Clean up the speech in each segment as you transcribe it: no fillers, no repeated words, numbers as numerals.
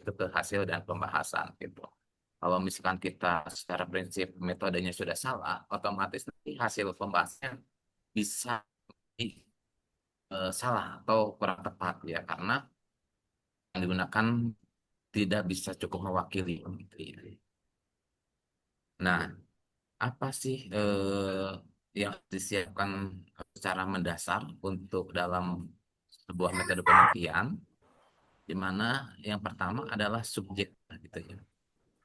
itu ke hasil dan pembahasan gitu. Kalau misalkan kita secara prinsip metodenya sudah salah, otomatis nanti hasil pembahasannya bisa salah atau kurang tepat ya karena yang digunakan tidak bisa cukup mewakili gitu ya. Nah, apa sih yang disiapkan secara mendasar untuk dalam sebuah metode penelitian, di mana yang pertama adalah subjek gitu ya.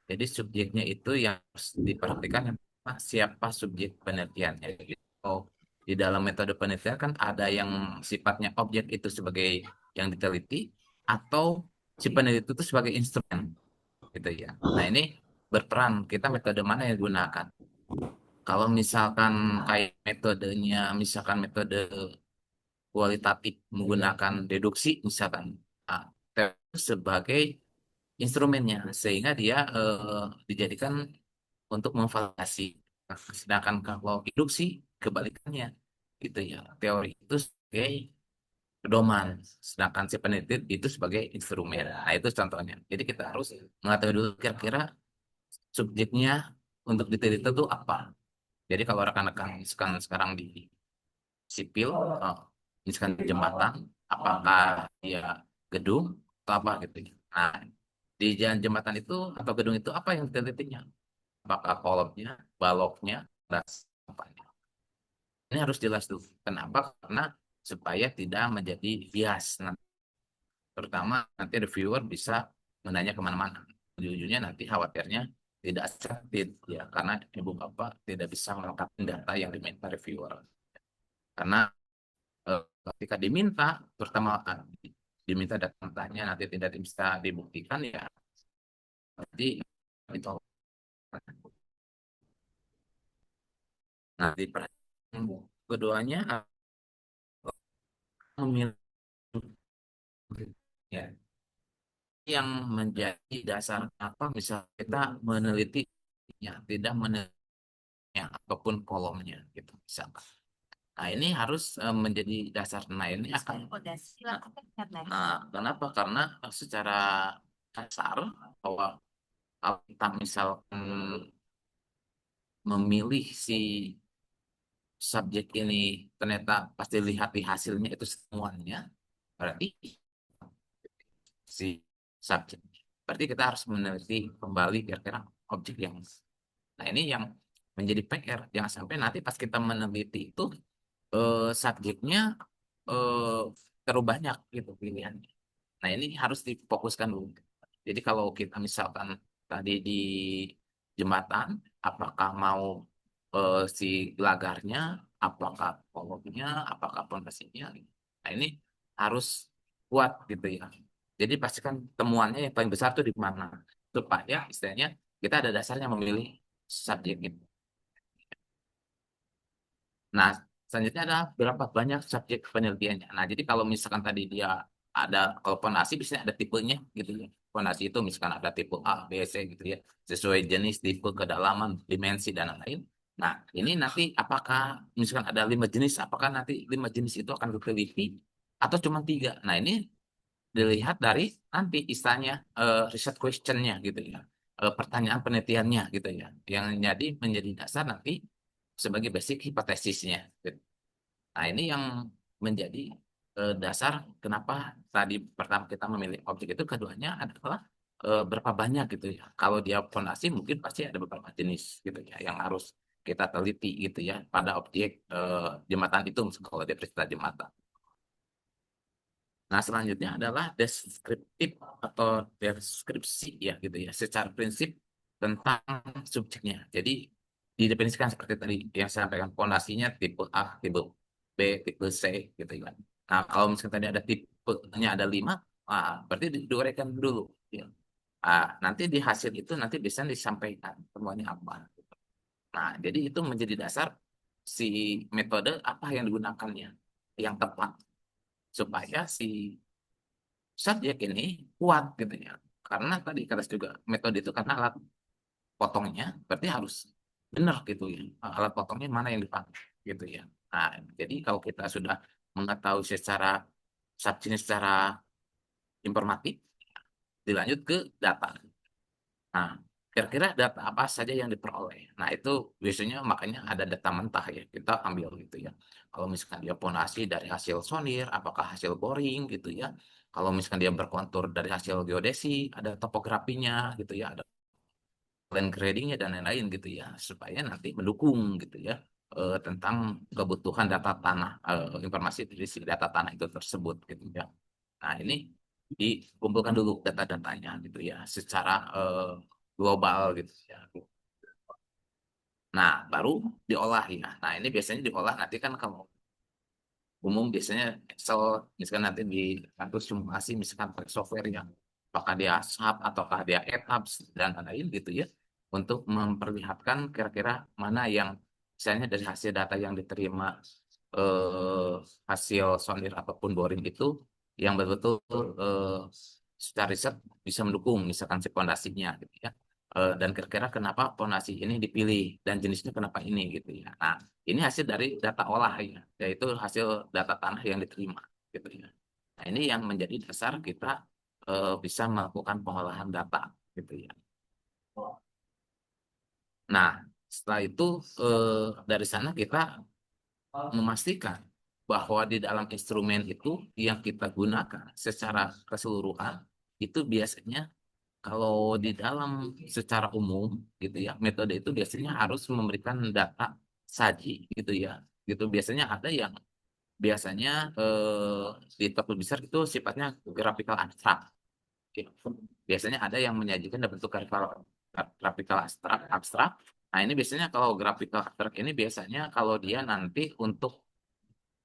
Jadi subjeknya itu yang harus diperhatikan yang pertama, siapa subjek penelitiannya. Gitu. Oh, di dalam metode penelitian kan ada yang sifatnya objek itu sebagai yang diteliti atau si peneliti itu sebagai instrumen gitu ya. Nah ini berperan kita metode mana yang digunakan. Kalau misalkan kayak metodenya, misalkan metode kualitatif menggunakan deduksi, misalkan teori sebagai instrumennya, sehingga dia dijadikan untuk memvalidasi. Sedangkan kalau induksi kebalikannya, gitu ya, teori itu sebagai pedoman, sedangkan si peneliti itu sebagai instrumen. Nah itu contohnya. Jadi kita harus mengetahui dulu kira-kira subjeknya untuk diteliti itu apa. Jadi kalau rekan-rekan sekarang di sipil, misalkan di jembatan, apakah dia gedung atau apa gitu. Nah, di jalan jembatan itu atau gedung itu apa yang ditelitinya? Apakah kolomnya, baloknya, dan sampahnya. Ini harus jelas tuh. Kenapa? Karena supaya tidak menjadi bias. Nah, terutama nanti reviewer bisa menanya kemana-mana. Ujung-ujungnya nanti khawatirnya tidak accepted ya karena ibu bapak tidak bisa melengkapi data yang diminta reviewer. Karena ketika diminta, pertama diminta datanya nanti tidak bisa dibuktikan ya nanti ditolak. Nah, di pertanyaan keduanya memilih ya yang menjadi dasar apa misal kita meneliti ya tidak meneliti ataupun kolomnya gitu misalkan. Nah, ini harus menjadi dasar. Nah, ini akan kenapa? Karena secara dasar bahwa kalau kita misalkan memilih si subjek ini ternyata pasti lihat di hasilnya itu semuanya, berarti si subjek. Berarti kita harus meneliti kembali kira-kira objek yang. Nah, ini yang menjadi PR. Jangan sampai nanti pas kita meneliti itu subjeknya eh, terlalu banyak gitu pilihannya. Nah, ini harus difokuskan dulu. Jadi kalau kita misalkan tadi di jembatan, apakah mau si gelagarnya, apakah kolomnya, apakah pondasinya. Nah, ini harus kuat gitu ya. Jadi pastikan temuannya yang paling besar itu di mana. Supaya istilahnya kita ada dasarnya memilih subjek itu. Nah, selanjutnya adalah berapa banyak subjek penelitiannya. Nah, jadi kalau misalkan tadi dia ada, kalau fondasi biasanya ada tipenya gitu ya. Fondasi itu misalkan ada tipe A, B, C gitu ya. Sesuai jenis, tipe, kedalaman, dimensi, dan lain-lain. Nah, ini nanti apakah misalkan ada 5 jenis, apakah nanti 5 jenis itu akan diteliti atau cuma 3? Nah, ini dilihat dari nanti istilahnya research questionnya gitu ya. Pertanyaan penelitiannya gitu ya. Yang jadi menjadi dasar nanti sebagai basic hipotesisnya. Gitu. Nah, ini yang menjadi dasar kenapa tadi pertama kita memilih objek itu, keduanya adalah berapa banyak gitu ya. Kalau dia fondasi mungkin pasti ada beberapa jenis gitu ya yang harus kita teliti gitu ya pada objek jembatan itu misalnya kalau dia peristiwa jembatan. Nah, selanjutnya adalah deskriptif atau deskripsi ya gitu ya secara prinsip tentang subjeknya. Jadi didefinisikan seperti tadi yang saya sampaikan fondasinya tipe A, tipe B, tipe C gitu kan. Nah, kalau misalnya tadi ada tipenya ada 5, berarti diuraikan dulu ya. Nanti di hasil itu nanti bisa disampaikan semuanya apa. Nah, jadi itu menjadi dasar si metode apa yang digunakannya yang tepat supaya si subjek ini kuat gitu ya. Karena tadi kata juga metode itu karena alat potongnya berarti harus benar gitu ya. Alat potongnya mana yang dipakai gitu ya. Nah, jadi kalau kita sudah mengetahui secara subjenis secara informatif, dilanjut ke data. Nah, kira-kira data apa saja yang diperoleh? Nah, itu biasanya makanya ada data mentah ya, kita ambil gitu ya. Kalau misalkan dia fondasi dari hasil sonir, apakah hasil boring gitu ya. Kalau misalkan dia berkontur dari hasil geodesi, ada topografinya gitu ya, ada land gradingnya dan lain-lain gitu ya, supaya nanti mendukung gitu ya tentang kebutuhan data tanah, informasi dari si data tanah itu tersebut gitu ya. Nah, ini dikumpulkan dulu data-datanya gitu ya, secara global gitu ya. Nah, baru diolah ya. Nah, ini biasanya diolah nanti kan kalau umum biasanya Excel misalkan nanti di kantor simulasi misalkan pakai software yang apakah dia SAP ataukah dia ETABS dan lain-lain gitu ya, untuk memperlihatkan kira-kira mana yang misalnya dari hasil data yang diterima, eh, hasil sondir ataupun boring itu yang betul-betul secara riset bisa mendukung misalkan si pondasinya gitu ya. Dan kira-kira kenapa pondasi ini dipilih dan jenisnya kenapa ini gitu ya. Nah, ini hasil dari data olah ya, yaitu hasil data tanah yang diterima gitu ya. Nah, ini yang menjadi dasar kita bisa melakukan pengolahan data gitu ya. Nah, setelah itu dari sana kita memastikan bahwa di dalam instrumen itu yang kita gunakan secara keseluruhan itu biasanya kalau di dalam secara umum gitu ya, metode itu biasanya harus memberikan data saji gitu ya. Gitu biasanya ada yang biasanya di topik besar itu sifatnya graphical abstrak. Gitu. Biasanya ada yang menyajikan dalam bentuk graphical abstrak, abstrak. Nah, ini biasanya kalau graphical abstrak ini biasanya kalau dia nanti untuk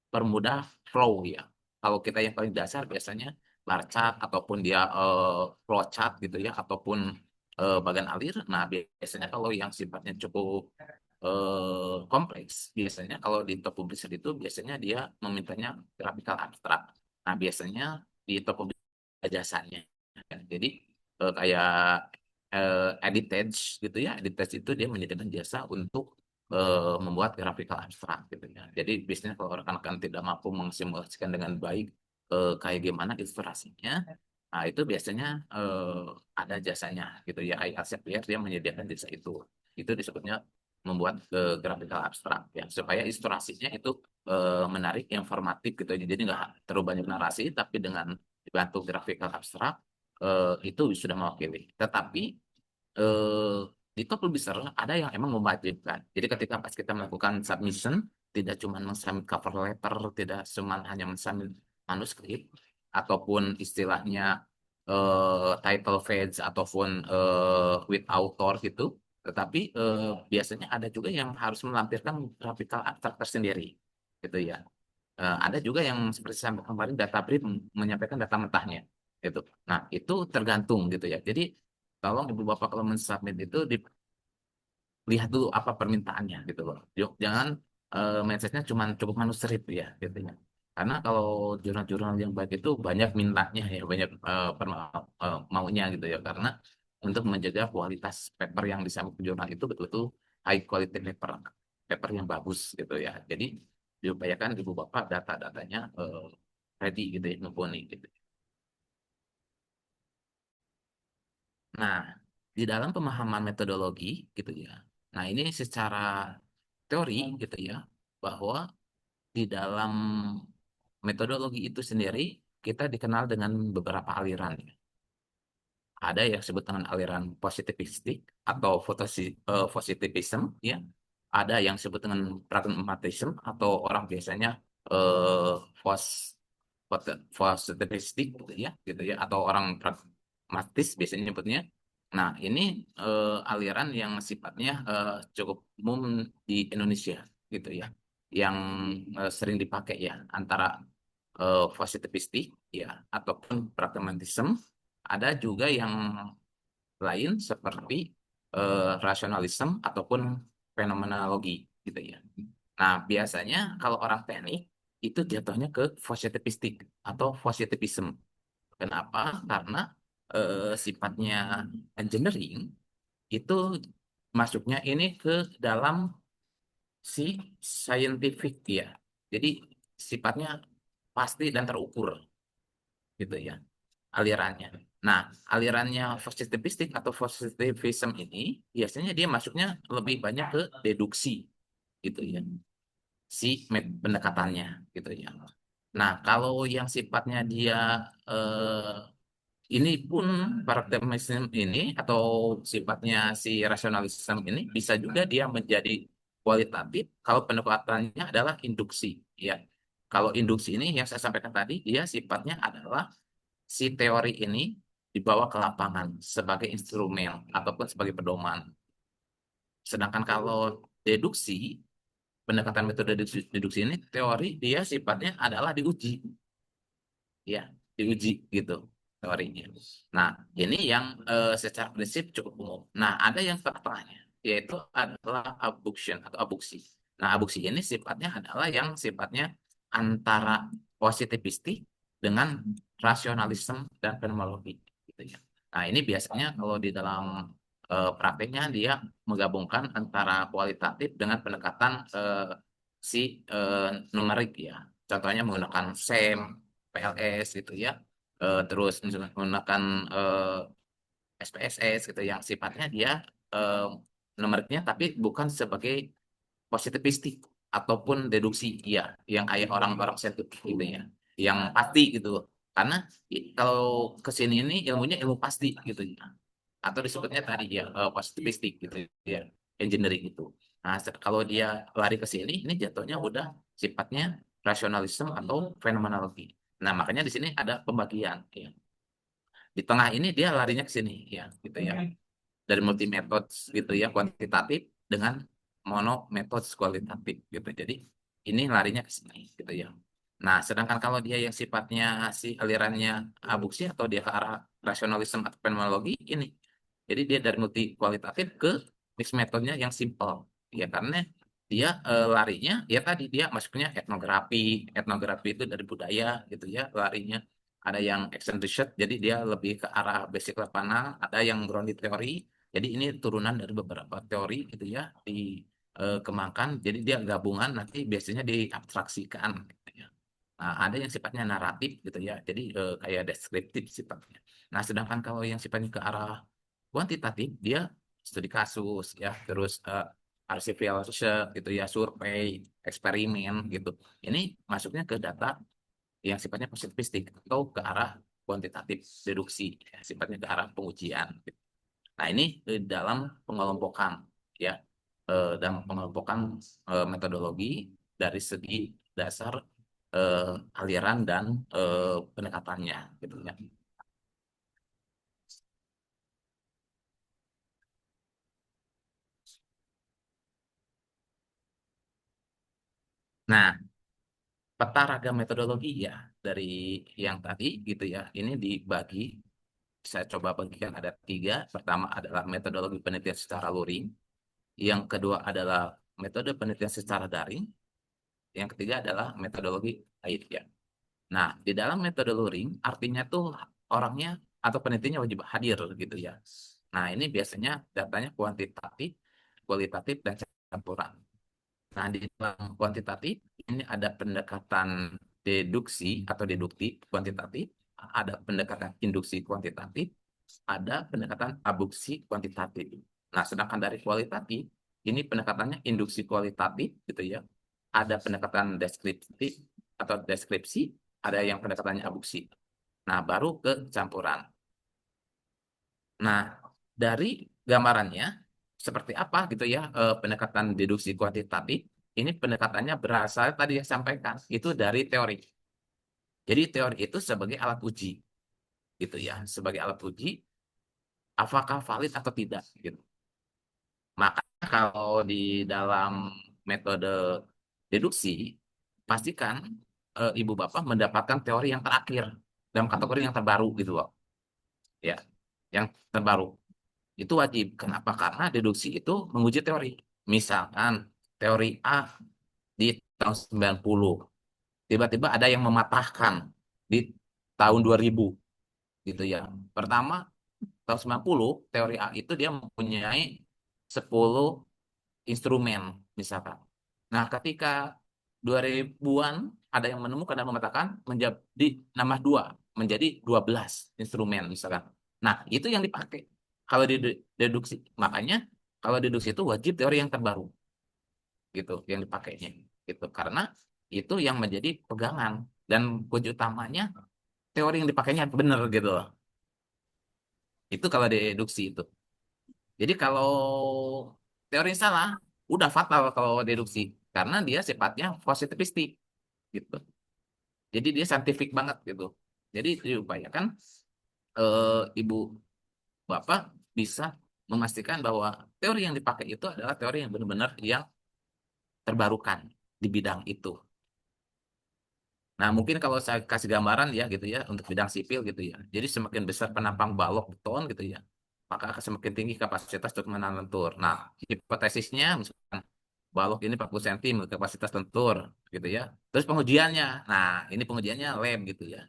permudah flow ya. Kalau kita yang paling dasar biasanya bar chart ataupun dia flow chart gitu ya, ataupun bagan alir. Nah, biasanya kalau yang sifatnya cukup kompleks, biasanya kalau di top publisher itu biasanya dia memintanya graphical abstrak. Nah, biasanya di top publisher jasanya. Ya. Jadi kayak Editage gitu ya. Editage itu dia menyediakan jasa untuk membuat graphical abstrak gitu ya. Jadi biasanya kalau rekan-rekan tidak mampu mensimulasikan dengan baik kayak gimana ilustrasinya, nah itu biasanya ada jasanya gitu ya. iArchive dia menyediakan jasa itu. Itu disebutnya membuat graphical abstrak ya, supaya ilustrasinya itu menarik, informatif gitu aja. Jadi nggak terlalu banyak narasi, tapi dengan dibantu graphical abstrak itu sudah mewakili. Tetapi eh, di top besar ada yang emang mewajibkan. Jadi ketika pas kita melakukan submission, tidak cuma mensubmit cover letter, tidak cuma hanya mensubmit manuskrip, ataupun istilahnya title page ataupun with author gitu. Tetapi biasanya ada juga yang harus melampirkan graphical abstract tersendiri, gitu ya. Ada juga yang seperti saya sampaikan kemarin data brief menyampaikan data mentahnya gitu. Nah, itu tergantung gitu ya. Jadi tolong Ibu Bapak kalau mensubmit itu dilihat dulu apa permintaannya gitu loh. Jangan message-nya cuma cukup manuskrip ya gitu ya. Karena kalau jurnal-jurnal yang baik itu banyak mintanya ya, banyak maunya gitu ya. Karena untuk menjaga kualitas paper yang disubmit ke jurnal itu betul-betul high quality paper, paper yang bagus gitu ya. Jadi diupayakan Ibu Bapak data-datanya ready gitu ya, mumpuni gitu. Nah, di dalam pemahaman metodologi gitu ya. Nah, ini secara teori gitu ya, bahwa di dalam metodologi itu sendiri kita dikenal dengan beberapa aliran. Ada yang disebut dengan aliran positivistik atau positivism ya. Ada yang disebut dengan pragmatism atau orang biasanya eh pos positivistik gitu ya, atau orang pragmatis biasanya nyebutnya. Nah, ini aliran yang sifatnya cukup umum di Indonesia gitu ya, yang sering dipakai ya antara positivistik ya ataupun pragmatism. Ada juga yang lain seperti rasionalisme ataupun fenomenologi gitu ya. Nah, biasanya kalau orang teknik itu jatuhnya ke positivistik atau positivism. Kenapa? Karena sifatnya engineering itu masuknya ini ke dalam si scientific ya. Jadi sifatnya pasti dan terukur gitu ya. alirannya. Nah, alirannya positivistik atau positivism ini biasanya dia masuknya lebih banyak ke deduksi gitu ya, si pendekatannya gitu ya. Nah, kalau yang sifatnya dia ini pun pragmatisme ini atau sifatnya si rasionalisme ini bisa juga dia menjadi kualitatif kalau pendekatannya adalah induksi ya. Kalau induksi ini yang saya sampaikan tadi dia sifatnya adalah si teori ini dibawa ke lapangan sebagai instrumen ataupun sebagai pedoman. Sedangkan kalau deduksi, pendekatan metode deduksi ini teori dia sifatnya adalah diuji ya, diuji gitu teorinya. Nah, ini yang secara prinsip cukup umum. Nah, ada yang tengah-tengahnya, yaitu adalah abduction atau abuksi. Nah, abuksi ini sifatnya adalah yang sifatnya antara positivistik dengan rasionalisme dan fenomenologi gitu ya. Nah, ini biasanya kalau di dalam prakteknya dia menggabungkan antara kualitatif dengan pendekatan numerik ya. Contohnya menggunakan SEM, PLS gitu ya. Terus menggunakan SPSS gitu yang sifatnya dia eh, numeriknya tapi bukan sebagai positivistik ataupun deduksi ya yang kayak orang-orang saintifik gitu ya yang pasti gitu karena kalau kesini ini ilmunya ilmu pasti gitu ya atau disebutnya tadi ya positivistik gitu ya engineering itu. Nah, kalau dia lari ke sini ini jatuhnya udah sifatnya rasionalisme atau fenomenologi. Nah, makanya di sini ada pembagian ya. Di tengah ini dia larinya ke sini ya gitu ya. Dari multi metode gitu ya kuantitatif dengan mono metode kualitatif gitu. Jadi ini larinya ke sini gitu ya. Nah, sedangkan kalau dia yang sifatnya si alirannya abuksi atau dia ke arah rasionalisme atau fenomenologi ini. Jadi dia dari multi kualitatif ke mix metodenya yang simple. Ya karena dia larinya ya tadi dia masuknya etnografi. Etnografi itu dari budaya gitu ya larinya. Ada yang action research, jadi dia lebih ke arah basic lapangan. Ada yang grounded theory, jadi ini turunan dari beberapa teori gitu ya dikembangkan. Jadi dia gabungan nanti biasanya diabstraksikan gitu ya. Nah, ada yang sifatnya naratif gitu ya. Jadi kayak deskriptif sifatnya. Nah, sedangkan kalau yang sifatnya ke arah kuantitatif dia studi kasus ya, terus archival research gitu ya, survei, eksperimen gitu. Ini masuknya ke data yang sifatnya positivistik atau ke arah kuantitatif deduksi, ya, sifatnya ke arah pengujian. Gitu. Nah, ini dalam pengelompokan ya, dalam pengelompokan metodologi dari segi dasar aliran dan pendekatannya gitu ya. Nah, peta ragam metodologi ya dari yang tadi gitu ya, ini dibagi saya coba bagikan ada tiga. Pertama adalah metodologi penelitian secara luring, yang kedua adalah metode penelitian secara daring, yang ketiga adalah metodologi aid ya. Nah, di dalam metode luring artinya tuh orangnya atau penelitinya wajib hadir gitu ya. Nah, ini biasanya datanya kuantitatif, kualitatif, dan campuran. Nah, di dalam kuantitatif ini ada pendekatan deduksi atau deduktif kuantitatif, ada pendekatan induksi kuantitatif, ada pendekatan abuksi kuantitatif. Nah, sedangkan dari kualitatif, ini pendekatannya induksi kualitatif gitu ya. Ada pendekatan deskriptif atau deskripsi, ada yang pendekatannya abuksi. Nah, baru ke campuran. Nah, dari gambarannya seperti apa gitu ya pendekatan deduksi kuantitatif. Ini pendekatannya berasal tadi yang sampaikan itu dari teori. Jadi teori itu sebagai alat uji gitu ya, sebagai alat uji apakah valid atau tidak gitu. Maka kalau di dalam metode deduksi pastikan ibu bapak mendapatkan teori yang terakhir dalam kategori yang terbaru gitu loh ya, yang terbaru. Itu wajib. Kenapa? Karena deduksi itu menguji teori. Misalkan teori A di tahun 90, tiba-tiba ada yang mematahkan di tahun 2000 gitu ya. Pertama, tahun 90 teori A itu dia mempunyai 10 instrumen misalkan. Nah, ketika 2000-an ada yang menemukan dan memetakan menjadi nambah dua. menjadi 12 instrumen misalkan. Nah, itu yang dipakai kalau di deduksi. Makanya kalau deduksi itu wajib teori yang terbaru gitu yang dipakainya gitu. Karena itu yang menjadi pegangan dan kunci utamanya teori yang dipakainya benar gitu loh. Itu kalau deduksi itu. Jadi kalau teori salah, udah fatal kalau deduksi karena dia sifatnya positivistik gitu. Jadi dia saintifik banget gitu. Jadi diupayakan ibu bapak bisa memastikan bahwa teori yang dipakai itu adalah teori yang benar-benar yang terbarukan di bidang itu. Nah, mungkin kalau saya kasih gambaran ya gitu ya untuk bidang sipil gitu ya. Jadi semakin besar penampang balok beton gitu ya, maka akan semakin tinggi kapasitas untuk menahan lentur. Nah, hipotesisnya misalkan balok ini 40 cm kapasitas lentur gitu ya. Terus pengujiannya. Nah, ini pengujiannya lab gitu ya.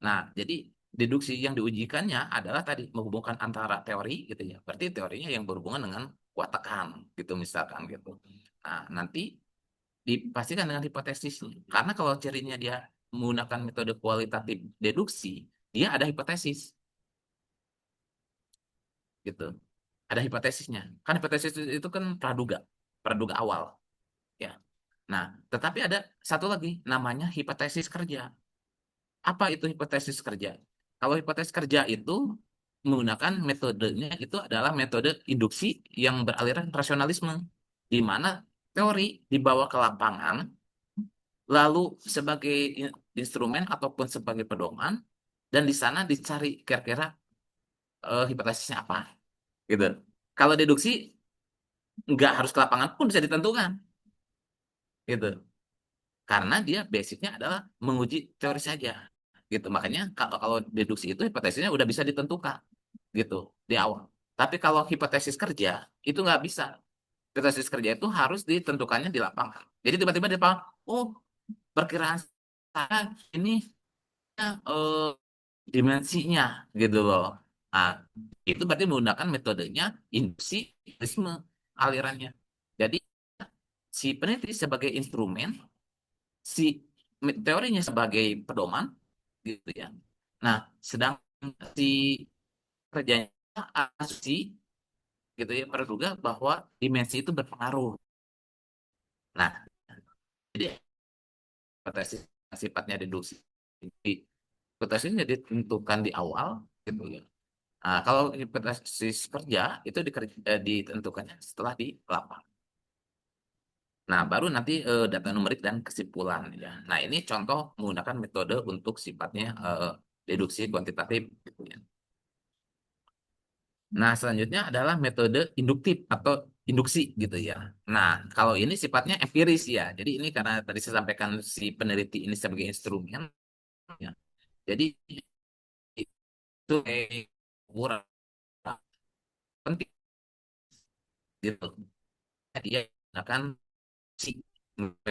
Nah, jadi deduksi yang diujikannya adalah tadi menghubungkan antara teori gitu ya. Berarti teorinya yang berhubungan dengan kuat tekan gitu misalkan gitu. Nah, nanti dipastikan dengan hipotesisnya. Karena kalau cirinya dia menggunakan metode kualitatif deduksi, dia ada hipotesis gitu. Ada hipotesisnya. Kan hipotesis itu kan praduga, praduga awal ya. Nah, tetapi ada satu lagi namanya hipotesis kerja. Apa itu hipotesis kerja? Kalau hipotesis kerja itu menggunakan metodenya itu adalah metode induksi yang beraliran rasionalisme, di mana teori dibawa ke lapangan, lalu sebagai instrumen ataupun sebagai pedoman, dan di sana dicari kira-kira hipotesisnya apa, gitu. Kalau deduksi nggak harus ke lapangan pun bisa ditentukan, gitu. Karena dia basicnya adalah menguji teori saja gitu. Makanya kalau deduksi itu hipotesisnya udah bisa ditentukan gitu di awal. Tapi kalau hipotesis kerja itu nggak bisa. Hipotesis kerja itu harus ditentukannya di lapangan. Jadi tiba-tiba di lapangan, oh perkiraan saya ini eh, dimensinya gitu loh. Nah, itu berarti menggunakan metodenya induksiisme alirannya. Jadi si peneliti sebagai instrumen, si teorinya sebagai pedoman gitu ya. Nah, sedang si kerjanya asumsi gitu ya praduga bahwa dimensi itu berpengaruh. Nah, jadi hipotesis sifatnya deduksi. Jadi, hipotesisnya ditentukan di awal gitu ya. Nah, kalau hipotesis kerja itu ditentukannya setelah di lapangan. Nah, baru nanti data numerik dan kesimpulan ya. Nah, ini contoh menggunakan metode untuk sifatnya deduksi kuantitatif gitu ya. Nah, selanjutnya adalah metode induktif atau induksi gitu ya. Nah, kalau ini sifatnya empiris ya. Jadi ini karena tadi saya sampaikan si peneliti ini sebagai instrumen ya. Jadi itu kurang penting gitu. Dia akan si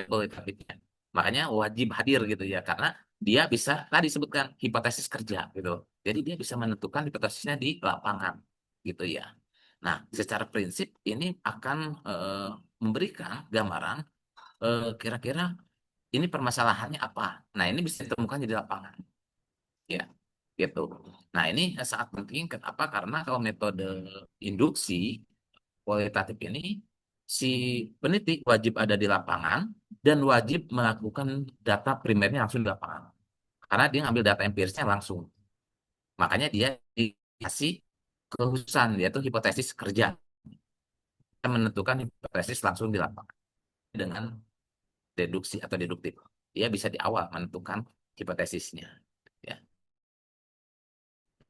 kualitatifnya. Makanya wajib hadir gitu ya karena dia bisa tadi sebutkan hipotesis kerja gitu. Jadi dia bisa menentukan hipotesisnya di lapangan gitu ya. Nah, secara prinsip ini akan memberikan gambaran kira-kira ini permasalahannya apa. Nah, ini bisa ditemukan di lapangan ya. Gitu. Nah, ini sangat penting kenapa? Karena kalau metode induksi kualitatif ini si peneliti wajib ada di lapangan dan wajib melakukan data primernya langsung di lapangan. Karena dia ngambil data empirisnya langsung. Makanya dia dikasih kekhususan yaitu hipotesis kerja. Kita menentukan hipotesis langsung di lapangan dengan deduksi atau deduktif. Dia bisa di awal menentukan hipotesisnya. Ya.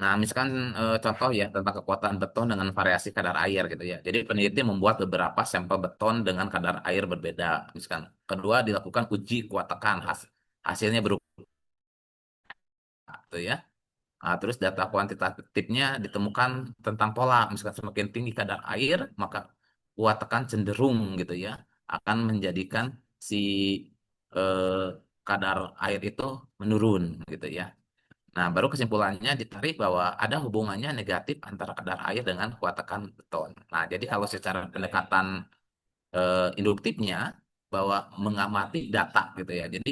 Nah, misalkan contoh ya tentang kekuatan beton dengan variasi kadar air gitu ya. Jadi peneliti membuat beberapa sampel beton dengan kadar air berbeda. Misalkan kedua dilakukan uji kuat tekan, hasilnya berupa gitu ya. Nah, terus data kuantitatifnya ditemukan tentang pola. Misalkan semakin tinggi kadar air, maka kuat tekan cenderung gitu ya akan menjadikan si eh, kadar air itu menurun gitu ya. Nah, baru kesimpulannya ditarik bahwa ada hubungannya negatif antara kadar air dengan kuat tekan beton. Nah, jadi kalau secara pendekatan induktifnya bahwa mengamati data gitu ya. Jadi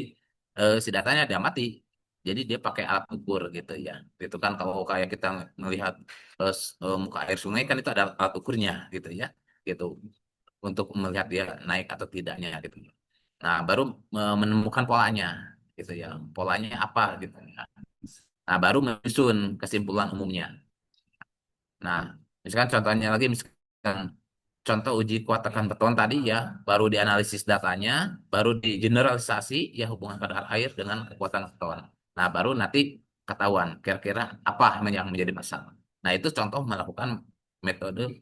si datanya diamati. Jadi dia pakai alat ukur gitu ya. Itu kan kalau kayak kita melihat muka air sungai kan itu ada alat ukurnya gitu ya. Gitu untuk melihat dia naik atau tidaknya gitu. Nah, baru menemukan polanya gitu ya. Polanya apa gitu ya. Nah, baru menyusun kesimpulan umumnya. Nah, misalkan contohnya lagi misalkan contoh uji kuat tekan beton tadi ya, baru dianalisis datanya, baru digeneralisasi ya hubungan kadar air dengan kekuatan beton. Nah, baru nanti ketahuan kira-kira apa yang menjadi masalah. Nah, itu contoh melakukan metode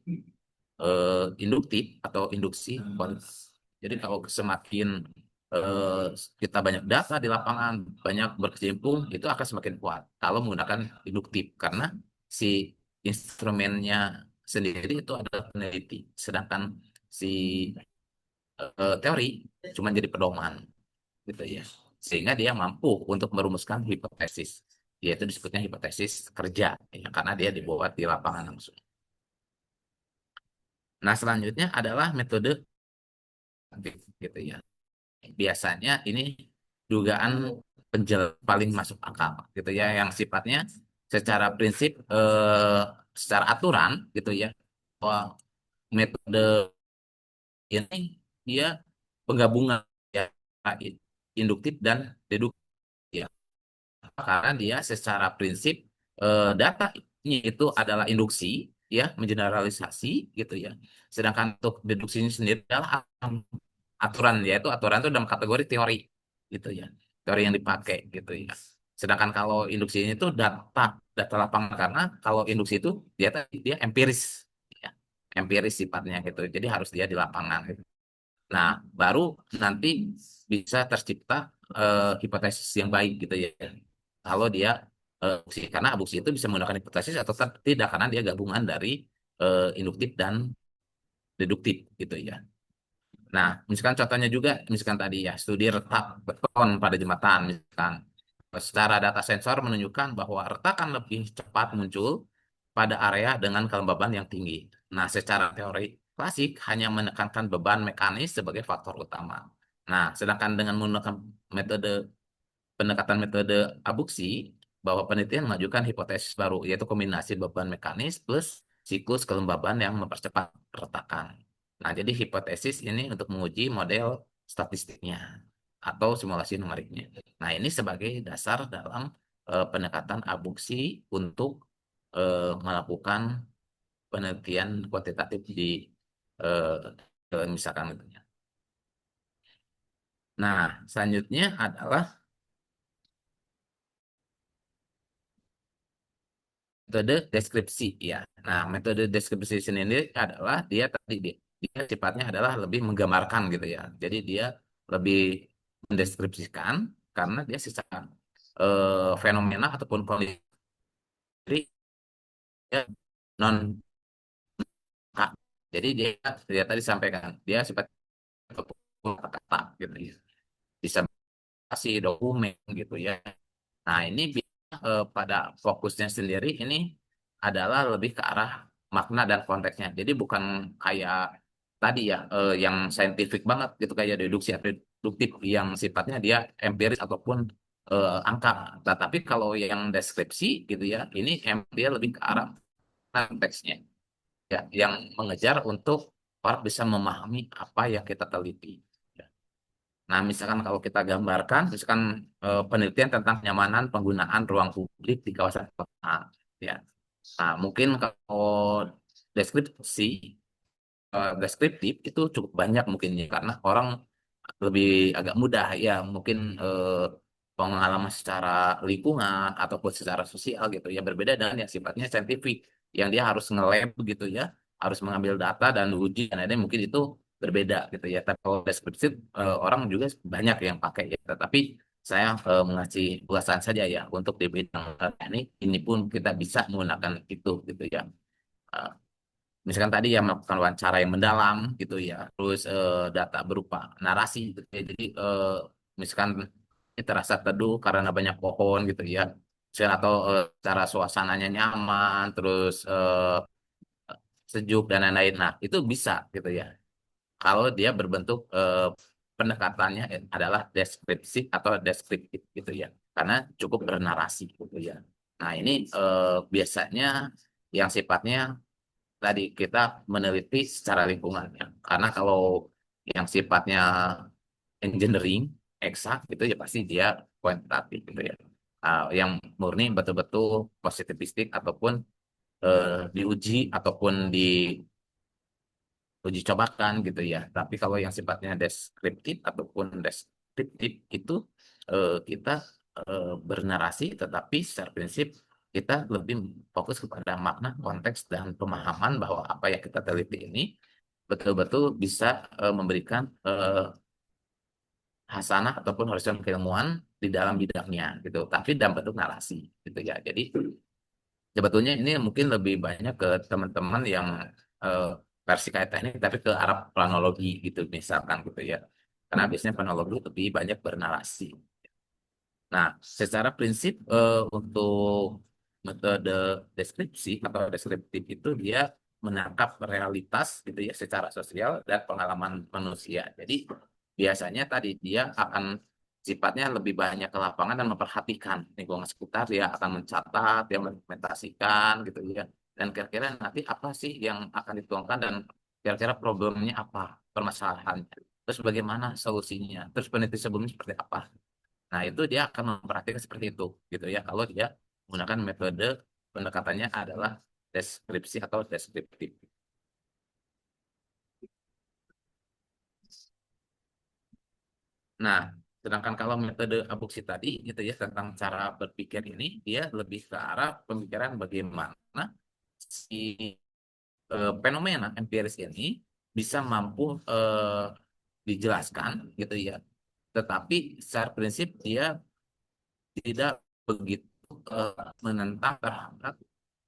induktif atau induksi kualitas. Jadi kalau semakin eh, kita banyak data di lapangan, banyak berkecimpung, itu akan semakin kuat kalau menggunakan induktif karena si instrumennya sendiri itu adalah peneliti, sedangkan si teori cuma jadi pedoman gitu ya. Sehingga dia mampu untuk merumuskan hipotesis, yaitu disebutnya hipotesis kerja ya, karena dia dibuat di lapangan langsung. Nah, selanjutnya adalah metode gitu ya. Biasanya ini dugaan paling masuk akal gitu ya yang sifatnya secara prinsip secara aturan gitu ya. Wah, metode ini dia penggabungan ya induktif dan deduktif ya. Karena dia secara prinsip datanya itu adalah induksi ya mengeneralisasi gitu ya. Sedangkan untuk deduksinya sendiri adalah aturan yaitu aturan itu dalam kategori teori gitu ya, teori yang dipakai gitu ya. Sedangkan kalau induksi ini tuh data data lapangan karena kalau induksi itu dia empiris ya, empiris sifatnya gitu, jadi harus dia di lapangan gitu. Nah, baru nanti bisa tercipta hipotesis yang baik gitu ya, kalau dia abusi. Karena abusi itu bisa menggunakan hipotesis atau tidak karena dia gabungan dari induktif dan deduktif gitu ya. Nah, misalkan contohnya juga, misalkan tadi ya, studi retak beton pada jembatan, misalkan. Secara data sensor menunjukkan bahwa retakan lebih cepat muncul pada area dengan kelembaban yang tinggi. Nah, secara teori klasik hanya menekankan beban mekanis sebagai faktor utama. Nah, sedangkan dengan menggunakan metode pendekatan metode abuksi, bahwa penelitian mengajukan hipotesis baru, yaitu kombinasi beban mekanis plus siklus kelembaban yang mempercepat retakan. Nah, jadi hipotesis ini untuk menguji model statistiknya atau simulasi numeriknya. Nah, ini sebagai dasar dalam pendekatan abuksi untuk melakukan penelitian kuantitatif di misalkan gitu ya. Nah, selanjutnya adalah metode deskripsi ya. Nah, metode deskripsi sendiri adalah dia sifatnya adalah lebih menggambarkan gitu ya. Jadi dia lebih mendeskripsikan karena dia secara fenomena ataupun kondisi dia non kak. Jadi dia tadi sampaikan dia sifat kata gitu ya. Bisa kasih dokumen gitu ya. Nah, ini pada fokusnya sendiri ini adalah lebih ke arah makna dan konteksnya. Jadi bukan kayak tadi ya yang saintifik banget gitu kayak deduksi atau deduktif yang sifatnya dia empiris ataupun angka. Tetapi kalau yang deskripsi gitu ya, ini dia lebih ke arah konteksnya ya, yang mengejar untuk orang bisa memahami apa yang kita teliti. Ya. Nah, misalkan kalau kita gambarkan, misalkan penelitian tentang kenyamanan penggunaan ruang publik di kawasan kota, ya. Nah, mungkin kalau deskripsi, deskriptif itu cukup banyak mungkin ya, karena orang lebih agak mudah ya, mungkin pengalaman secara lingkungan ataupun secara sosial gitu ya, berbeda dengan yang sifatnya saintifik, yang dia harus nge-lab gitu ya, harus mengambil data dan uji, dan lain-lain, mungkin itu berbeda gitu ya. Tapi kalau deskripsi orang juga banyak yang pakai ya. Tetapi saya mengasih ulasan saja ya untuk di bidang teknik ini pun kita bisa menggunakan itu gitu ya. Eh, Misalkan tadi ya melakukan wawancara yang mendalam gitu ya, terus data berupa narasi gitu ya. Jadi misalkan ini terasa teduh karena banyak pohon gitu ya. Misalkan atau cara suasananya nyaman, terus sejuk dan lain-lain. Nah, itu bisa gitu ya. Kalau dia berbentuk pendekatannya adalah deskripsi atau deskriptif gitu ya. karena cukup bernarasi gitu ya. Nah, ini biasanya yang sifatnya tadi kita meneliti secara lingkungannya. Karena kalau yang sifatnya engineering, eksak gitu ya pasti dia kuantitatif gitu ya. Yang murni betul-betul positivistik ataupun diuji ataupun uji cobakan gitu ya. Tapi kalau yang sifatnya deskriptif ataupun deskriptif itu kita bernarasi, tetapi secara prinsip kita lebih fokus kepada makna, konteks, dan pemahaman bahwa apa yang kita teliti ini betul-betul bisa memberikan hasanah ataupun horizon keilmuan di dalam bidangnya gitu. Tapi dalam bentuk narasi gitu ya. Jadi sebetulnya ini mungkin lebih banyak ke teman-teman yang eh, versi kayak teknik tapi ke arah planologi gitu misalkan gitu ya. Karena biasanya planologi lebih banyak bernarasi. Nah, secara prinsip untuk metode deskripsi atau deskriptif itu dia menangkap realitas gitu ya secara sosial dan pengalaman manusia. Jadi biasanya tadi dia akan sifatnya lebih banyak ke lapangan dan memperhatikan lingkungan sekitar, dia akan mencatat, dia mendokumentasikan gitu ya. Dan kira-kira nanti apa sih yang akan dituangkan dan kira-kira problemnya apa, permasalahannya. Terus bagaimana solusinya, terus peneliti sebelumnya seperti apa. Nah, itu dia akan memperhatikan seperti itu, gitu ya. Kalau dia menggunakan metode pendekatannya adalah deskripsi atau deskriptif. Nah, sedangkan kalau metode abuksi tadi, gitu ya, tentang cara berpikir ini, dia lebih ke arah pemikiran bagaimana si fenomena empiris ini bisa mampu dijelaskan, gitu ya. Tetapi secara prinsip dia tidak begitu menentang terhadap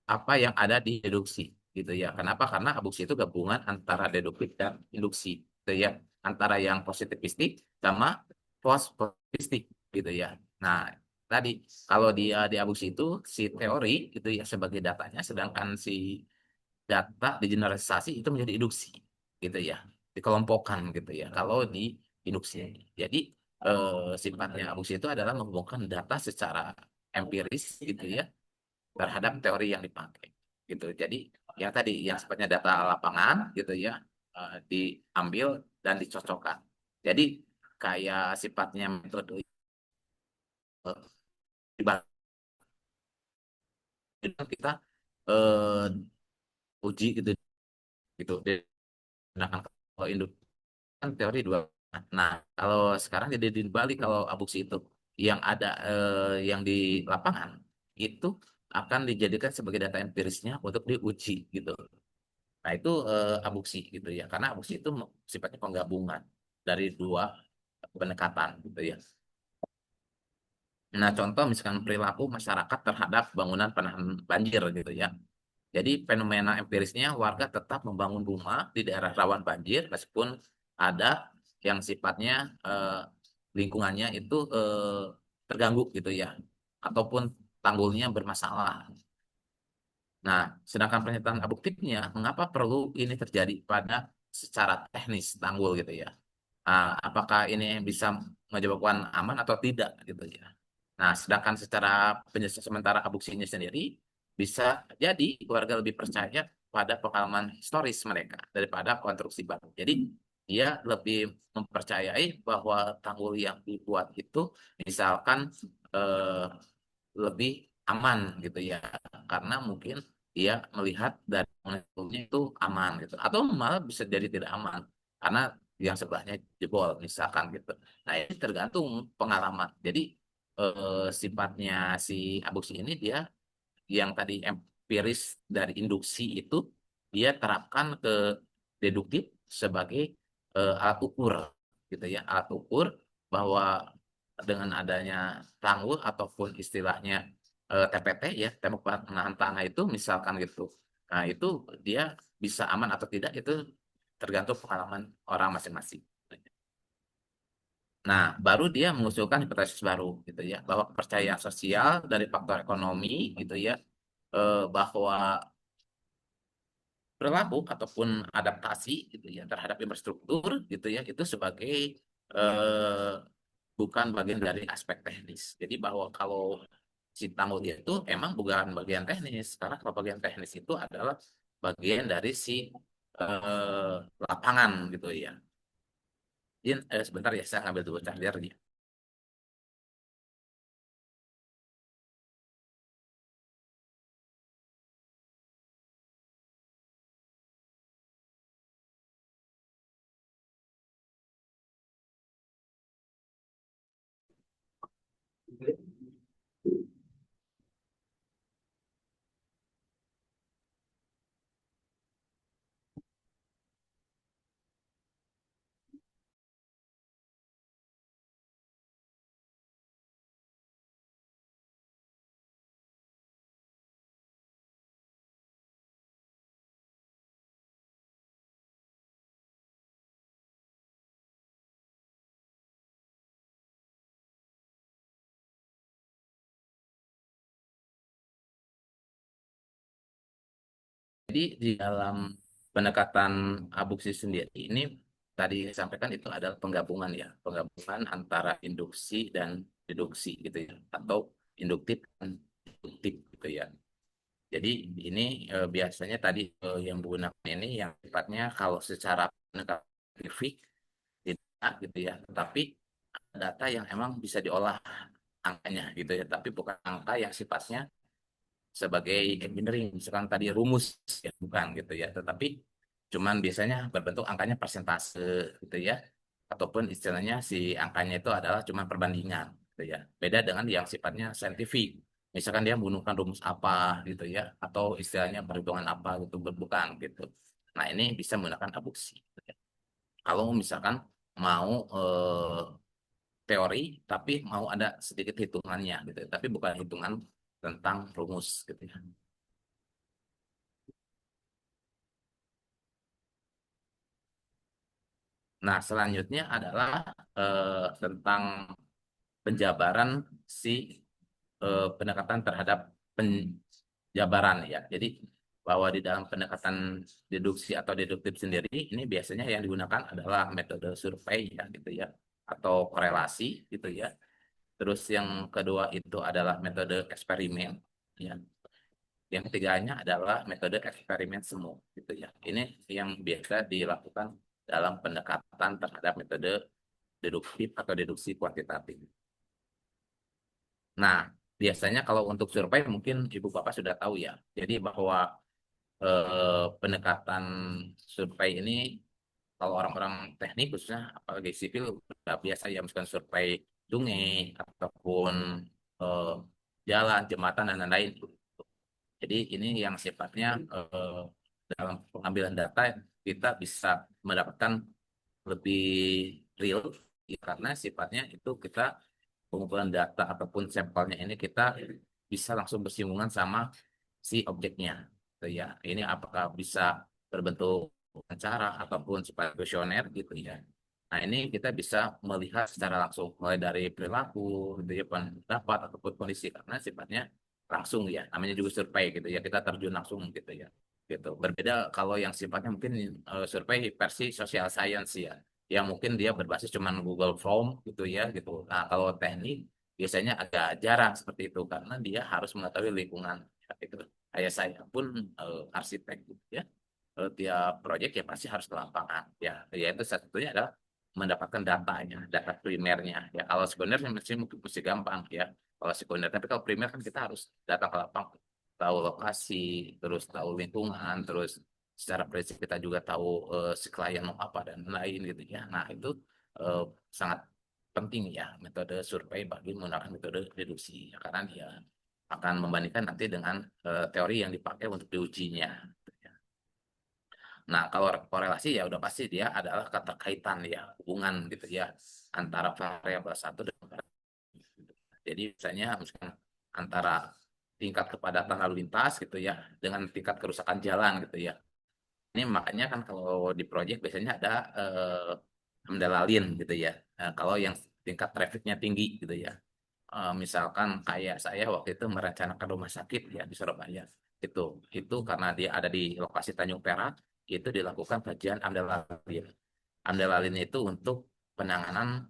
apa yang ada di deduksi gitu ya. Kenapa? Karena abuksi itu gabungan antara deduktif dan induksi gitu ya. Antara yang positivistik sama positivistik gitu ya. Nah, tadi kalau dia di abuksi itu si teori gitu ya sebagai datanya, sedangkan si data digeneralisasi itu menjadi induksi gitu ya. Dikelompokkan gitu ya. Kalau di induksi. Jadi sifatnya abuksi itu adalah menghubungkan data secara empiris gitu ya terhadap teori yang dipakai gitu. Jadi yang tadi yang sifatnya data lapangan gitu ya diambil dan dicocokkan. Jadi kayak sifatnya metode kita eh, uji gitu gitu. Nah, kalau induk kan teori dua. Nah, kalau sekarang jadi dibalik kalau abuksi itu yang ada yang di lapangan itu akan dijadikan sebagai data empirisnya untuk diuji gitu. Nah, itu abuksi gitu ya. Karena abuksi itu sifatnya penggabungan dari dua pendekatan gitu ya. Nah, contoh misalkan perilaku masyarakat terhadap bangunan penahan banjir gitu ya. Jadi fenomena empirisnya warga tetap membangun rumah di daerah rawan banjir meskipun ada yang sifatnya lingkungannya itu terganggu gitu ya. Ataupun tanggulnya bermasalah. Nah, sedangkan pernyataan abuktifnya, mengapa perlu ini terjadi pada secara teknis tanggul gitu ya? Apakah ini bisa menyebabkan aman atau tidak gitu ya? Nah, sedangkan secara penyelesaian sementara abuksinya sendiri, bisa jadi warga lebih percaya pada pengalaman historis mereka daripada konstruksi baru. Jadi, dia lebih mempercayai bahwa tanggul yang dibuat itu misalkan eh, lebih aman gitu ya karena mungkin dia melihat dari penghulunya itu aman gitu atau malah bisa jadi tidak aman karena yang sebelahnya jebol misalkan gitu. Nah, ini tergantung pengalaman. Jadi sifatnya si abuksi ini dia yang tadi empiris dari induksi itu dia terapkan ke deduktif sebagai alat ukur gitu ya, alat ukur bahwa dengan adanya tanggul ataupun istilahnya TPT ya, tembok penahan tanah itu misalkan gitu. Nah, itu dia bisa aman atau tidak itu tergantung pengalaman orang masing-masing. Nah, baru dia mengusulkan hipotesis baru gitu ya, bahwa kepercayaan sosial dari faktor ekonomi gitu ya, bahwa perilaku ataupun adaptasi gitu ya terhadap infrastruktur gitu ya itu sebagai eh, bukan bagian dari aspek teknis. Jadi bahwa kalau si tanggul itu emang bukan bagian teknis, karena kalau bagian teknis itu adalah bagian dari si eh, lapangan gitu ya. Jadi, sebentar ya, saya ngambil dulu chargernya. Jadi di dalam pendekatan abuksi sendiri ini tadi saya sampaikan itu adalah penggabungan ya, penggabungan antara induksi dan deduksi gitu ya, atau induktif dan deduktif gitu ya. Jadi ini biasanya tadi yang menggunakan ini yang sifatnya kalau secara pendekatan saintifik tidak gitu ya, tetapi data yang emang bisa diolah angkanya gitu ya, tapi bukan angka yang sifatnya sebagai engineering, misalkan tadi rumus ya bukan gitu ya, tetapi cuman biasanya berbentuk angkanya persentase gitu ya, ataupun istilahnya si angkanya itu adalah cuman perbandingan gitu ya. Beda dengan yang sifatnya saintifik. Misalkan dia menggunakan rumus apa gitu ya, atau istilahnya perhitungan apa gitu, bukan gitu. Nah, ini bisa menggunakan abuksi. Gitu ya. Kalau misalkan mau teori, tapi mau ada sedikit hitungannya gitu, ya. Tapi bukan hitungan tentang rumus gitu ya. Nah, selanjutnya adalah tentang penjabaran si pendekatan terhadap penjabaran ya. Jadi bahwa di dalam pendekatan deduksi atau deduktif sendiri ini biasanya yang digunakan adalah metode survei ya gitu ya, atau korelasi gitu ya. Terus yang kedua itu adalah metode eksperimen ya. Yang ketiganya adalah metode eksperimen semu gitu ya. Ini yang biasa dilakukan dalam pendekatan terhadap metode deduktif atau deduksi kuantitatif. Nah, biasanya kalau untuk survei mungkin Ibu Bapak sudah tahu ya. Jadi bahwa pendekatan survei ini kalau orang-orang teknik khususnya apalagi sipil udah biasa ya, misalkan survei sungai ataupun eh, jalan, jembatan dan lain-lain. Jadi ini yang sifatnya dalam pengambilan data kita bisa mendapatkan lebih real ya, karena sifatnya itu kita pengumpulan data ataupun sampelnya ini kita bisa langsung bersinggungan sama si objeknya gitu ya. Ini apakah bisa berbentuk wawancara ataupun sebagai kuesioner gitu ya. Nah, ini kita bisa melihat secara langsung mulai dari perilaku gitu ya, pendapat ataupun kondisi karena sifatnya langsung ya. Namanya juga survei gitu ya. Kita terjun langsung gitu ya. Gitu. Berbeda kalau yang sifatnya mungkin survei versi social science ya, yang mungkin dia berbasis cuman Google Form gitu ya gitu. Nah, kalau teknik biasanya agak jarang seperti itu karena dia harus mengetahui lingkungan ya, gitu. Kayak saya pun arsitek gitu ya. Tiap proyek ya pasti harus ke lapangan ya. Ya itu satunya adalah mendapatkan datanya, data primernya ya. Kalau sekunder masih mungkin masih gampang ya. Kalau sekunder, tapi kalau primer kan kita harus datang ke lapangan, tahu lokasi, terus tahu lingkungan, terus secara prinsip kita juga tahu si klien mau apa dan lain gitu ya. Nah, itu eh, sangat penting ya metode survei bagi menggunakan metode deduksi ya, karena dia akan membandingkan nanti dengan teori yang dipakai untuk diujinya. Nah, kalau korelasi ya udah pasti dia adalah keterkaitan ya, hubungan gitu ya antara variabel satu dan variabel. Jadi misalnya misalkan antara tingkat kepadatan lalu lintas gitu ya dengan tingkat kerusakan jalan gitu ya. Ini makanya kan kalau di proyek biasanya ada amdalalin gitu ya. Kalau yang tingkat trafficnya tinggi gitu ya. Misalkan kayak saya waktu itu merencanakan rumah sakit ya di Surabaya. Itu karena dia ada di lokasi Tanjung Perak, itu dilakukan kajian amdalalin. Amdalalin itu untuk penanganan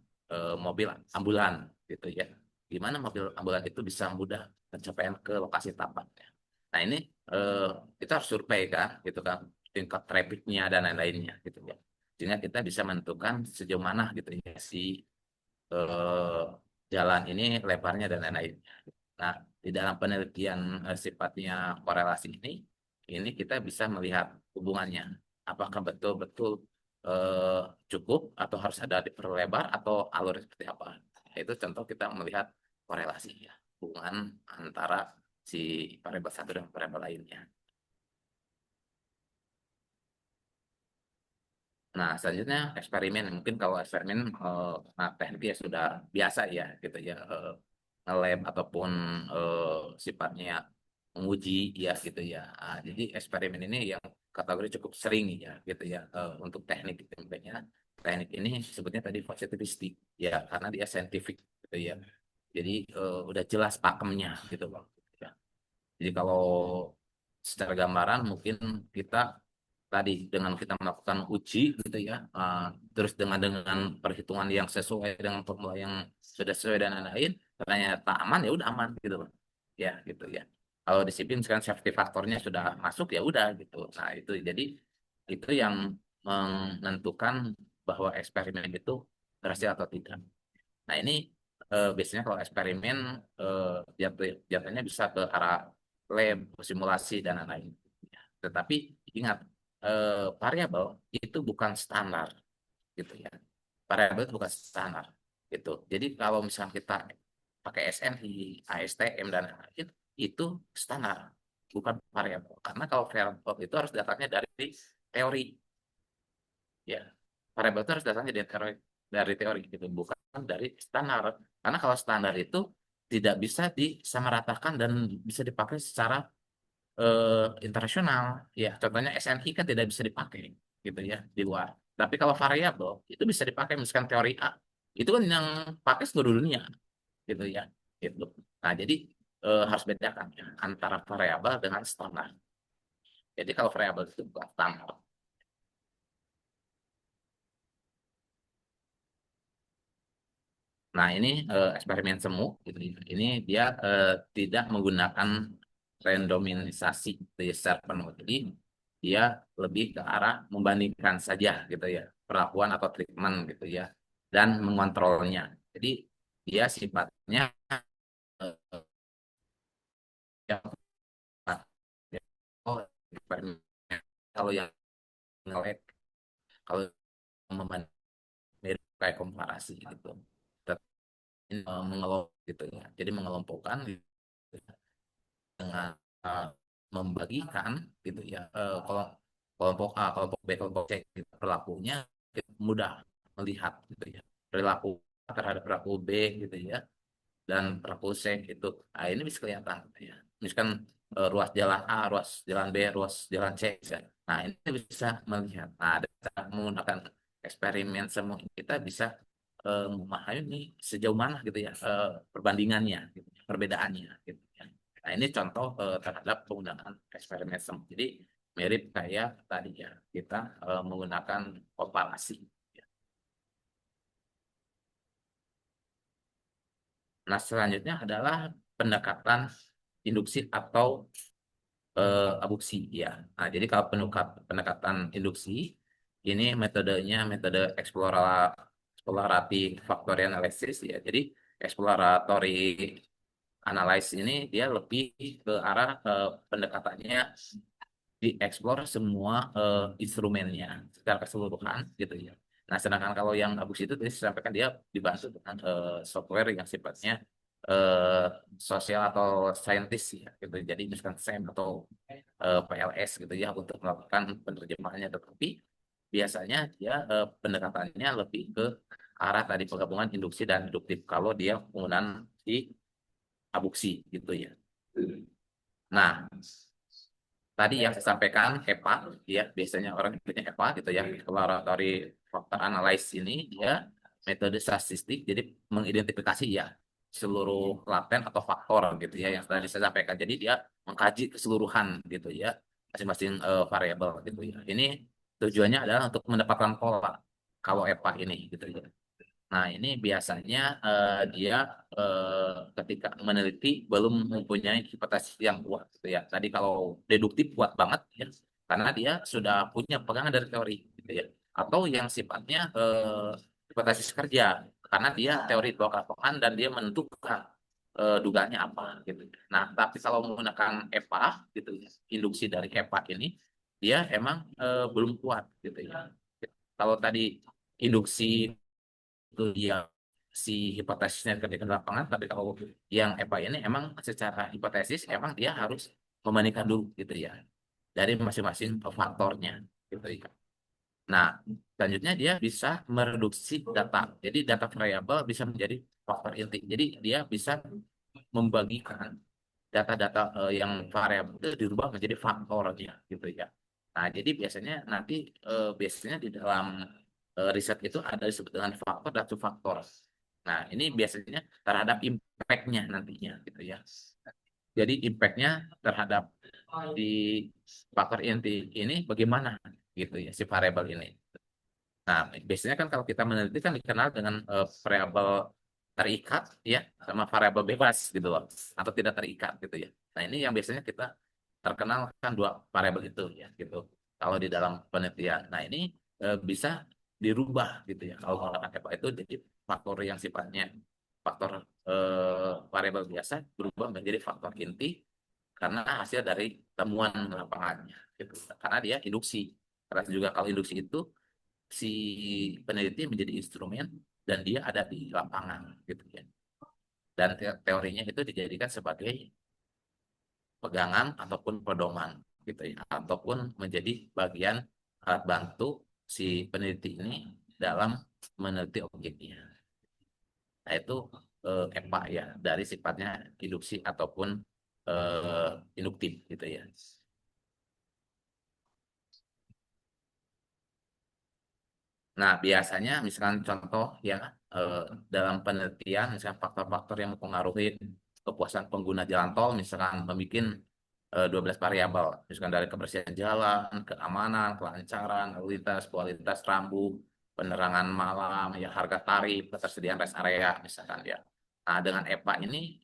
mobil ambulan gitu ya. Gimana mobil ambulan itu bisa mudah pencapaian ke lokasi tapaknya. Nah ini eh, kita harus survei kan, gitu kan, tingkat trafficnya dan lain-lainnya gitu ya. Sehingga kita bisa menentukan sejauh mana gitu ya si eh, jalan ini lebarnya dan lain-lainnya. Nah, di dalam penelitian sifatnya korelasi ini kita bisa melihat hubungannya. Apakah betul-betul eh, cukup atau harus ada diperlebar atau alur seperti apa. Nah, itu contoh kita melihat korelasi ya, hubungan antara si variabel satu dan variabel lainnya. Nah, selanjutnya eksperimen. Mungkin kalau eksperimen, nah teknik ya sudah biasa ya, gitu ya, nge-lab ataupun sifatnya menguji ya, gitu ya. Ah, jadi eksperimen ini yang kategori cukup sering ya, gitu ya, untuk teknik gitu. Makanya teknik ini sebutnya tadi positivistik ya, karena dia scientific gitu ya. Jadi udah jelas pakemnya gitu loh. Ya. Jadi kalau secara gambaran mungkin kita tadi dengan kita melakukan uji gitu ya, terus dengan perhitungan yang sesuai dengan formula yang sudah sesuai dan lain-lain, ternyata aman ya udah aman gitu loh. Ya gitu ya. Kalau disiplin sekarang safety faktornya sudah masuk ya udah gitu. Nah itu jadi itu yang menentukan bahwa eksperimen itu berhasil atau tidak. Nah ini biasanya kalau eksperimen jatuhnya bisa ke arah lab, simulasi dan lain-lain. Tetapi ingat, variabel itu bukan standar gitu ya. Variabel itu bukan standar gitu. Jadi kalau misalnya kita pakai SNI, ASTM dan lain-lain itu standar, bukan variabel. Karena kalau variabel itu harus datangnya dari teori ya. Variabel itu harus datangnya dari teori gitu, bukan dari standar. Karena kalau standar itu tidak bisa disamaratakan dan bisa dipakai secara internasional. Ya, contohnya SNI kan tidak bisa dipakai gitu ya di luar. Tapi kalau variabel itu bisa dipakai, misalkan teori A itu kan yang pakai seluruh dunia gitu ya. Gitu. Nah, jadi harus bedakan ya, antara variabel dengan standar. Jadi kalau variabel itu bukan standar. Nah, ini eksperimen semu gitu ya. Ini dia tidak menggunakan randomisasi gitu ya, secara penuh. Jadi dia lebih ke arah membandingkan saja gitu ya, perlakuan atau treatment gitu ya, dan mengontrolnya. Jadi dia sifatnya yang ya, oh, eksperimen. Kalau yang ngelek, kalau membanding mirip kayak komparasi gitu. Tapi mengelompok gitu ya. Jadi mengelompokkan gitu ya, dengan membagikan gitu ya, kelompok A, kelompok B, kelompok C gitu, perilakunya kita mudah melihat gitu ya, perilaku A terhadap perilaku B gitu ya, dan perilaku C gitu. Nah, ini bisa kelihatan gitu ya. Misalkan ruas jalan A, ruas jalan B, ruas jalan C misalkan. Nah, ini bisa melihat. Nah, dengan menggunakan eksperimen semua ini kita bisa memahami sejauh mana gitu ya, perbandingannya gitu, perbedaannya gitu ya. Nah, ini contoh terhadap penggunaan eksperimen semu. Jadi mirip kayak tadi ya, kita menggunakan komparasi. Nah, selanjutnya adalah pendekatan induksi atau abuksi ya. Nah, jadi kalau pendekatan induksi ini metodenya metode explorative factorial analysis ya. Jadi exploratory analysis ini dia lebih ke arah pendekatannya dieksplor semua instrumennya secara keseluruhan gitu ya. Nah, sedangkan kalau yang bagus itu tadi saya sampaikan dia dibantu dengan software yang sifatnya eh, sosial atau saintis ya gitu. Jadi misalkan SEM atau PLS gitu ya untuk melakukan penerjemahannya. Tetapi biasanya dia pendekatannya lebih ke arah tadi penggabungan induksi dan induktif kalau dia penggunaan di abuksi gitu ya. Nah, tadi yang saya sampaikan HEPA ya, biasanya orang nyebutnya HEPA gitu ya, exploratory factor analysis ini dia metode statistik, jadi mengidentifikasi ya seluruh laten atau faktor gitu ya yang tadi saya sampaikan. Jadi dia mengkaji keseluruhan gitu ya masing-masing variabel gitu ya. Ini tujuannya adalah untuk mendapatkan pola kalau EPA ini gitu ya. Nah, ini biasanya dia ketika meneliti belum mempunyai hipotesis yang kuat gitu ya. Tadi kalau deduktif kuat banget ya, karena dia sudah punya pegangan dari teori gitu ya. Atau yang sifatnya hipotesis kerja, karena dia teori bawa ke lapangan dan dia menentukan dugaannya apa gitu. Nah, tapi kalau menggunakan EPA gitu ya, induksi dari EPA ini dia emang belum kuat gitu ya. Kalau tadi induksi itu dia si hipotesisnya kerja di lapangan, tapi kalau yang EPA ini emang secara hipotesis emang dia harus membandingkan dulu gitu ya dari masing-masing faktornya gitu ya. Nah, selanjutnya dia bisa mereduksi data. Jadi data variabel bisa menjadi faktor inti. Jadi dia bisa membagikan data-data yang variabel itu dirubah menjadi faktornya gitu ya. Nah, jadi biasanya nanti biasanya di dalam riset itu ada disebut dengan faktor dan subfaktor. Nah, ini biasanya terhadap impact-nya nantinya gitu ya. Jadi impact-nya terhadap di faktor inti ini bagaimana gitu ya si variabel ini. Nah, biasanya kan kalau kita meneliti kan dikenal dengan variabel terikat ya sama variabel bebas gitu loh atau tidak terikat gitu ya. Nah, ini yang biasanya kita terkenal kan dua variabel itu ya gitu. Kalau di dalam penelitian. Nah, ini bisa dirubah gitu ya. Kalau menggunakan EPA itu jadi faktor yang sifatnya faktor variabel biasa berubah menjadi faktor inti karena hasil dari temuan lapangannya gitu. Karena dia induksi. Karena juga kalau induksi itu si peneliti menjadi instrumen dan dia ada di lapangan gitu ya. Dan teorinya itu dijadikan sebagai pegangan ataupun pedoman gitu ya, ataupun menjadi bagian alat bantu si peneliti ini dalam meneliti objeknya. Nah, itu EPA ya dari sifatnya induksi ataupun induktif gitu ya. Nah, biasanya misalkan contoh ya eh, dalam penelitian misalkan faktor-faktor yang mempengaruhi kepuasan pengguna jalan tol misalkan membuat 12 variabel misalkan dari kebersihan jalan, keamanan, kelancaran, lalu lintas, kualitas rambu, penerangan malam, ya harga tarif, ketersediaan rest area misalkan ya. Nah, dengan EPA ini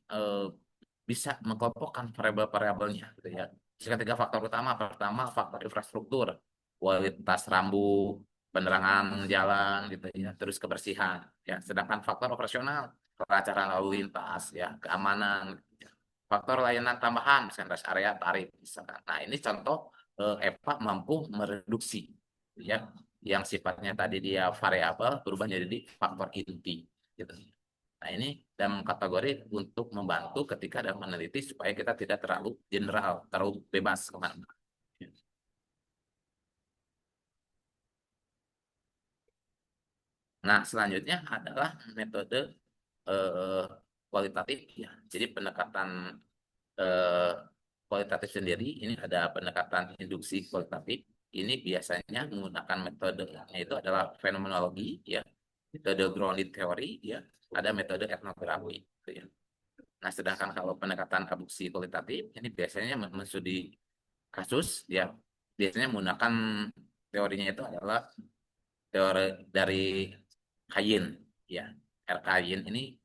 bisa mengkelompokkan variabel-variabelnya gitu ya. Misalkan tiga faktor utama, pertama faktor infrastruktur, kualitas rambu, penerangan jalan gitu ya, terus kebersihan ya. Sedangkan faktor operasional, kelancaran lalu lintas ya, keamanan, gitu ya. Faktor layanan tambahan, misalkan rest area, tarif misalkan. Nah, ini contoh EPA mampu mereduksi ya yang sifatnya tadi dia variabel berubah jadi faktor inti gitu. Nah, ini dalam kategori untuk membantu ketika dalam meneliti supaya kita tidak terlalu general, terlalu bebas kemana. Nah, selanjutnya adalah metode eh, kualitatif ya. Jadi pendekatan eh, kualitatif sendiri ini ada pendekatan induksi kualitatif. Ini biasanya menggunakan metodenya itu adalah fenomenologi ya, metode grounded theory ya, ada metode etnografi gitu ya. Nah, sedangkan kalau pendekatan aduksi kualitatif ini biasanya menstudi kasus ya, biasanya menggunakan teorinya itu adalah teori dari Kayin ya. Kayin ini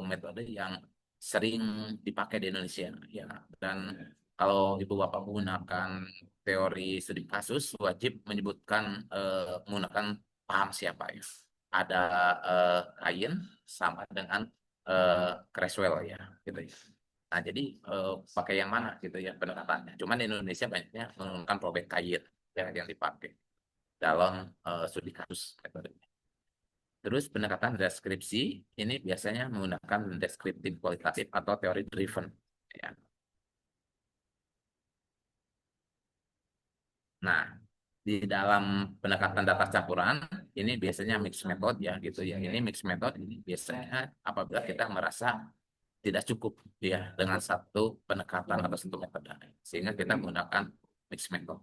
metode yang sering dipakai di Indonesia ya. Dan kalau Ibu Bapak menggunakan teori studi kasus wajib menyebutkan menggunakan paham siapa ya. Ada Kayin sama dengan Creswell ya gitu ya. Nah, jadi pakai yang mana gitu ya pendekatannya. Cuman di Indonesia banyaknya menggunakan Robert Kayin ya, yang dipakai dalam studi kasus metodenya. Terus pendekatan deskripsi ini biasanya menggunakan deskriptif kualitatif atau teori driven. Ya. Nah, di dalam pendekatan data campuran ini biasanya mix method ya gitu ya. Ini mix method ini biasanya apabila kita merasa tidak cukup ya dengan satu pendekatan atau satu metode, sehingga kita menggunakan mix method,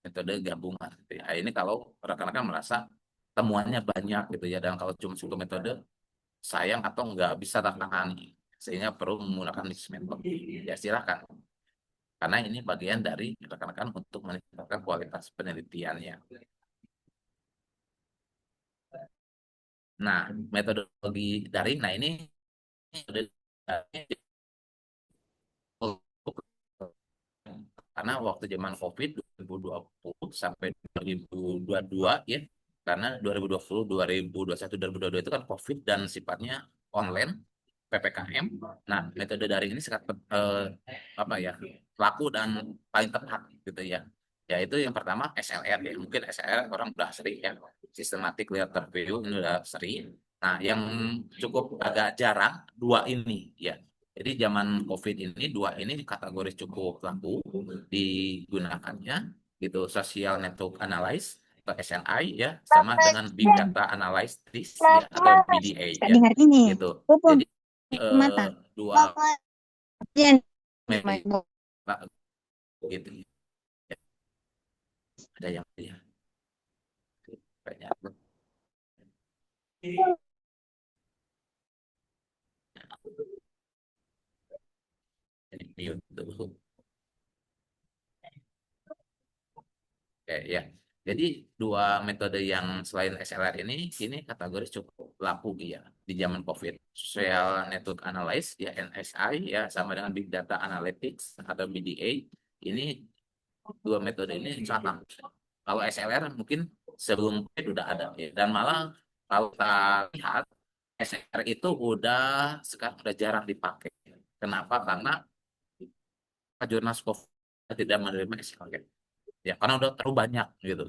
metode gabungan. Gitu ya. Ini kalau rekan-rekan merasa temuannya banyak gitu ya, dan kalau cuma satu metode sayang atau nggak bisa tertangani sehingga perlu menggunakan mixed method ya silakan karena ini bagian dari rekan-rekan untuk meningkatkan kualitas penelitiannya. Nah, metodologi daring, nah ini udah karena waktu zaman COVID 2020 sampai 2022 ya, karena 2020, 2021, 2022 itu kan COVID dan sifatnya online, PPKM. Nah, metode daring ini sangat apa ya, laku dan paling tepat gitu ya. Yaitu yang pertama SLR ya. Mungkin SLR orang udah sering ya. Systematic Learner Review ini udah sering. Nah, yang cukup agak jarang dua ini ya. Jadi zaman COVID ini dua ini kategori cukup laku digunakannya gitu, social network analysis atau SNI ya, sama dengan big data analysis ya atau BDA Gak ya dengar ini. gitu. Pupung Jadi ke mata. dua Jangan media gitu ya. Ada yang ya banyak jadi mute dulu. Oke, ya. Jadi dua metode yang selain SLR ini kategori cukup laku ya di zaman COVID. Social Network Analysis ya NSI ya sama dengan Big Data Analytics atau BDA ini dua metode ini sama. Kalau SLR mungkin sebelum COVID udah ada ya. Dan malah kalau kita lihat SLR itu sekarang udah jarang dipakai. Kenapa? Karena jurnal COVID tidak menerima SLR. Ya, karena udah terlalu banyak gitu.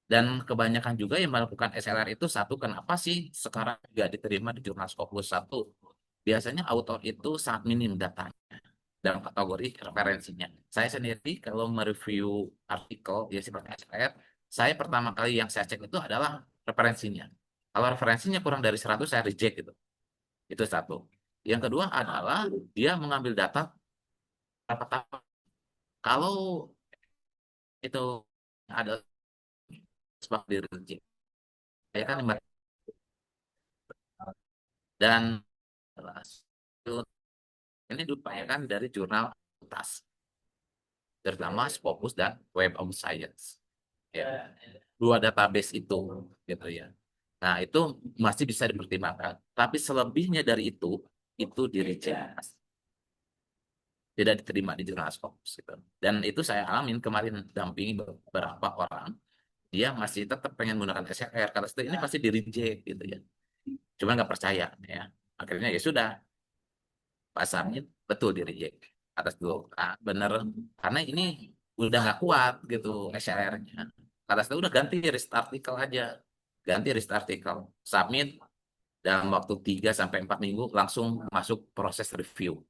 Dan kebanyakan juga yang melakukan SLR itu satu, kenapa sih sekarang nggak diterima di jurnal Scopus? Satu, biasanya autor itu sangat minim datanya dalam kategori referensinya. Saya sendiri kalau mereview artikel ya seperti SLR, saya pertama kali yang saya cek itu adalah referensinya. Kalau referensinya kurang dari 100 saya reject gitu. Itu satu. Yang kedua adalah dia mengambil data berapa tahun. Kalau itu ada sebab di reject. Saya kan dan ini diupayakan dari jurnal atas, terutama Scopus dan Web of Science. Ya, dua database itu, gitu ya. Nah, itu masih bisa dipertimbangkan. Tapi selebihnya dari itu di reject, tidak diterima di jurnal Scopus. Gitu. Dan itu saya alamin kemarin dampingi beberapa orang, dia masih tetap pengen menggunakan SLR. Karena ini pasti di reject, gitu ya. Cuma nggak percaya, ya. Akhirnya ya sudah, pasarnya betul di reject atas dua bener karena ini udah nggak kuat gitu SLR-nya. Kata saya udah ganti restart artikel aja, ganti restart artikel, submit dalam waktu 3 sampai 4 minggu langsung masuk proses review.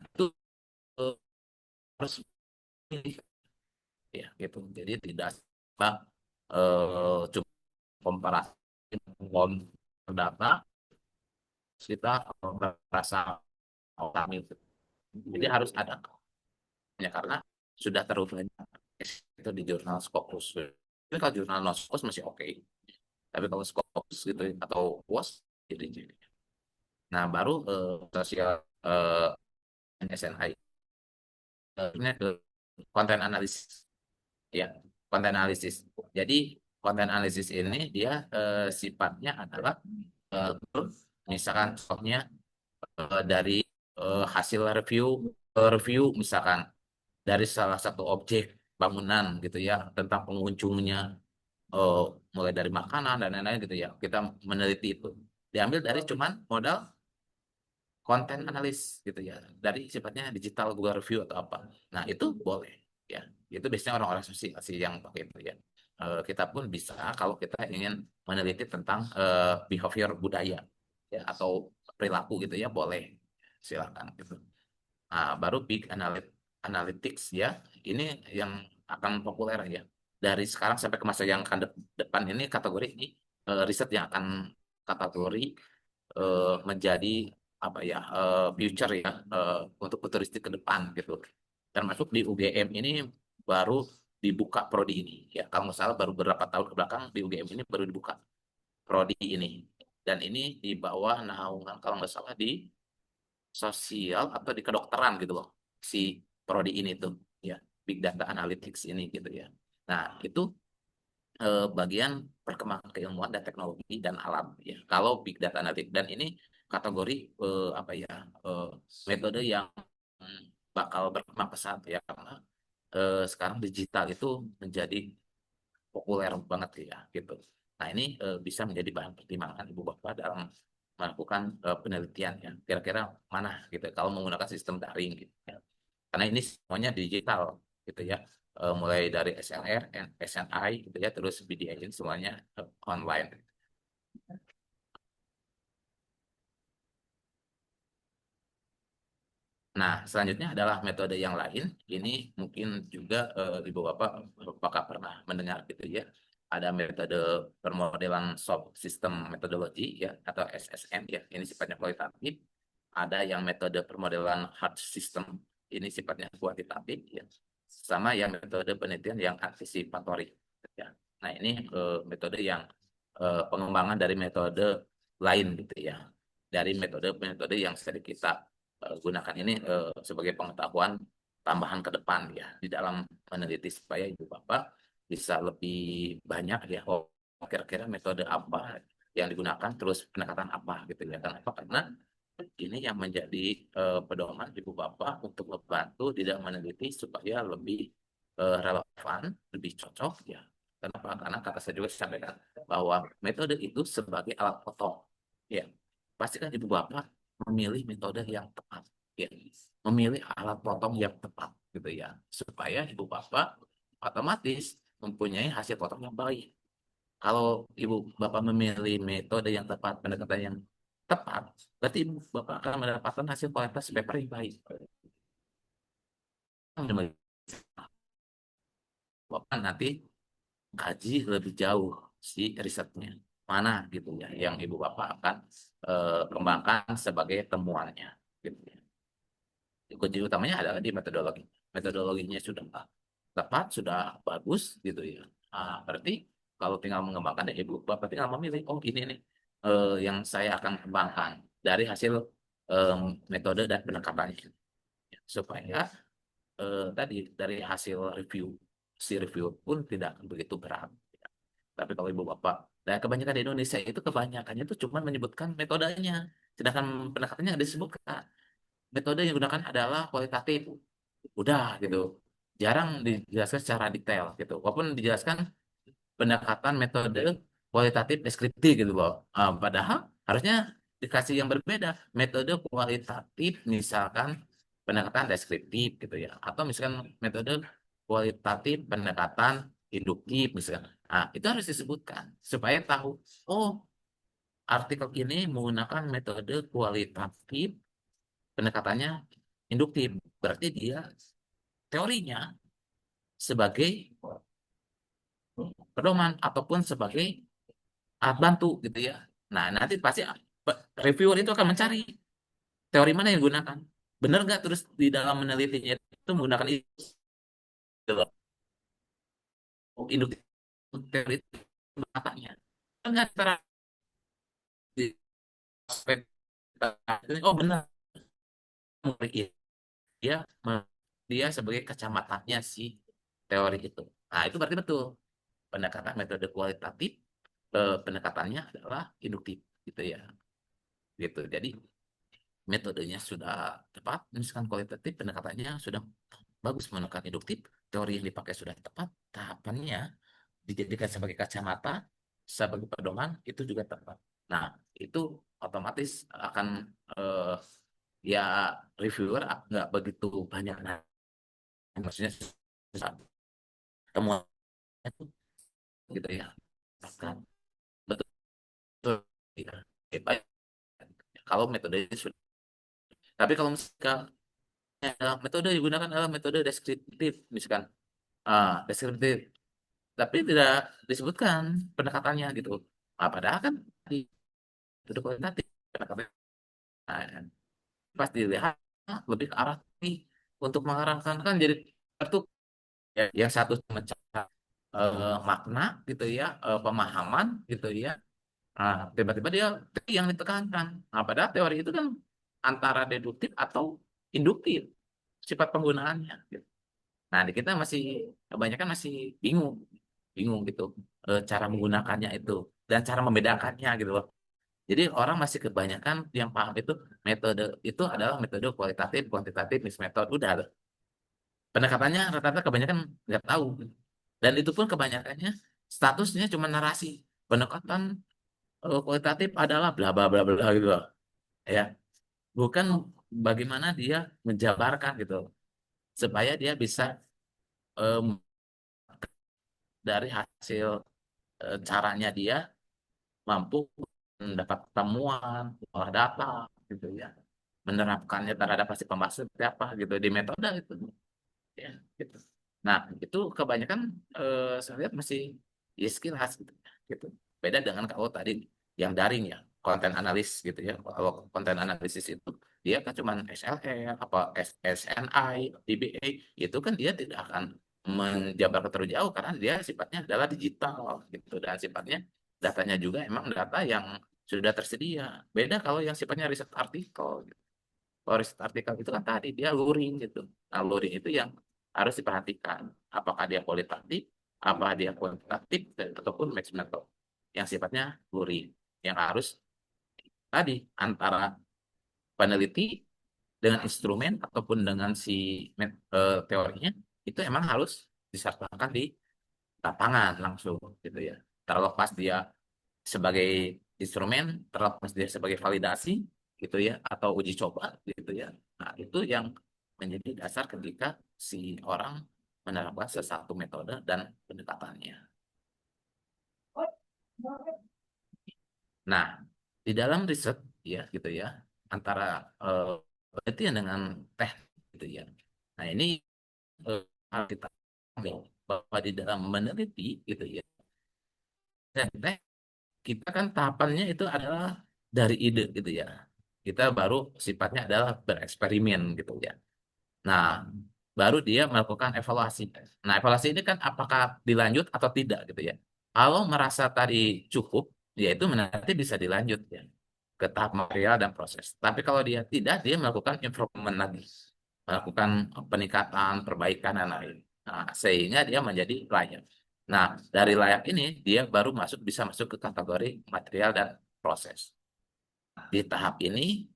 Itu harus pilih ya gitu. Jadi tidak cuma komparasi data kita merasa kami. Jadi harus ada ya karena sudah terlalu banyak itu di jurnal Scopus. Tapi kalau jurnal non Scopus masih oke. Tapi kalau Scopus gitu atau PUAS jadi. Nah baru sosial SNI ini ke konten analisis ya konten analisis. Jadi konten analisis ini dia sifatnya adalah eh, misalkan contohnya dari hasil review misalkan dari salah satu objek bangunan gitu ya tentang pengunjungnya eh, mulai dari makanan dan lain-lain gitu ya kita meneliti itu diambil dari cuman modal konten analis gitu ya dari sifatnya digital Google review atau apa nah itu boleh ya itu biasanya orang-orang asosiasi yang pakai itu ya. Kita pun bisa kalau kita ingin meneliti tentang behavior budaya ya atau perilaku gitu ya boleh silakan gitu. Nah, baru analytics ya. Ini yang akan populer ya. Dari sekarang sampai ke masa yang akan depan ini kategori ini riset yang akan kategori menjadi apa ya future ya untuk futuristik ke depan gitu. Termasuk di UGM ini baru dibuka prodi ini ya. Kalau nggak salah baru beberapa tahun ke belakang di UGM ini baru dibuka prodi ini. Dan ini di bawah naungan kalau nggak salah di sosial atau di kedokteran gitu loh si prodi ini tuh ya big data analytics ini gitu ya nah itu bagian perkembangan keilmuan dan teknologi dan alam ya. Kalau big data analytics dan ini kategori apa ya eh, metode yang bakal berkembang pesat ya karena sekarang digital itu menjadi populer banget ya gitu. Nah ini bisa menjadi bahan pertimbangan ibu bapak dalam melakukan penelitian ya. Kira-kira mana gitu kalau menggunakan sistem daring gitu ya. Karena ini semuanya digital gitu ya. Mulai dari SLR, SNI gitu ya, terus BDI semuanya online. Nah, selanjutnya adalah metode yang lain. Ini mungkin juga Ibu Bapak apakah pernah mendengar gitu ya. Ada metode permodelan soft system methodology ya atau SSM ya. Ini sifatnya kualitatif. Ada yang metode permodelan hard system. Ini sifatnya kuantitatif ya. Sama yang metode penelitian yang antisipatory ya. Nah, ini metode yang pengembangan dari metode lain gitu ya. Dari metode-metode yang sering kita gunakan ini sebagai pengetahuan tambahan ke depan ya di dalam meneliti supaya ibu bapak bisa lebih banyak ya oh kira-kira metode apa yang digunakan terus pendekatan apa gitu ya kenapa karena ini yang menjadi pedoman ibu bapak untuk membantu di dalam meneliti supaya lebih relevan lebih cocok ya kenapa karena kata saya juga sampaikan bahwa metode itu sebagai alat potong ya pastikan ibu bapak memilih metode yang tepat, ya. Memilih alat potong yang tepat, gitu ya, supaya ibu bapak otomatis mempunyai hasil potong yang baik. Kalau ibu bapak memilih metode yang tepat, pendekatan yang tepat, berarti ibu bapak akan mendapatkan hasil kualitas paper yang baik. Bapak nanti kaji lebih jauh si risetnya mana gitu ya, yang ibu bapak akan kembangkan sebagai temuannya. Gitu ya. Kunci utamanya adalah di metodologi. Metodologinya sudah tepat, sudah bagus gitu ya. Berarti kalau tinggal mengembangkan ya ibu bapak tinggal memilih oh ini nih yang saya akan kembangkan dari hasil metode dan pendekatannya supaya tadi dari hasil review si review pun tidak begitu berat. Tapi kalau ibu bapak dan kebanyakan di Indonesia itu kebanyakannya itu cuma menyebutkan metodenya, sedangkan pendekatannya nggak disebutkan. Metode yang digunakan adalah kualitatif. Udah gitu. Jarang dijelaskan secara detail gitu. Walaupun dijelaskan pendekatan metode kualitatif deskriptif gitu loh. Padahal harusnya dikasih yang berbeda. Metode kualitatif misalkan pendekatan deskriptif gitu ya. Atau misalkan metode kualitatif pendekatan induktif misalkan. Itu harus disebutkan supaya tahu, oh artikel ini menggunakan metode kualitatif pendekatannya induktif. Berarti dia teorinya sebagai pedoman ataupun sebagai alat bantu gitu ya. Nah, nanti pasti reviewer itu akan mencari teori mana yang digunakan. Benar nggak terus di dalam menelitinya itu menggunakan itu loh. Induktif teori itu katanya. Enggak antara di aspek oh benar dia dia sebagai kacamatanya si teori itu. Nah, itu berarti betul. Pendekatan metode kualitatif pendekatannya adalah induktif gitu ya. Gitu. Jadi metodenya sudah tepat, misalkan kualitatif pendekatannya sudah bagus menggunakan induktif, teori yang dipakai sudah tepat, tahapannya dijadikan sebagai kacamata, sebagai pedoman itu juga tepat. Nah, itu otomatis akan eh, ya reviewer nggak begitu banyak nah, maksudnya temuan itu gitu ya. Kan betul ya. Baik. Kalau metodenya sudah tapi kalau misalkan metode yang digunakan adalah metode deskriptif, misalkan deskriptif, tapi tidak disebutkan pendekatannya gitu. Padahal kan di metode kualitatif pendekatannya nah, pas dilihat lebih ke arah ini untuk mengarahkan kan jadi satu ya, yang satu mencari makna gitu ya, pemahaman gitu ya. Tiba-tiba dia yang ditekankan. Padahal teori itu kan antara deduktif atau induktif sifat penggunaannya. Gitu. Nah, di kita masih kebanyakan masih bingung. bingung gitu cara menggunakannya itu dan cara membedakannya gitu loh. Jadi orang masih kebanyakan yang paham itu metode itu adalah metode kualitatif, kuantitatif, mixed method. Udah, pendekatannya rata-rata kebanyakan nggak tahu. Dan itu pun kebanyakannya statusnya cuma narasi. Pendekatan kualitatif adalah bla bla bla bla gitu loh. Ya, bukan bagaimana dia menjabarkan gitu supaya dia bisa em, dari hasil caranya dia mampu mendapat temuan, olah data gitu ya. Menerapkannya terhadap hasil pembahasan seperti apa gitu di metode itu ya gitu. Nah, itu kebanyakan saya lihat masih ya sekilas gitu, gitu. Beda dengan kalau tadi yang daring ya, konten analis gitu ya. Kalau konten analisis itu dia kan cuma SLE, apa SNI, DBA, itu kan dia tidak akan menjabar terlalu jauh karena dia sifatnya adalah digital gitu dan sifatnya datanya juga emang data yang sudah tersedia. Beda kalau yang sifatnya riset artikel gitu. Kalau riset artikel itu kan tadi dia luring gitu. Nah, luring itu yang harus diperhatikan. Apakah dia kualitatif, apa dia kuantitatif, ataupun mixed method. Yang sifatnya luring. Yang harus tadi antara peneliti dengan instrumen ataupun dengan si teorinya itu emang harus disertakan di lapangan langsung gitu ya. Terlepas dia sebagai instrumen, terlepas dia sebagai validasi gitu ya atau uji coba gitu ya. Nah, itu yang menjadi dasar ketika si orang menerapkan sesuatu metode dan pendekatannya. Nah, di dalam riset ya gitu ya antara penelitian dengan teknik gitu ya. Nah, ini harus kita ambil bahwa di dalam meneliti gitu ya. Teknik kita kan tahapannya itu adalah dari ide gitu ya. Kita baru sifatnya adalah bereksperimen gitu ya. Nah, baru dia melakukan evaluasi. Nah, evaluasi ini kan apakah dilanjut atau tidak gitu ya. Kalau merasa tadi cukup, ya itu nanti bisa dilanjut ya ke tahap material dan proses. Tapi kalau dia tidak, dia melakukan improvement lagi, melakukan peningkatan, perbaikan dan lain. Nah, sehingga dia menjadi layak. Nah, dari layak ini dia baru bisa masuk ke kategori material dan proses. Di tahap ini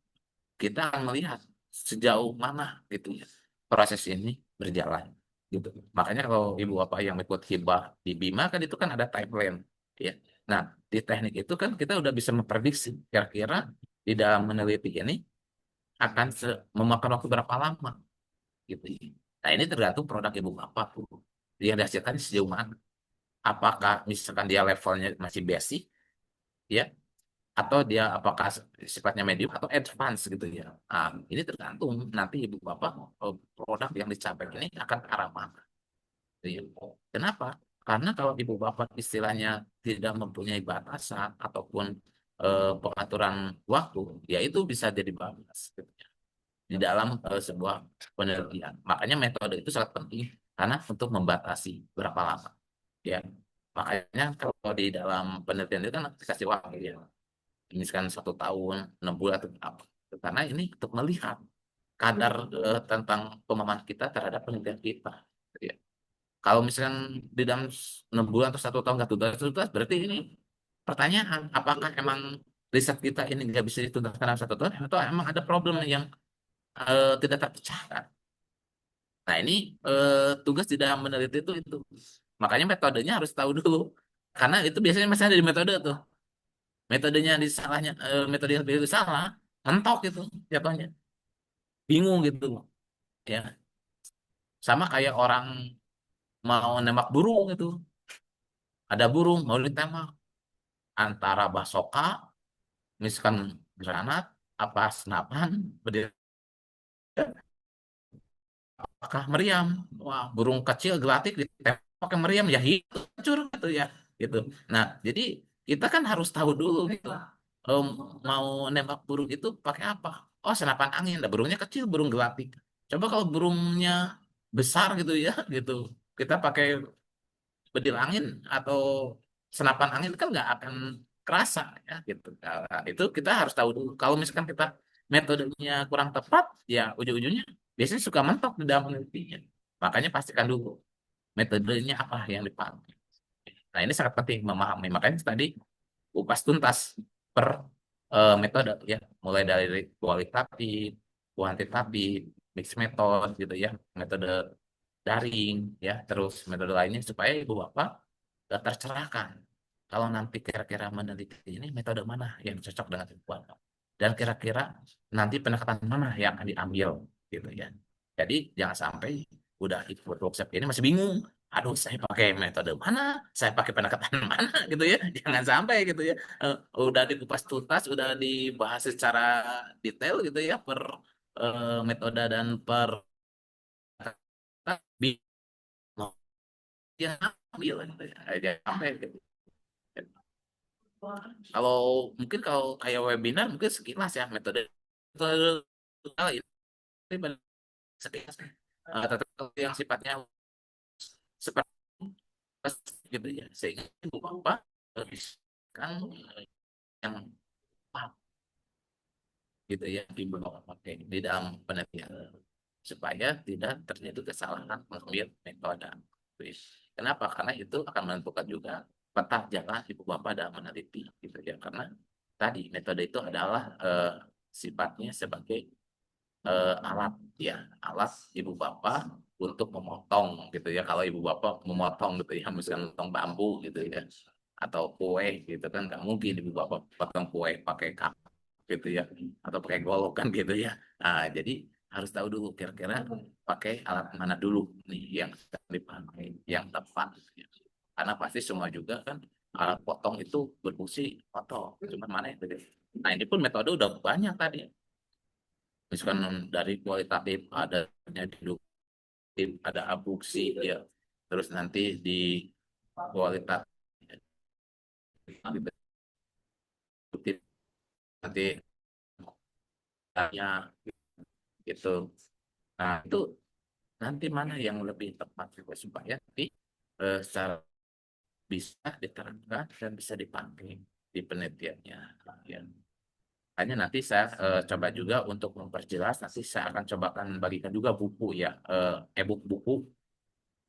kita akan melihat sejauh mana gitu ya proses ini berjalan gitu. Makanya kalau ibu bapak yang ikut hibah di Bima kan itu kan ada timeline ya. Nah, di teknik itu kan kita udah bisa memprediksi kira-kira di dalam meneliti ini akan memakan waktu berapa lama gitu. Nah, ini tergantung produk ibu bapak tuh. Yang dihasilkan sejauh mana. Apakah misalkan dia levelnya masih basic ya atau dia apakah sifatnya medium atau advance gitu ya. Nah, ini tergantung nanti ibu bapak produk yang dicapai ini akan ke arah mana. Gitu ya. Kenapa? Karena kalau ibu bapak istilahnya tidak mempunyai batasan ataupun pengaturan waktu, ya itu bisa jadi batas gitu ya, di dalam sebuah penelitian. Makanya metode itu sangat penting karena untuk membatasi berapa lama. Ya, makanya kalau di dalam penelitian itu kan dikasih waktu ya misalkan 1 tahun, 6 bulan atau apa. Karena ini untuk melihat kadar tentang pemahaman kita terhadap penelitian kita. Ya. Kalau misalkan di dalam 6 bulan atau 1 tahun nggak tuntas, berarti ini pertanyaan, apakah emang riset kita ini nggak bisa dituntaskan dalam 1 tahun atau emang ada problem yang tidak terpecahkan. Nah ini tugas di dalam meneliti itu. Makanya metodenya harus tahu dulu. Karena itu biasanya masih ada di metode tuh. Metodenya disalahnya metode yang salah mentok gitu jatuhnya bingung gitu ya sama kayak orang mau nembak burung gitu ada burung mau ditembak antara basoka misalkan granat apa senapan berdiri apakah meriam wah burung kecil gelatik ditembak pakai meriam ya itu hancur gitu ya gitu nah jadi kita kan harus tahu dulu gitu. Em, mau nembak burung itu pakai apa? Oh, senapan angin. Nah, burungnya kecil, burung gelatik. Coba kalau burungnya besar gitu ya, gitu. Kita pakai bedil angin atau senapan angin kan nggak akan kerasa ya, gitu. Nah, itu kita harus tahu dulu. Kalau misalkan kita metodenya kurang tepat, ya ujung-ujungnya biasanya suka mentok di dalam penelitian. Makanya pastikan dulu metodenya apa yang dipakai. Nah, ini sangat penting memahami. Makanya tadi kupas tuntas per metode ya, mulai dari kualitatif, kuantitatif, mixed method gitu ya, metode daring ya, terus metode lainnya supaya ibu bapak tercerahkan. Kalau nanti kira-kira meneliti ini metode mana yang cocok dengan ibu bapak, dan kira-kira nanti pendekatan mana yang akan diambil gitu ya. Jadi jangan sampai udah ikut workshop ini masih bingung. Aduh, saya pakai metode mana? Saya pakai pendekatan mana gitu ya? Jangan sampai gitu ya. Udah dikupas tuntas, udah dibahas secara detail gitu ya per metode dan per bingung yang ambil gitu ya. Jangan sampai gitu. Kalau mungkin kalau kayak webinar mungkin sekilas ya metode ini sekilas. Tetapi kalau yang sifatnya seperti gitu ya, sehingga ibu bapak kan yang paham gitu ya ibu bapak pakai di dalam penelitian supaya tidak terjadi kesalahan mengambil metode. Kenapa? Karena itu akan menentukan juga peta jalan ibu bapak dalam meneliti gitu ya. Karena tadi metode itu adalah sifatnya sebagai alat ya, alat ibu bapak untuk memotong gitu ya. Kalau ibu bapak memotong gitu ya, misalkan memotong bambu gitu ya, atau kue gitu kan nggak mungkin ibu bapak potong kue pakai kap gitu ya, atau pakai golok kan gitu ya. Nah, jadi harus tahu dulu kira-kira pakai alat mana dulu nih yang dipakai, yang tepat. Ya. Karena pasti semua juga kan alat potong itu berfungsi potong, cuma mana yang beda. Nah, ini pun metode udah banyak tadi. Misalkan dari kualitatif ada deduktif, ada abduksi ya. Terus nanti di kualitatif deduktif nanti tanya gitu. Nah, itu nanti mana yang lebih tepat juga supaya nanti secara bisa diterapkan dan bisa dipakai di penelitiannya. Ya. Hanya nanti saya coba juga untuk memperjelas, nanti saya akan cobakan bagikan juga buku ya, e-book buku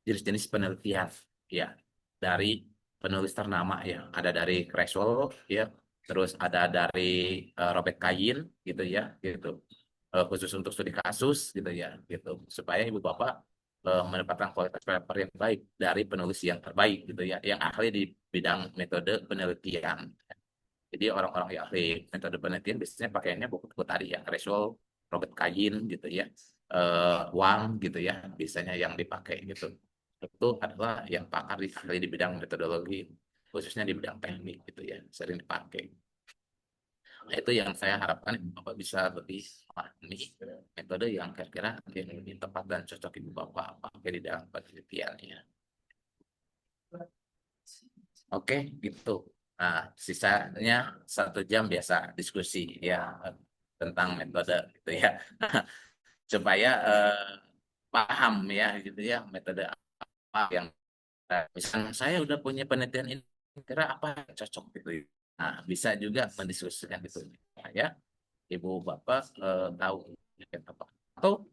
jenis-jenis penelitian ya dari penulis ternama ya, ada dari Creswell ya, terus ada dari Robert Kayin gitu ya gitu. Khusus untuk studi kasus gitu ya gitu, supaya ibu bapak mendapatkan kualitas paper yang baik dari penulis yang terbaik gitu ya, yang ahli di bidang metode penelitian. Jadi orang-orang yang ahli metode penelitian biasanya pakainya buku-buku tadi ya, Creswell, Robert Kayin gitu ya, Wang gitu ya, biasanya yang dipakai gitu. Itu adalah yang pakar di, ahli di bidang metodologi, khususnya di bidang teknik gitu ya, sering dipakai. Nah, itu yang saya harapkan Ibu Bapak bisa lebih memahami metode yang kira-kira yang lebih tepat dan cocok Ibu Bapak pakai di dalam penelitiannya. Oke, gitu. Nah, sisanya 1 jam biasa diskusi ya tentang metode gitu ya, supaya paham ya gitu ya metode apa yang misalnya saya udah punya penelitian ini kira apa yang cocok gitu ya. Nah, bisa juga mendiskusikan itu ya ibu bapak tahu ya, apa atau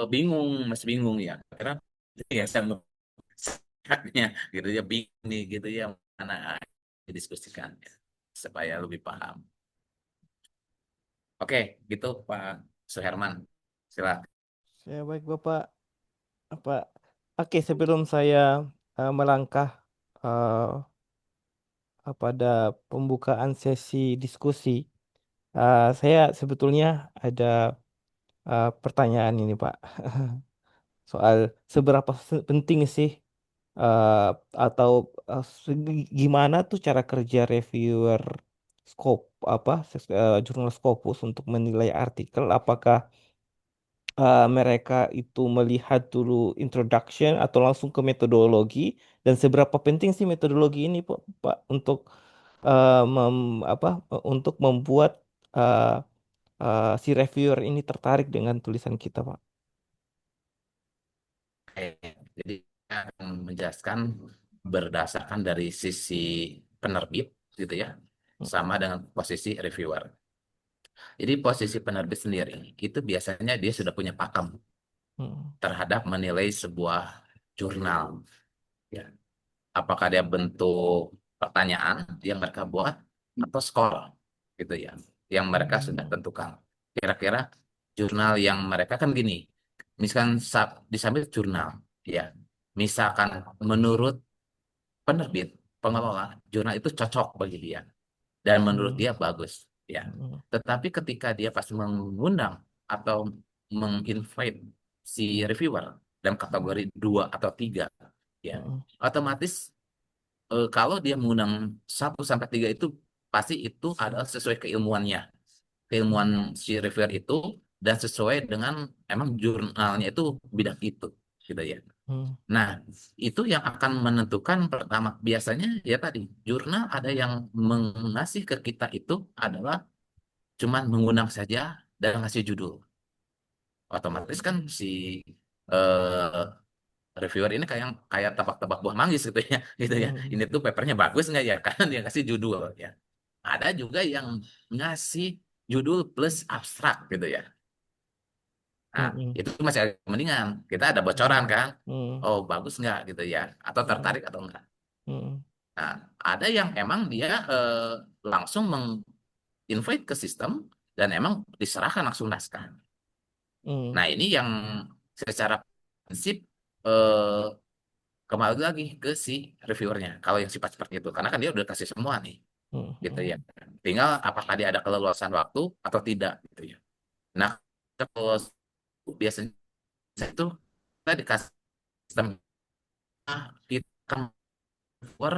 bingung masih bingung ya karena ya saya haknya gitu ya bingung nih gitu ya mana didiskusikan ya, supaya lebih paham. Oke, gitu Pak Suherman. Silakan. Ya baik Bapak. Apa? Oke, sebelum saya melangkah eh, pada pembukaan sesi diskusi, saya sebetulnya ada pertanyaan ini Pak. Soal seberapa penting sih eh, atau gimana tuh cara kerja reviewer skop jurnal Scopus untuk menilai artikel, apakah mereka itu melihat dulu introduction atau langsung ke metodologi, dan seberapa penting sih metodologi ini Pak untuk untuk membuat eh, si reviewer ini tertarik dengan tulisan kita Pak. Oke, jadi saya akan menjelaskan berdasarkan dari sisi penerbit gitu ya, sama dengan posisi reviewer. Jadi posisi penerbit sendiri itu biasanya dia sudah punya pakem Hmm, terhadap menilai sebuah jurnal. Ya. apakah dia bentuk pertanyaan yang mereka buat atau skor gitu ya, yang mereka sudah tentukan. Kira-kira jurnal yang mereka kan gini, misalkan disambil jurnal, ya, misalkan menurut penerbit, pengelola jurnal itu cocok bagi dia dan menurut dia bagus, ya. Tetapi ketika dia pas mengundang atau menginvite si reviewer dalam kategori 2 atau 3, ya, otomatis kalau dia mengundang 1 sampai 3 itu pasti itu adalah sesuai keilmuannya, keilmuan si reviewer itu, dan sesuai dengan emang jurnalnya itu bidang itu, gitu ya. Nah, itu yang akan menentukan pertama. Biasanya ya tadi, jurnal ada yang mengasih ke kita itu adalah cuman mengundang saja dan ngasih judul. Otomatis kan si eh, reviewer ini kayak kayak tebak-tebak buah manggis gitu ya, gitu ya. Ini tuh papernya bagus nggak ya? Karena dia kasih judul ya. Ada juga yang ngasih judul plus abstrak gitu ya. Nah, itu masih agak mendingan. Kita ada bocoran kan? Oh, bagus nggak gitu ya? Atau tertarik atau enggak? Nah, ada yang emang dia langsung menginvite ke sistem dan emang diserahkan langsung naskah. Nah, ini yang secara prinsip eh, kembali lagi ke si reviewernya. Kalau yang sifat seperti itu, karena kan dia udah kasih semua nih, gitu ya. Tinggal apakah dia ada keleluasan waktu atau tidak, gitu ya. Nah, kalau biasanya itu kita dikasih sistem, kita akan keluar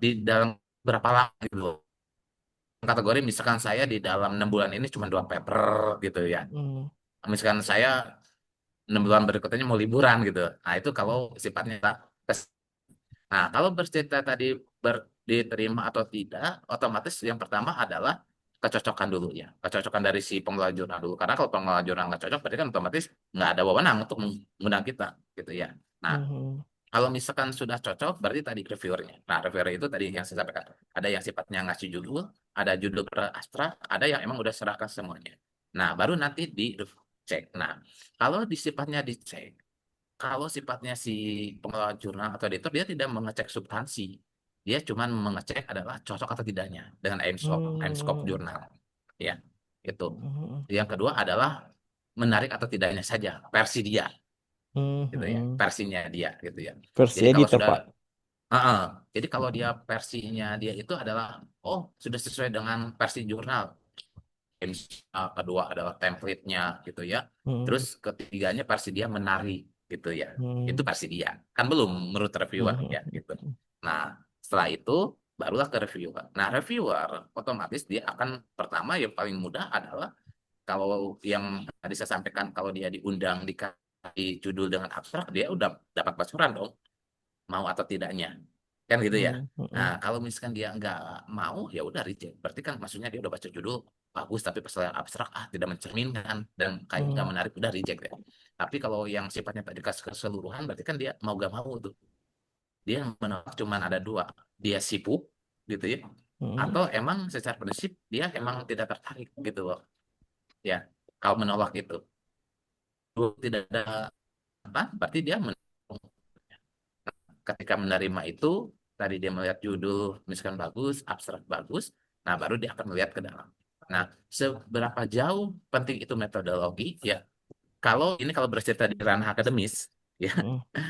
di dalam berapa lama gitu loh. Kategori misalkan saya di dalam 6 bulan ini cuma 2 paper gitu ya. Misalkan saya 6 bulan berikutnya mau liburan gitu. Nah itu kalau sifatnya nah kalau bercerita tadi diterima atau tidak, otomatis yang pertama adalah kecocokan dulu ya. Kecocokan dari si pengelola jurnal dulu. Karena kalau pengelola jurnal nggak cocok, berarti kan otomatis nggak ada wewenang untuk mengundang kita gitu ya. Nah, kalau misalkan sudah cocok, berarti tadi reviewernya. Nah, reviewer itu tadi yang saya sampaikan. Ada yang sifatnya ngasih judul, ada judul abstrak, ada yang emang udah serahkan semuanya. Nah, baru nanti dicek. Nah, kalau di sifatnya dicek, kalau sifatnya si pengelola jurnal atau editor, dia tidak mengecek substansi. Dia cuma mengecek adalah cocok atau tidaknya dengan AIM-Scope jurnal. Ya, itu. Yang kedua adalah menarik atau tidaknya saja, versi dia gitu ya, versinya dia gitu ya. Versi Jadi kalau editor, sudah Pak. Heeh. Jadi kalau dia versinya dia itu adalah oh sudah sesuai dengan versi jurnal. Kedua adalah template-nya gitu ya. Terus ketiganya versi dia menari gitu ya. Itu versi dia. Kan belum menurut reviewer ya gitu. Nah, setelah itu barulah ke reviewer. Nah, reviewer otomatis dia akan pertama yang paling mudah adalah kalau yang tadi saya sampaikan, kalau dia diundang dikasih judul dengan abstrak, dia udah dapat bocoran dong mau atau tidaknya, kan gitu ya. Nah kalau misalkan dia nggak mau ya udah reject, berarti kan maksudnya dia udah baca judul bagus tapi pas abstrak tidak mencerminkan dan kayak nggak menarik, udah reject ya. Tapi kalau yang sifatnya tadi keseluruhan, berarti kan dia mau gak mau tuh, dia menolak cuman ada dua, dia sibuk gitu ya, atau emang secara prinsip dia emang tidak tertarik gitu loh ya. Kalau menolak itu tidak ada apa, berarti dia ketika menerima itu tadi dia melihat judul misalkan bagus, abstrak bagus, nah baru dia akan melihat ke dalam. Nah, seberapa jauh penting itu metodologi ya? Kalau ini kalau bercerita di ranah akademis ya,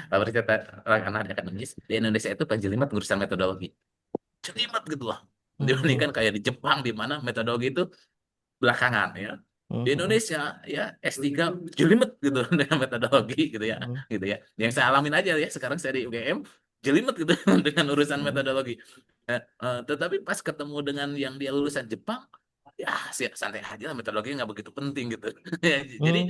kalau bercerita ranah akademis di Indonesia itu penjelimet urusan metodologi. Jelimet gitu lah. Dibandingkan kayak di Jepang di mana metodologi itu belakangan ya. Di Indonesia ya S3 jelimet gitu dengan metodologi gitu ya, gitu ya. Yang saya alamin aja ya, sekarang saya di UGM jelimet gitu dengan urusan metodologi. Tetapi pas ketemu dengan yang dia lulusan Jepang, ya santai aja lah, metodologi nggak begitu penting gitu. Jadi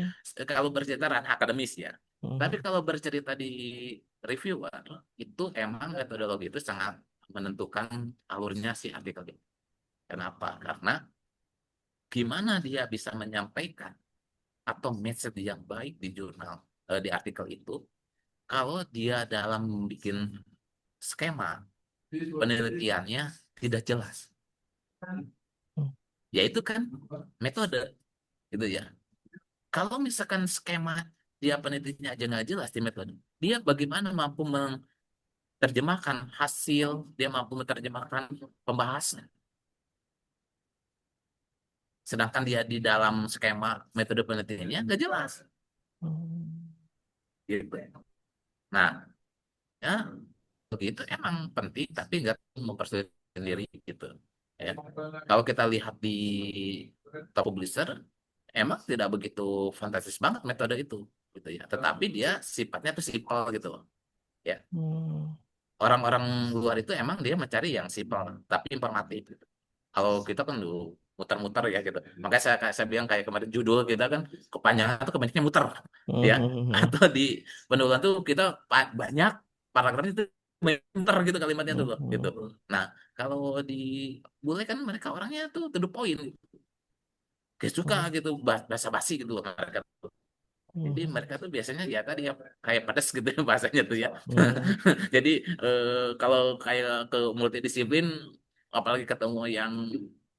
kalau bercerita ranah akademis ya. Tapi kalau bercerita di reviewer, itu emang metodologi itu sangat menentukan alurnya si artikel. Kenapa? Karena gimana dia bisa menyampaikan atau message yang baik di jurnal, di artikel itu, kalau dia dalam bikin skema penelitiannya tidak jelas. Ya itu kan metode gitu ya. Kalau misalkan skema dia penelitiannya aja nggak jelas di metode, dia bagaimana mampu terjemahkan hasil, dia mampu menerjemahkan pembahasan. Sedangkan dia di dalam skema metode penelitiannya nggak jelas. Hmm. Gitu. Nah, ya begitu emang penting, tapi nggak mempersulit sendiri gitu. Ya. Kalau kita lihat di top publisher, emang tidak begitu fantastis banget metode itu, gitu ya. Tetapi dia sifatnya tuh simpel gitu loh. Ya, Hmm. orang-orang luar itu emang dia mencari yang simpel tapi informatif gitu. Kalau kita kan dulu muter-muter ya gitu. Makanya saya bilang kayak kemarin judul kita kan kepanjangan tuh kebanyakan muter ya. Hmm. Atau di penulisan tuh kita banyak paragrafnya itu muter gitu kalimatnya tuh loh gitu. Hmm. Nah, kalau di bule kan mereka orangnya tuh to the point gitu. Gak suka Hmm. gitu basa-basi gitu loh mereka. Jadi Hmm. mereka tuh biasanya ya tadi ya kayak pedes gitu ya bahasanya tuh ya. Hmm. Jadi kalau kayak ke multidisiplin, apalagi ketemu yang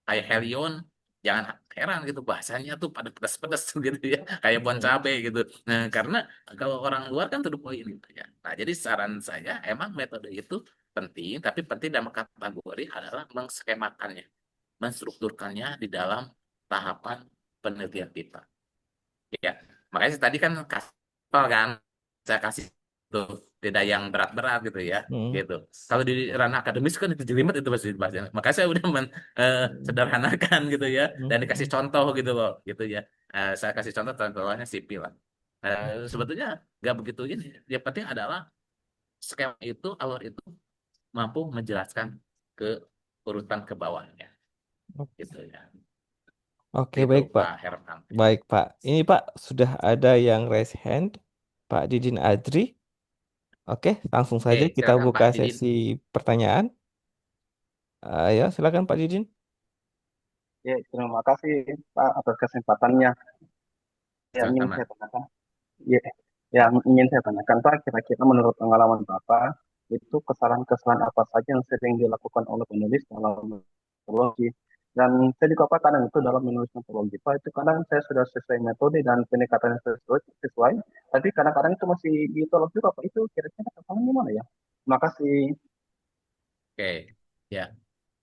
kayak Helion, jangan heran gitu bahasanya tuh pada pedas-pedas gitu ya, kayak bon Hmm. cabe gitu. Nah, karena kalau orang luar kan to the point gitu ya. Nah, jadi saran saya emang metode itu penting, tapi penting dalam kategori adalah mengskemakannya, menstrukturkannya di dalam tahapan penelitian kita. Ya, makanya tadi kan kasih kan, saya kasih tuh tidak yang berat-berat gitu ya, Hmm. gitu. Kalau di ranah akademis kan itu jelimet itu pasti bahasanya. Makanya saya udah sederhanakan gitu ya, dan dikasih Hmm. contoh gitu loh, gitu ya. Saya kasih contohnya sipil lah. Hmm. Sebetulnya nggak begitu ini. Yang penting adalah skema itu, alur itu mampu menjelaskan ke urutan ke bawahnya, gitu ya. Oke, Itu baik Pak. Pak Herman. Baik Pak. Ini Pak sudah ada yang raise hand, Pak Didin Adri. Oke, langsung saja Oke, kita silakan buka Pak Didin. sesi pertanyaan. Ya, silakan Pak Didin. Ya, terima kasih Pak atas kesempatannya. Yang ingin Sama-sama. saya tanyakan, ya, yang ingin saya tanyakan Pak, kira-kira menurut pengalaman Bapak, itu kesalahan-kesalahan apa saja yang sering dilakukan oleh penulis dalam metodologi? Dan saya juga Pak, kadang itu dalam menulis metodologi Pak, itu kadang saya sudah sesuai metode dan pendekatan yang sesuai, tapi kadang-kadang itu masih ditolak juga Pak, itu kira-kira kesalahan gimana ya? Terima kasih. Oke, ya.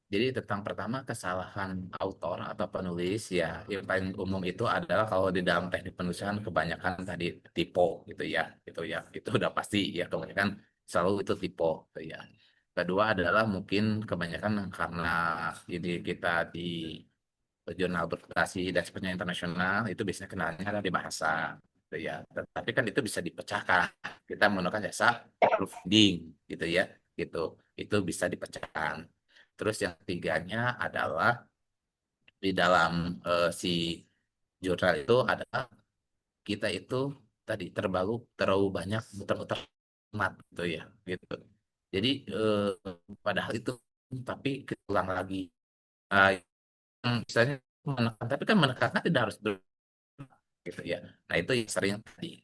Jadi tentang pertama kesalahan autor atau penulis ya, yang paling umum itu adalah kalau di dalam teknik penulisan kebanyakan tadi typo gitu ya, itu udah pasti ya kebanyakan selalu itu typo gitu ya. Kedua adalah mungkin kebanyakan karena ini kita di jurnal berputasi dan sebenarnya internasional itu biasanya kendalanya ada di bahasa gitu ya. Tetapi kan itu bisa dipecahkan. Kita menggunakan jasa proofreading gitu ya, gitu. Itu bisa dipecahkan. Terus yang ketiganya adalah di dalam si jurnal itu adalah kita itu tadi terlalu banyak muter-muter mat gitu ya, gitu. Jadi padahal itu tapi kita ulang lagi. Nah, misalnya menekan, tapi kan menekankan tidak harus gitu ya. Nah, itu yang sering tadi.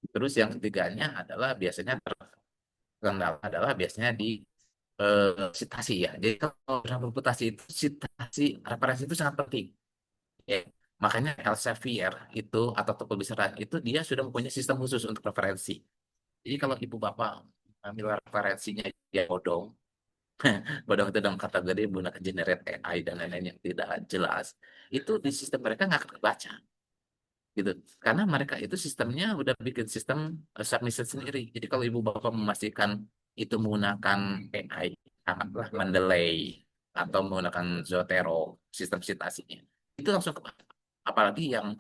Terus yang ketiganya adalah biasanya terkendala adalah biasanya di citasi ya. Jadi kalau dalam reputasi itu citasi referensi itu sangat penting. Ya. Makanya Elsevier itu atau toko besar itu dia sudah mempunyai sistem khusus untuk referensi. Jadi kalau ibu bapak ambil referensinya dia bodong, bodong itu dalam kategori menggunakan generate AI dan lain-lain yang tidak jelas, itu di sistem mereka nggak akan kebaca gitu, karena mereka itu sistemnya udah bikin sistem submission sendiri. Jadi kalau ibu bapak memastikan itu menggunakan AI, anggaplah Mendeley atau menggunakan Zotero sistem citasinya, itu langsung ke, apalagi yang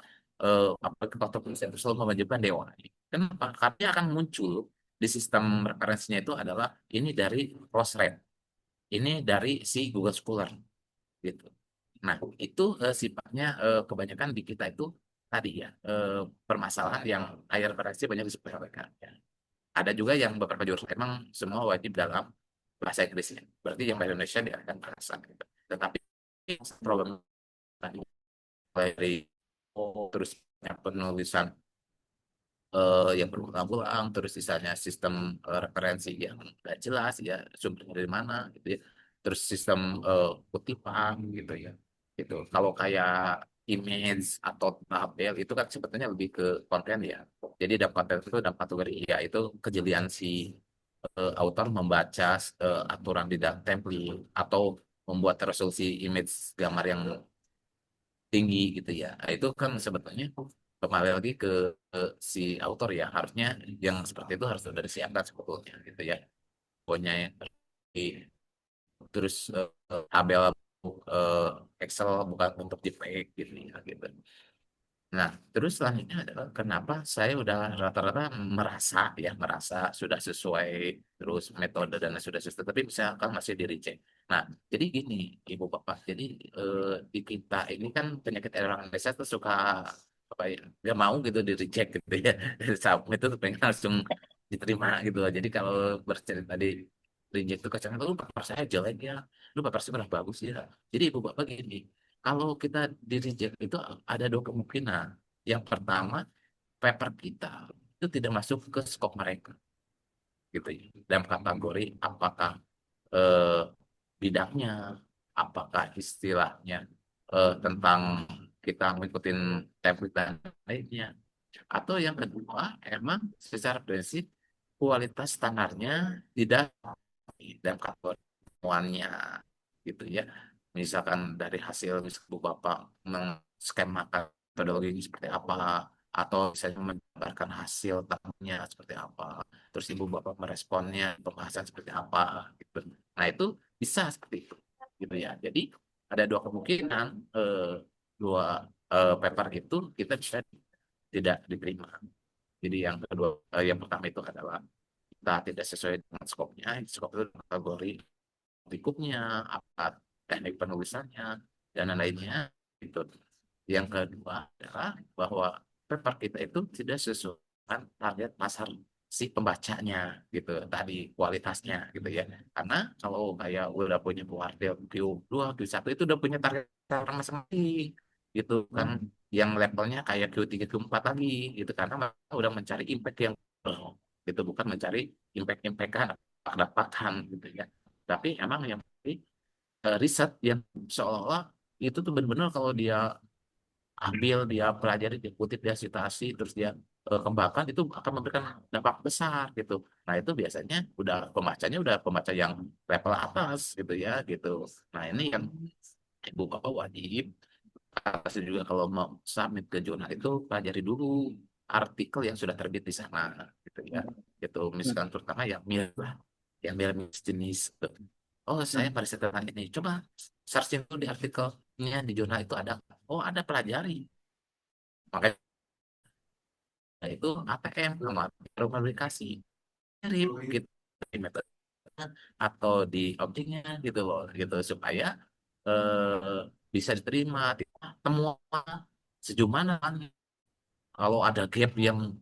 apalagi faktor penulisan itu selalu memajukan dewa. Kenapa? Karena dia akan muncul di sistem referensinya itu adalah ini dari Crossref, ini dari si Google Scholar gitu. Nah, itu sifatnya kebanyakan di kita itu tadi ya, permasalahan yang air referensi banyak disepelekan ya. Ada juga yang beberapa jurusan emang semua wajib dalam bahasa Inggrisnya. Berarti yang bahasa Indonesia dia akan bahasa gitu. Tetapi problem tadi dari terus penulisan yang berulang-ulang, terus misalnya sistem referensi yang nggak jelas ya, sumbernya dari mana gitu ya, terus sistem kutipan gitu ya, gitu. Kalau kayak image atau tabel itu kan sebetulnya lebih ke konten ya. Jadi dalam konten itu dalam kategori ya itu kejelian si author membaca aturan di dalam template atau membuat resolusi image gambar yang tinggi gitu ya. Nah, itu kan sebetulnya kembali lagi ke si author ya. Harusnya yang seperti itu harus sudah disiapkan sebetulnya gitu ya. Pokoknya terus tabel Excel bukan untuk JPEG gitu ya gitu. Nah, terus selanjutnya adalah kenapa saya udah rata-rata merasa sudah sesuai terus metode dan sudah sesuai, tapi misalkan masih di reject. Nah, jadi gini, Ibu Bapak, jadi di kita ini kan penyakit orang Indonesia tuh suka apa ya, nggak mau gitu di reject gitu ya. Submit itu pengen langsung diterima gitu loh. Jadi kalau bercerita di reject itu kacang lu paper saya jelek ya, lu paper saya kurang bagus ya. Jadi Ibu Bapak gini, kalau kita di reject itu ada dua kemungkinan. Yang pertama, paper kita itu tidak masuk ke skop mereka, gitu ya. Dalam kategori apakah eh, bidangnya, apakah istilahnya tentang kita ngikutin template dan lainnya. Atau yang kedua, emang secara prinsip kualitas standarnya tidak dalam kategori temuannya gitu ya. Misalkan dari hasil misalkan Bu Bapak mengskemakan metodologi seperti apa atau misalnya menjabarkan hasil temuannya seperti apa. Terus Ibu Bapak meresponnya pembahasan seperti apa gitu. Nah, itu bisa seperti itu gitu ya. Jadi ada dua kemungkinan dua paper itu kita bisa tidak diterima. Jadi yang kedua, yang pertama itu adalah kita tidak sesuai dengan skopnya. Skop itu kategori lingkupnya, apa teknik penulisannya, dan lain-lainnya. Itu. Yang kedua adalah bahwa paper kita itu tidak sesuai dengan target pasar si pembacanya gitu tadi kualitasnya gitu ya, karena kalau kayak udah punya kuartil Q2 Q1 itu udah punya target pasar masing-masing gitu kan, yang levelnya kayak Q3 Q4 lagi gitu, karena mereka udah mencari impact yang gitu, bukan mencari impact-impactan dapat gitu ya. Tapi emang yang riset yang seolah-olah itu tuh benar-benar kalau dia ambil, dia pelajari, dia kutip, dia citasi, terus dia kembangkan, itu akan memberikan dampak besar gitu. Nah, itu biasanya udah pembacanya udah pembaca yang level atas gitu ya gitu. Nah, ini yang Ibu Bapak wajib atas juga kalau mau submit ke jurnal itu pelajari dulu artikel yang sudah terbit di sana gitu ya. Gitu misalkan terutama yang mirip jenis gitu. Oh, saya pada tentang ini. Coba searching tuh di artikelnya di jurnal itu ada. Oh, ada pelajari. Makanya itu ATM sama publikasi. Mirip gitu di metode atau di objeknya gitu loh gitu supaya bisa diterima temuan sejauh mana kan. Kalau ada gap yang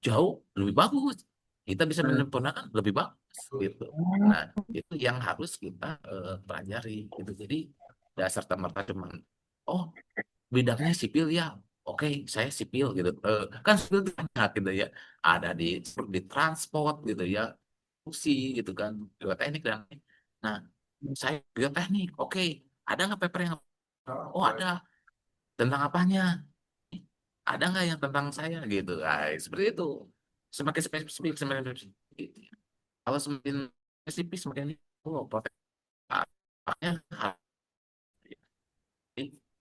jauh lebih bagus, kita bisa menyempurnakan lebih bagus gitu. Nah, itu yang harus kita pelajari gitu. Jadi dasar merta cuman oh, bidangnya sipil ya, oke, saya sipil gitu. Kan sipil itu banyak gitu ya, ada di transport gitu ya, fungsi gitu kan, geoteknik dan lain. Nah, saya geoteknik, oke, ada nggak paper yang oh ada tentang apanya, ada nggak yang tentang saya gitu. Nah, seperti itu, semakin spesifik semakin spesifik gitu ya. Kalau semakin spesifik semakin oh potensinya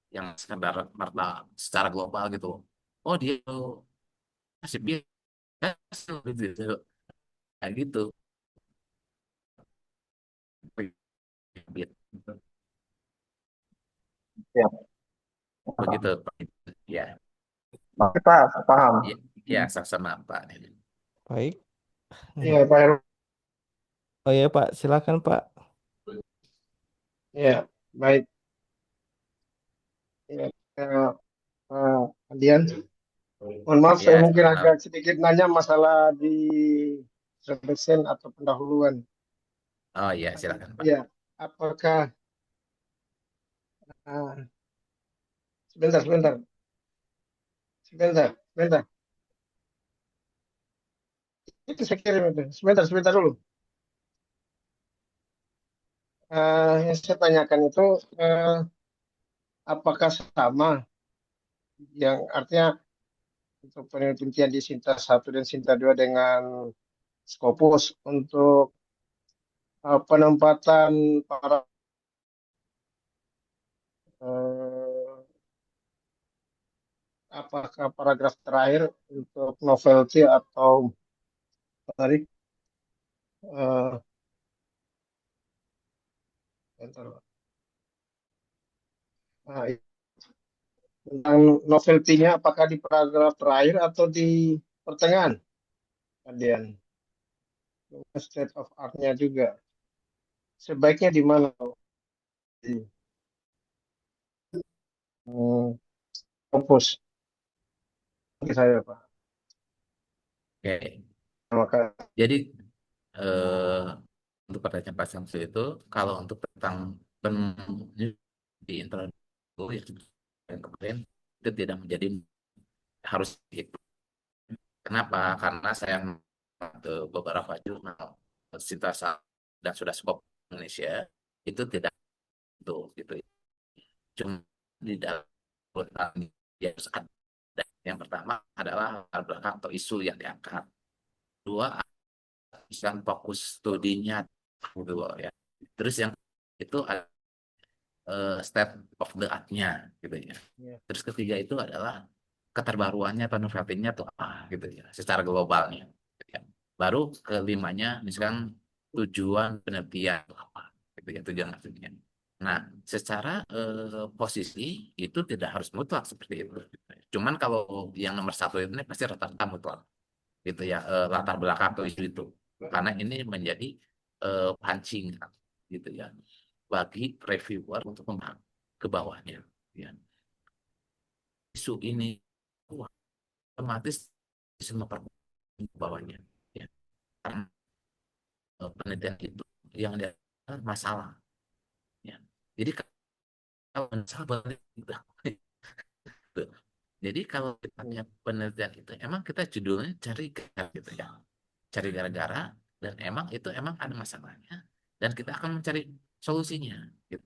yang sekedar marta secara global gitu. Oh, dia masih biasa gitu, kayak gitu. Ya, Begitu ya. Oke, Pak, saya paham. Ya, ya sama Pak. Baik. Iya, Pak Heru. Oh ya Pak, silakan Pak. Ya, baik. Ya, Pak Adian. Mohon maaf, saya Ya, mungkin agak sama. sedikit nanya masalah di redaction atau pendahuluan. Oh ya, silakan Pak. Ya, apakah ah, sebentar, sebentar, sebentar. Itu saya kirim itu. Sebentar dulu. Yang saya tanyakan itu apakah sama yang artinya untuk penelitian di Sinta 1 dan Sinta 2 dengan Scopus untuk penempatan para eh, apakah paragraf terakhir untuk novelty atau tadi eh, bentar, nah, tentang novelty-nya apakah di paragraf terakhir atau di pertengahan, Adian? State of art-nya juga. Sebaiknya di mana? Di Scopus. Bagi saya, Pak. Oke. Maka Jadi eh, untuk pertanyaan Pak Samsu itu, kalau untuk tentang di introduksi yang kemarin itu tidak menjadi harus gitu. Kenapa? Karena saya ke beberapa jurnal Sintasa dan sudah skop Indonesia itu tidak itu gitu. Cuma di dalam urutan yang harus ada. Yang pertama adalah latar belakang atau isu yang diangkat. Dua, misalkan fokus studinya gitu loh ya. Terus yang itu ada state of the art-nya gitu ya. ya, Terus ketiga itu adalah keterbaruannya atau novelty-nya tuh apa gitu ya, secara globalnya. Gitu ya. Baru kelimanya misalkan tujuan penelitian itu apa gitu ya, tujuan penelitian. Nah, secara posisi itu tidak harus mutlak seperti itu. Cuman kalau yang nomor satu ini pasti rata-rata mutlak gitu ya, latar belakang atau isu itu. Karena ini menjadi pancing gitu ya bagi reviewer untuk memahami ke bawahnya ya. Isu ini wah, otomatis bisa memperbaiki ke bawahnya ya. Karena penelitian itu yang dia masalah ya. Jadi kalau masalah balik gitu. Tuh. Jadi kalau kita punya penelitian itu emang kita judulnya cari gara gitu ya. Cari gara-gara dan emang itu emang ada masalahnya dan kita akan mencari solusinya gitu.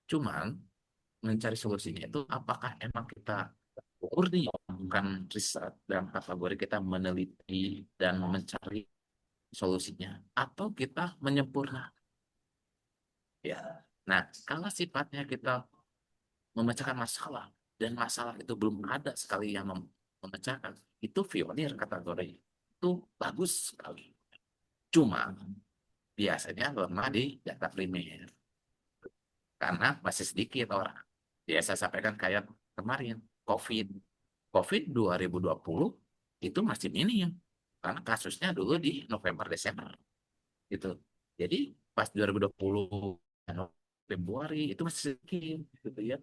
Cuman mencari solusinya itu apakah emang kita murni bukan riset dalam kategori kita meneliti dan mencari solusinya atau kita menyempurnakan ya. Nah, kalau sifatnya kita memecahkan masalah dan masalah itu belum ada sekali yang memecahkan, itu pionir kategori. Itu bagus sekali. Cuma biasanya lemah di data primer karena masih sedikit orang. Biasa sampaikan kayak kemarin COVID. COVID 2020 itu masih minim karena kasusnya dulu di November Desember gitu. Jadi pas 2020 Februari itu masih sedikit gitu ya.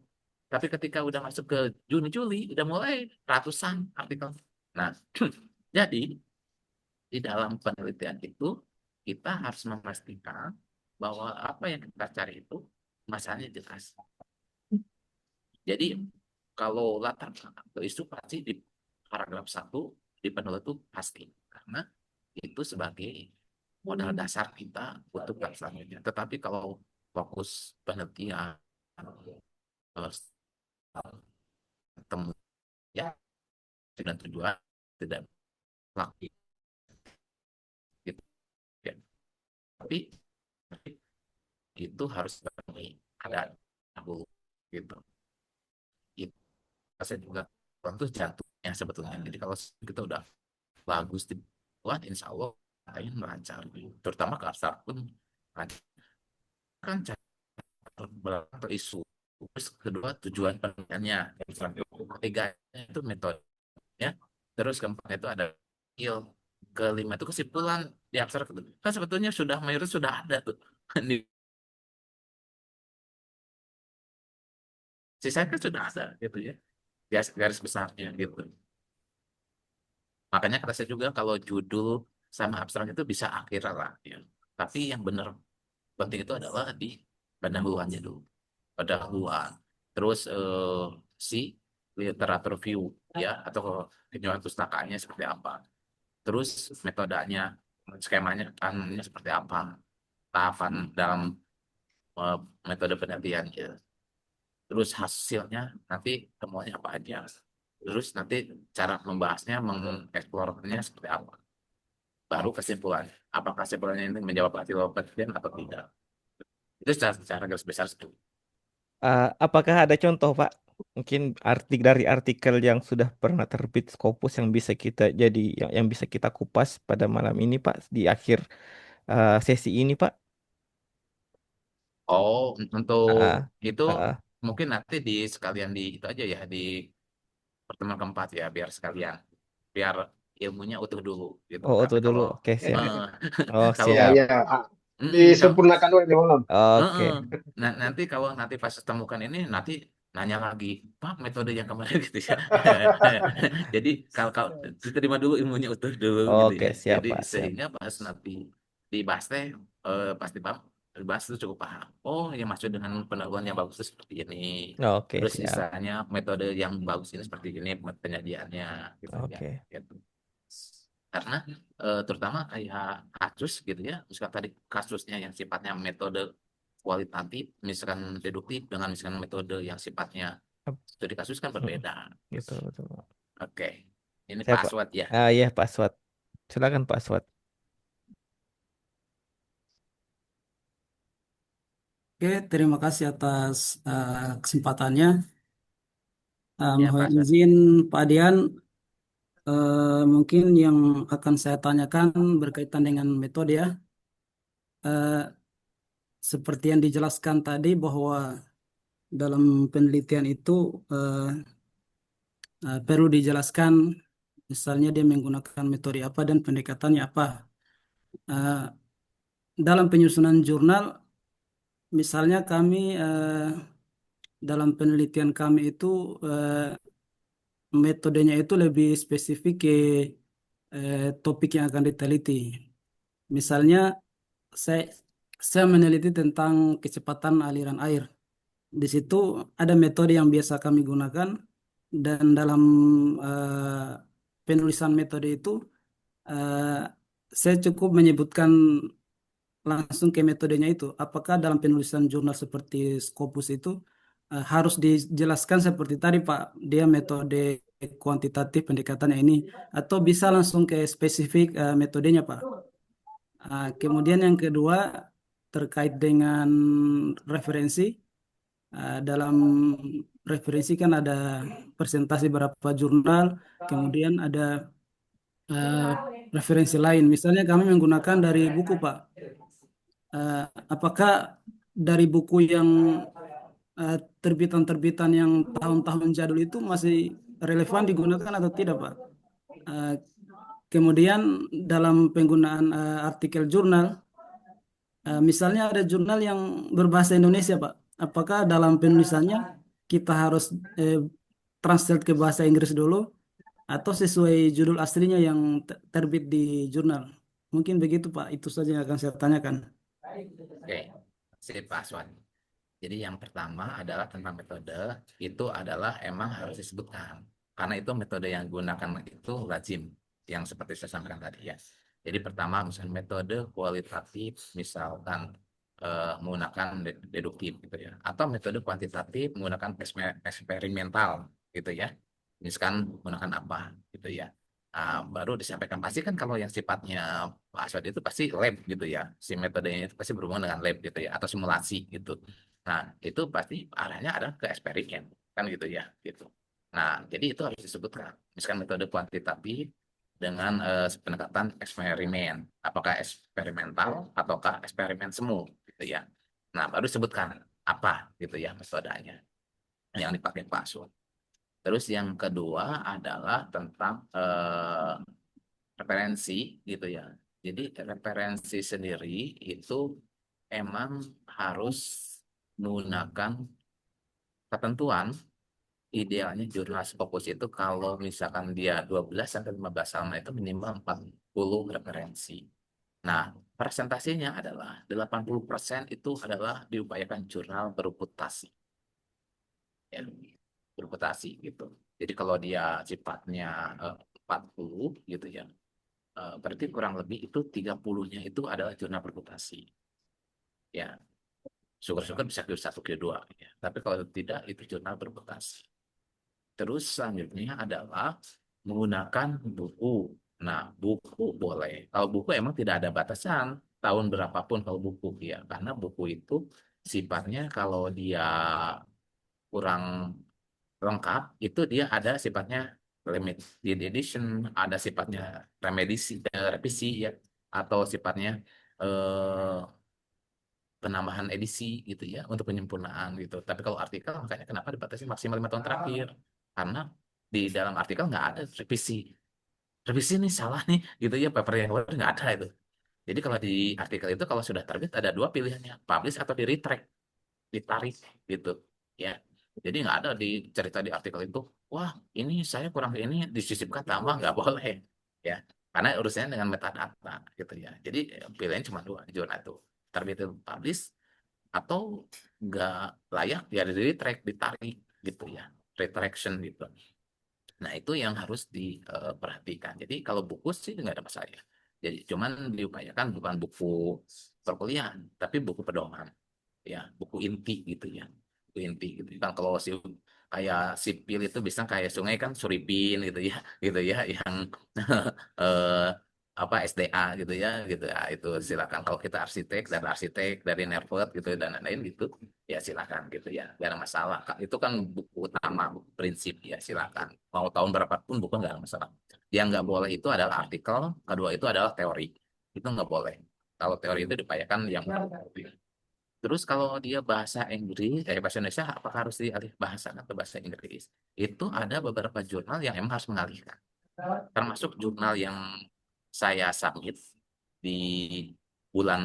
Tapi ketika udah masuk ke Juni Juli udah mulai ratusan artikel. Nah, jadi di dalam penelitian itu kita harus memastikan bahwa apa yang kita cari itu masalahnya jelas. Jadi kalau latar belakang atau isu pasti di paragraf satu di penulis itu pasti karena itu sebagai modal dasar kita untuk selanjutnya. Tetapi kalau fokus penelitian harus ketemu ya dengan tujuan tidak lagi gitu ya. Tapi itu harus ada dahulu gitu. Itu saya juga tentu jantungnya sebetulnya. Jadi kalau kita udah bagus dibuat, insya Allah katanya lancar. Terutama ke Astar pun kan atau isu. Terus kedua tujuan penelitiannya. Ketiga itu metode ya. Terus keempat itu ada skill. Kelima itu kesimpulan di abstrak itu. Kan sebetulnya sudah mayoritas sudah ada tuh. Di sisanya kan sudah ada gitu ya. Garis besarnya gitu. Makanya kata saya juga kalau judul sama abstrak itu bisa akhir lah ya. Tapi yang benar penting itu adalah di pendahuluannya dulu. Pendahuluan. Terus si literatur view ya atau penyuluhan pustakaannya seperti apa. Terus metodenya, skemanya kanunnya seperti apa. Tahapan dalam eh, metode penelitiannya. Terus hasilnya nanti temuannya apa aja. Terus nanti cara membahasnya, mengeksplorasinya seperti apa. Baru kesimpulan. apakah sebenarnya ini menjawab arti penelitian atau tidak. Itu secara garis besar itu. Apakah ada contoh, Pak? Mungkin dari artikel yang sudah pernah terbit Scopus yang bisa kita jadi yang bisa kita kupas pada malam ini, Pak, di akhir sesi ini, Pak. Oh, untuk Ah, itu ah, ah. mungkin nanti di sekalian di itu aja ya, di pertemuan keempat ya, biar sekalian, biar ilmunya utuh dulu gitu. Oh, Karena itu dulu. kalau Oke, Ya, siap. eh, Oh, kalau ya, siap. ya. Ah, kalau disempurnakan dulu ini malam. Oke. Heeh. Nah, nanti kalau nanti pas temukan ini nanti nanya lagi, Pak, metode yang kemarin gitu ya. Jadi kalau diterima dulu ilmunya utuh dulu gitu Oke, ya. siap, Jadi Pak, siap. sehingga pas nanti dibahas teh pasti paham, dibahas itu cukup paham. Oh, yang maksud dengan pendahuluan yang bagus itu seperti ini. Oke, Terus siap. misalnya metode yang bagus ini seperti ini penyajiannya gitu ya. Oke. Gitu. Karena terutama kayak kasus gitu ya, misalkan tadi kasusnya yang sifatnya metode kualitatif, misalkan deduktif dengan misalkan metode yang sifatnya Ap- studi kasus kan mm, berbeda. Gitu, betul, Pak. Oke, ini Siap, Pak. password ya. Iya, Pak Swat. Silakan, Pak Swat. Oke, terima kasih atas kesempatannya. Ya, Mohon password. izin Pak Dian, mungkin yang akan saya tanyakan berkaitan dengan metode ya. Eh, Seperti yang dijelaskan tadi bahwa dalam penelitian itu eh, perlu dijelaskan, misalnya dia menggunakan metode apa dan pendekatannya apa. Eh, dalam penyusunan jurnal, misalnya kami dalam penelitian kami itu metodenya itu lebih spesifik ke topik yang akan diteliti. Misalnya, saya saya meneliti tentang kecepatan aliran air. Di situ ada metode yang biasa kami gunakan dan dalam penulisan metode itu eh, saya cukup menyebutkan langsung ke metodenya itu. Apakah dalam penulisan jurnal seperti Scopus itu harus dijelaskan seperti tadi Pak, dia metode kuantitatif pendekatannya ini, atau bisa langsung ke spesifik metodenya Pak. Kemudian yang kedua terkait dengan referensi. Dalam referensi kan ada presentasi beberapa jurnal, kemudian ada eh, referensi lain. Misalnya kami menggunakan dari buku Pak. Eh, apakah dari buku yang terbitan-terbitan yang tahun-tahun jadul itu masih relevan digunakan atau tidak, Pak? Eh, Kemudian dalam penggunaan artikel jurnal, misalnya ada jurnal yang berbahasa Indonesia, Pak. Apakah dalam penulisannya kita harus eh, translate ke bahasa Inggris dulu atau sesuai judul aslinya yang terbit di jurnal? Mungkin begitu, Pak. Itu saja yang akan saya tanyakan. Oke, sip password. Jadi yang pertama adalah tentang metode, itu adalah emang harus disebutkan. Karena itu metode yang digunakan itu lazim, yang seperti saya sampaikan tadi ya. Jadi pertama misalnya metode kualitatif, misalkan menggunakan deduktif gitu ya. Atau metode kuantitatif menggunakan eksperimental gitu ya. Misalkan menggunakan apa gitu ya. Baru disampaikan pasti kan kalau yang sifatnya password itu pasti lab gitu ya. Si metodenya itu pasti berhubungan dengan lab gitu ya. Atau simulasi gitu. Nah, itu pasti arahnya adalah ke eksperimen, kan gitu ya, gitu. Nah, jadi itu harus disebutkan. Misalkan metode kuantitatif dengan pendekatan eksperimen, apakah eksperimental ataukah eksperimen semu, gitu ya. Nah, baru sebutkan apa gitu ya metodenya yang dipakai Pak Sun. Terus yang kedua adalah tentang referensi, gitu ya. Jadi referensi sendiri itu emang harus menggunakan ketentuan idealnya jurnal Scopus itu kalau misalkan dia 12 sampai 15 halaman itu minimal 40 referensi. Nah, presentasinya adalah 80% itu adalah diupayakan jurnal bereputasi. Ya, bereputasi gitu. Jadi kalau dia sifatnya 40 gitu ya, berarti kurang lebih itu 30-nya itu adalah jurnal bereputasi. Ya, syukur-syukur bisa Q1, Q2 ya. Tapi kalau tidak itu jurnal bereputasi. Terus selanjutnya adalah menggunakan buku. Nah, buku boleh. Kalau buku emang tidak ada batasan tahun berapapun kalau buku ya, karena buku itu sifatnya kalau dia kurang lengkap itu dia ada sifatnya limited edition, ada sifatnya revisi ya, atau sifatnya eh, penambahan edisi gitu ya untuk penyempurnaan gitu. Tapi kalau artikel makanya kenapa dibatasi maksimal 5 tahun terakhir? Karena di dalam artikel nggak ada revisi. Revisi ini salah nih gitu ya, paper yang baru nggak ada itu. Jadi kalau di artikel itu kalau sudah terbit ada dua pilihannya, publish atau di retract, ditarik gitu ya. Jadi nggak ada di cerita di artikel itu, wah ini saya kurang ini disisipkan tambah nggak boleh ya, karena urusannya dengan metadata gitu ya. Jadi pilihannya cuma dua di jurnal itu, terbit itu publish atau nggak layak ya di retract, ditarik gitu ya, retraction gitu. Nah, itu yang harus diperhatikan. Jadi kalau buku sih nggak ada masalah ya. Jadi cuman diupayakan bukan buku perkuliahan, tapi buku pedoman, ya, buku inti gitu ya. Buku inti gitu. Kan kalau kayak sipil itu bisa kayak sungai kan Suripin gitu ya, yang eh, apa SDA gitu ya, itu silakan. Kalau kita arsitek dari Nervot gitu dan lain-lain gitu, ya silakan gitu ya, gak ada masalah. Itu kan buku utama, buku prinsip ya, silakan. Mau tahun berapapun buku nggak ada masalah. Yang nggak boleh itu adalah artikel, kedua itu adalah teori. Itu nggak boleh. Kalau teori itu diupayakan yang terus kalau dia bahasa Inggris, bahasa Indonesia, apakah harus dialih bahasa atau bahasa Inggris? Itu ada beberapa jurnal yang emang harus mengalihkan. Termasuk jurnal yang saya submit di bulan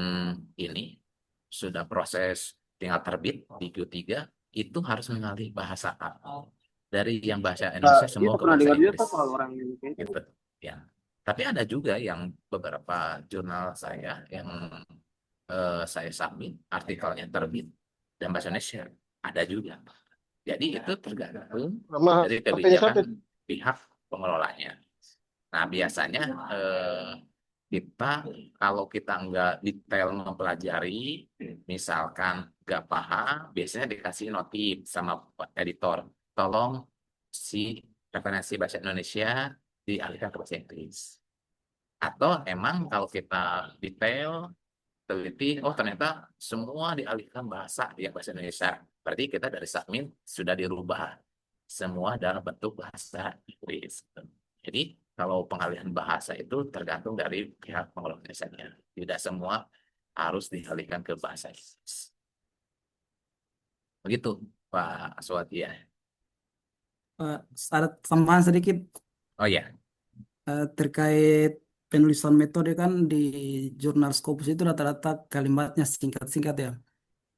ini, sudah proses tinggal terbit di Q3, itu harus mengalih bahasa dari yang bahasa Indonesia Dia semua ke pernah bahasa dengar juga Inggris. Pak kalau orang yang kayak itu. Gitu. Ya. Tapi ada juga yang beberapa jurnal saya yang saya submit artikelnya terbit dan bahasa Indonesia ada juga. Jadi itu tergantung Nama dari artinya kebijakan siapa? pihak pengelolanya. Nah, biasanya kita kalau kita nggak detail mempelajari, misalkan nggak paham, biasanya dikasih notif sama editor, tolong si referensi bahasa Indonesia dialihkan ke bahasa Inggris. Atau emang kalau kita detail, teliti, oh ternyata semua dialihkan bahasa yang bahasa Indonesia. Berarti kita dari submit sudah dirubah semua dalam bentuk bahasa Inggris. Jadi kalau pengalihan bahasa itu tergantung dari pihak pengelola desanya. Tidak semua harus dialihkan ke bahasa Inggris. Begitu, Pak Aswati ya. Ada tambahan sedikit Oh ya, terkait penulisan metode kan di jurnal Scopus itu rata-rata kalimatnya singkat-singkat ya.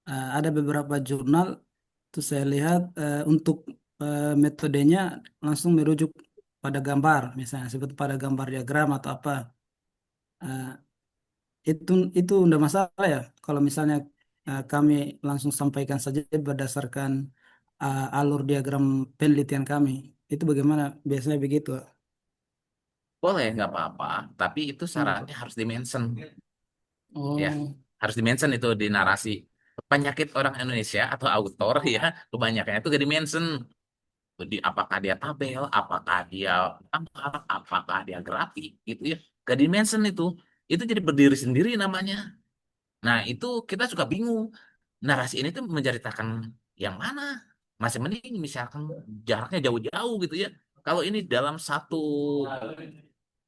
Ada beberapa jurnal tuh saya lihat untuk metodenya langsung merujuk pada gambar, misalnya seperti pada gambar diagram atau apa. Eh, itu udah masalah ya. Kalau misalnya kami langsung sampaikan saja berdasarkan alur diagram penelitian kami. Itu bagaimana? Biasanya begitu. boleh nggak apa-apa. Tapi itu Hmm. syaratnya harus dimention. Ya, Oh, harus dimention itu di narasi. Penyakit orang Indonesia atau autor ya, kebanyakan itu gak dimention. Jadi apakah dia tabel, apakah dia gambar, apakah dia grafik gitu ya. Gak dimension itu. Itu jadi berdiri sendiri namanya. Nah, itu kita suka bingung. Narasi ini tuh menceritakan yang mana? Masih mending misalkan jaraknya jauh-jauh gitu ya. Kalau ini dalam satu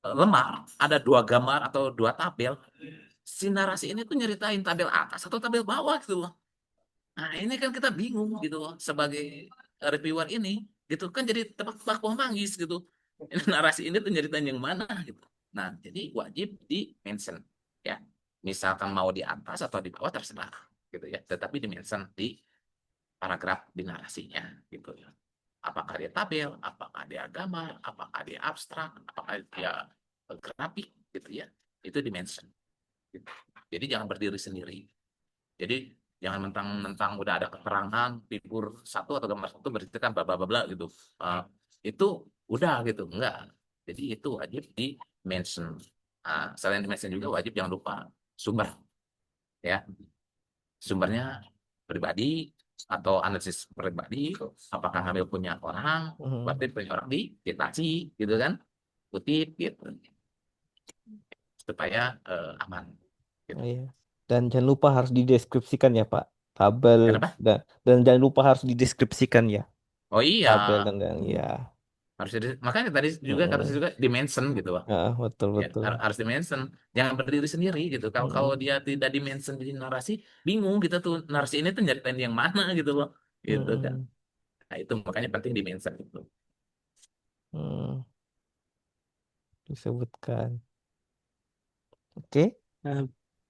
lembar ada dua gambar atau dua tabel, si narasi ini tuh nyeritain tabel atas atau tabel bawah gitu loh. Nah, ini kan kita bingung gitu loh, sebagai reviewer ini gitu kan, jadi tebak-tebak pohon manggis gitu. Ini narasi ini tuh nyeritain yang mana gitu. Nah, jadi wajib di mention ya. Misalkan mau di atas atau di bawah terserah gitu ya. Tetapi di mention di paragraf di narasinya gitu ya. Apakah dia tabel, apakah dia gambar, apakah dia abstrak, apakah dia grafik gitu ya. Itu di mention. Gitu. Jadi jangan berdiri sendiri. Jadi jangan mentang-mentang udah ada keterangan figur satu atau gambar satu berarti kan bla bla bla bla gitu. Uh, itu udah gitu, enggak. Jadi itu wajib di mention. Selain di mention juga wajib jangan lupa sumber ya. Sumbernya pribadi atau analisis pribadi, apakah ngambil punya orang, Mhm. berarti punya orang di citasi gitu kan, kutip gitu. supaya aman. Gitu. Oh, iya. Dan jangan lupa harus dideskripsikan ya Pak. Tabel Kenapa? dan jangan lupa harus dideskripsikan ya. Oh iya, Tabel dan ya. harus makanya tadi juga kata saya Mm-mm. juga dimension gitu, Pak. Ah, betul Ya, betul. harus dimension, jangan berdiri sendiri gitu. Kalau Mm-mm. dia tidak dimension jadi narasi, bingung kita tuh narasi ini tuh nyeritain yang mana gitu loh, gitu kan. Mm-mm. Nah, itu makanya penting dimension itu. Mm, disebutkan. Oke. Eh,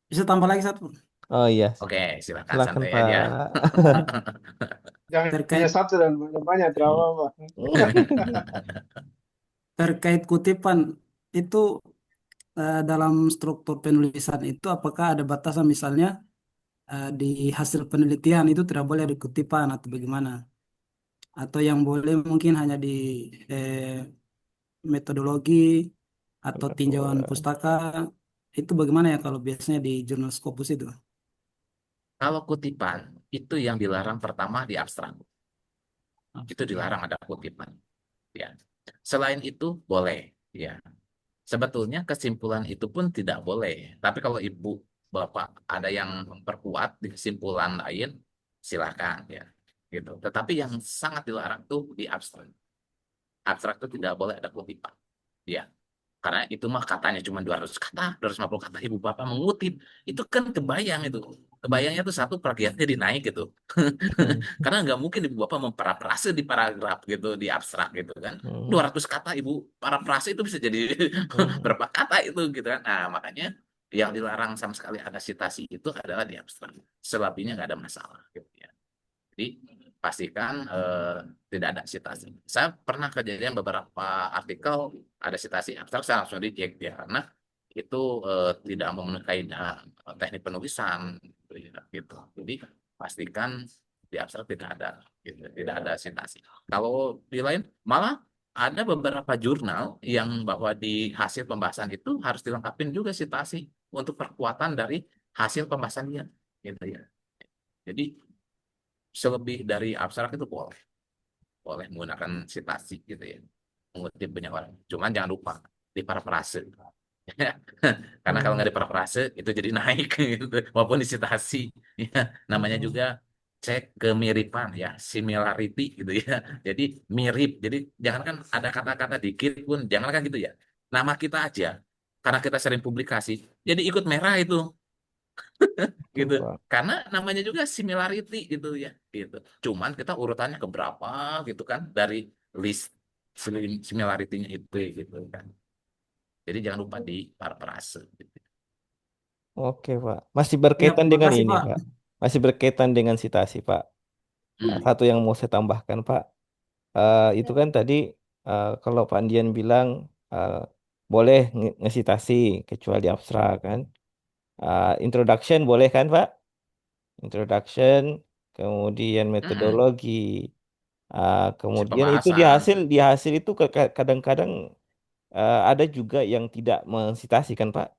bisa tambah lagi satu Oh iya, Oke, silakan silakan santai aja. Pak. Jangan hanya terkait satu dan banyak-banyak, tidak apa-apa. terkait kutipan itu, dalam struktur penulisan itu apakah ada batasan, misalnya di hasil penelitian itu tidak boleh ada kutipan atau bagaimana, atau yang boleh mungkin hanya di eh, metodologi atau tinjauan pustaka, itu bagaimana ya kalau biasanya di jurnal Scopus itu? Kalau kutipan itu yang dilarang pertama di abstrak, itu dilarang ada kutipan. Ya, selain itu boleh. Ya, sebetulnya kesimpulan itu pun tidak boleh. Tapi kalau ibu bapak ada yang memperkuat di kesimpulan lain, silakan ya. Gitu. Tetapi yang sangat dilarang tuh di abstrak. Abstrak itu tidak boleh ada kutipan. Ya, karena itu mah katanya cuma 200 kata, 250 kata ibu bapak mengutip. Itu kan kebayang itu. Kebayangnya tuh satu plagiatnya dinaik gitu. Karena nggak mungkin ibu bapak memparafrase di paragraf gitu, di abstrak gitu kan. 200 kata ibu parafrase itu bisa jadi berapa kata itu gitu kan. Nah, makanya yang dilarang sama sekali ada sitasi itu adalah di abstrak. Selebihnya nggak ada masalah gitu ya. Jadi pastikan tidak ada sitasi. Saya pernah kejadian beberapa artikel ada sitasi abstrak, saya langsung reject ya karena itu tidak memenuhi kaidah teknik penulisan gitu, ya, gitu. Jadi pastikan di abstrak tidak ada, gitu, tidak ada sitasi. Kalau di lain malah ada beberapa jurnal yang bahwa di hasil pembahasan itu harus dilengkapin juga sitasi untuk perkuatan dari hasil pembahasan dia, gitu ya. Jadi selebih dari abstrak itu boleh, boleh menggunakan sitasi gitu ya, mengutip banyak orang. Cuman jangan lupa di parafrase. Karena kalau nggak diparafrase itu jadi naik gitu, walaupun disitasi. Ya, namanya juga cek kemiripan ya, similarity gitu ya. Jadi mirip. Jadi jangan kan ada kata-kata dikit pun, jangan kan gitu ya. Nama kita aja, karena kita sering publikasi, jadi ikut merah itu gitu. Karena namanya juga similarity gitu ya, gitu. Cuman kita urutannya ke berapa gitu kan dari list similarity-nya itu gitu kan. Jadi jangan lupa di parafrase gitu. Oke, Pak. Masih Ya, berkaitan dengan makasih ini, Pak. Pak. Masih berkaitan dengan sitasi, Pak. Satu yang mau saya tambahkan, Pak. Itu kan tadi kalau Pak Andian bilang eh, boleh ngesitasi kecuali abstrak kan. Introduction boleh kan, Pak? Introduction, kemudian Mm-mm. metodologi, Si kemudian itu pembahasan. di hasil itu kadang-kadang ada juga yang tidak mensitasi kan, Pak?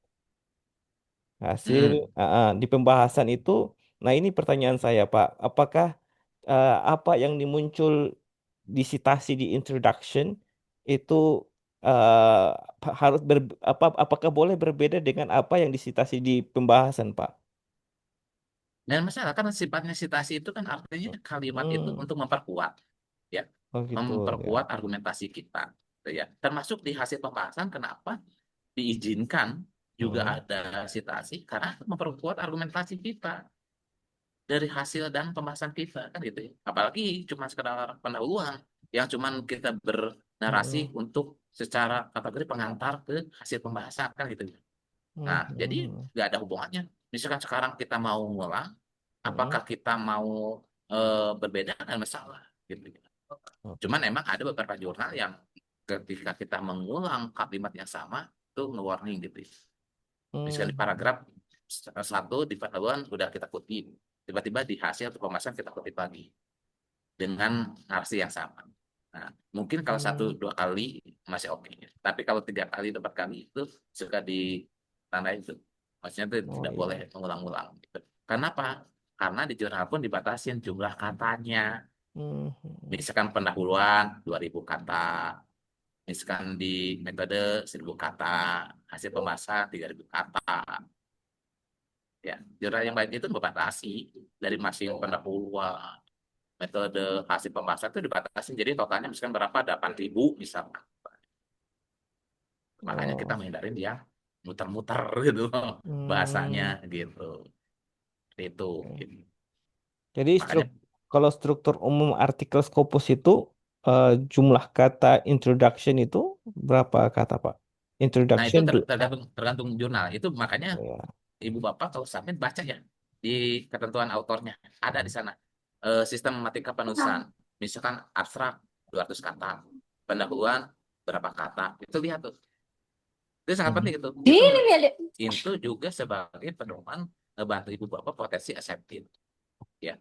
Hasil Mm-mm. di pembahasan itu, nah ini pertanyaan saya Pak, apakah apa yang dimuncul di citasi di introduction itu harus apakah boleh berbeda dengan apa yang disitasi di pembahasan Pak? Dan masalah kan sifatnya sitasi itu kan artinya kalimat itu Hmm, untuk memperkuat ya, oh gitu ya. memperkuat argumentasi kita gitu ya. Termasuk di hasil pembahasan kenapa diizinkan juga Hmm, ada sitasi karena memperkuat argumentasi kita dari hasil dan pembahasan kita kan gitu ya. Apalagi cuma sekedar pendahuluan yang cuma kita bernarasi hmm, untuk secara kategori pengantar ke hasil pembahasan kan gitu ya. hmm, Nah, jadi hmm, nggak ada hubungannya. Misalkan sekarang kita mau ngulang, hmm, apakah kita mau berbeda kan masalah gitu. hmm, Cuman emang ada beberapa jurnal yang ketika kita mengulang kalimat yang sama itu nge-warning gitu. Misalkan di hmm, paragraf satu di pendahuluan udah kita kutip, tiba-tiba di hasil atau pembahasan kita kutip lagi dengan narasi yang sama. Nah, mungkin kalau satu hmm. dua kali masih oke, tapi kalau tiga kali empat kali itu suka ditandai itu, maksudnya itu Oh tidak boleh iya. mengulang-ulang. Gitu. Kenapa? Karena di jurnal pun dibatasin jumlah katanya. Hmm, hmm, Misalkan pendahuluan 2000 kata, Misalkan di metode 1.000 kata, hasil pembahasan 3.000 kata. Ya, jurnal yang baik itu membatasi dari masing pendahuluan. Metode hasil pembahasan itu dibatasi. Jadi totalnya misalkan berapa? 8.000 misalkan. Makanya kita Oh. menghindarin dia muter-muter gitu loh bahasanya Hmm. gitu. Itu. Jadi Makanya kalau struktur umum artikel Scopus itu jumlah kata introduction itu berapa kata, Pak? nah itu Introduction tergantung jurnal. Itu makanya ya. Ibu Bapak kalau submit baca ya di ketentuan autornya. Ada di sana. Sistematika penulisan. Misalkan abstrak 200 kata. Pendahuluan berapa kata. Itu lihat tuh. Itu sangat penting itu. Itu juga sebagai pedoman ngebantu Ibu Bapak potensi accepted. Ya,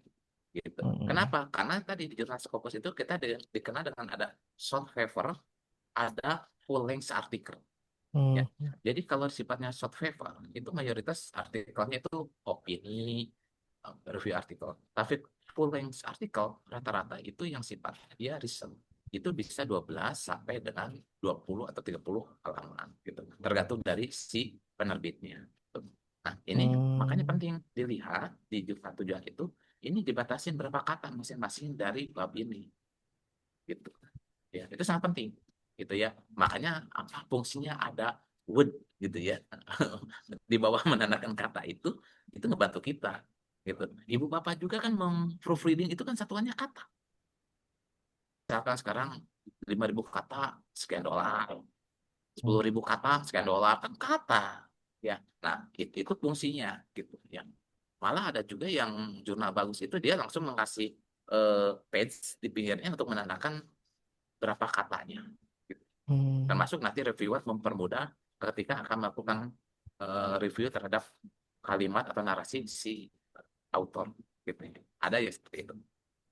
gitu. Kenapa? Karena tadi di jurnal Scopus itu kita dikenal dengan ada short paper, ada full length artikel. Ya. Jadi kalau sifatnya short paper itu mayoritas artikelnya itu opini, review artikel. Tapi full length artikel rata-rata itu yang sifatnya dia research. Itu bisa 12 sampai dengan 20 atau 30 halaman gitu. Tergantung dari si penerbitnya. Nah, ini makanya penting dilihat di jurnal tujuan itu ini dibatasin berapa kata masing-masing dari bab ini. Gitu. Ya, itu sangat penting gitu ya. Makanya apa fungsinya ada would gitu ya. Di bawah menandakan kata itu ngebantu kita gitu. Ibu bapak juga kan proofreading itu kan satuannya kata. Misalkan sekarang 5.000 kata sekian dolar, 10.000 kata sekian dolar kan kata ya. Nah itu fungsinya gitu ya. Malah ada juga yang jurnal bagus itu dia langsung mengasih page di pinggirnya untuk menandakan berapa katanya. Termasuk nanti reviewer mempermudah ketika akan melakukan review terhadap kalimat atau narasi si autor gitu. Ada ya seperti itu.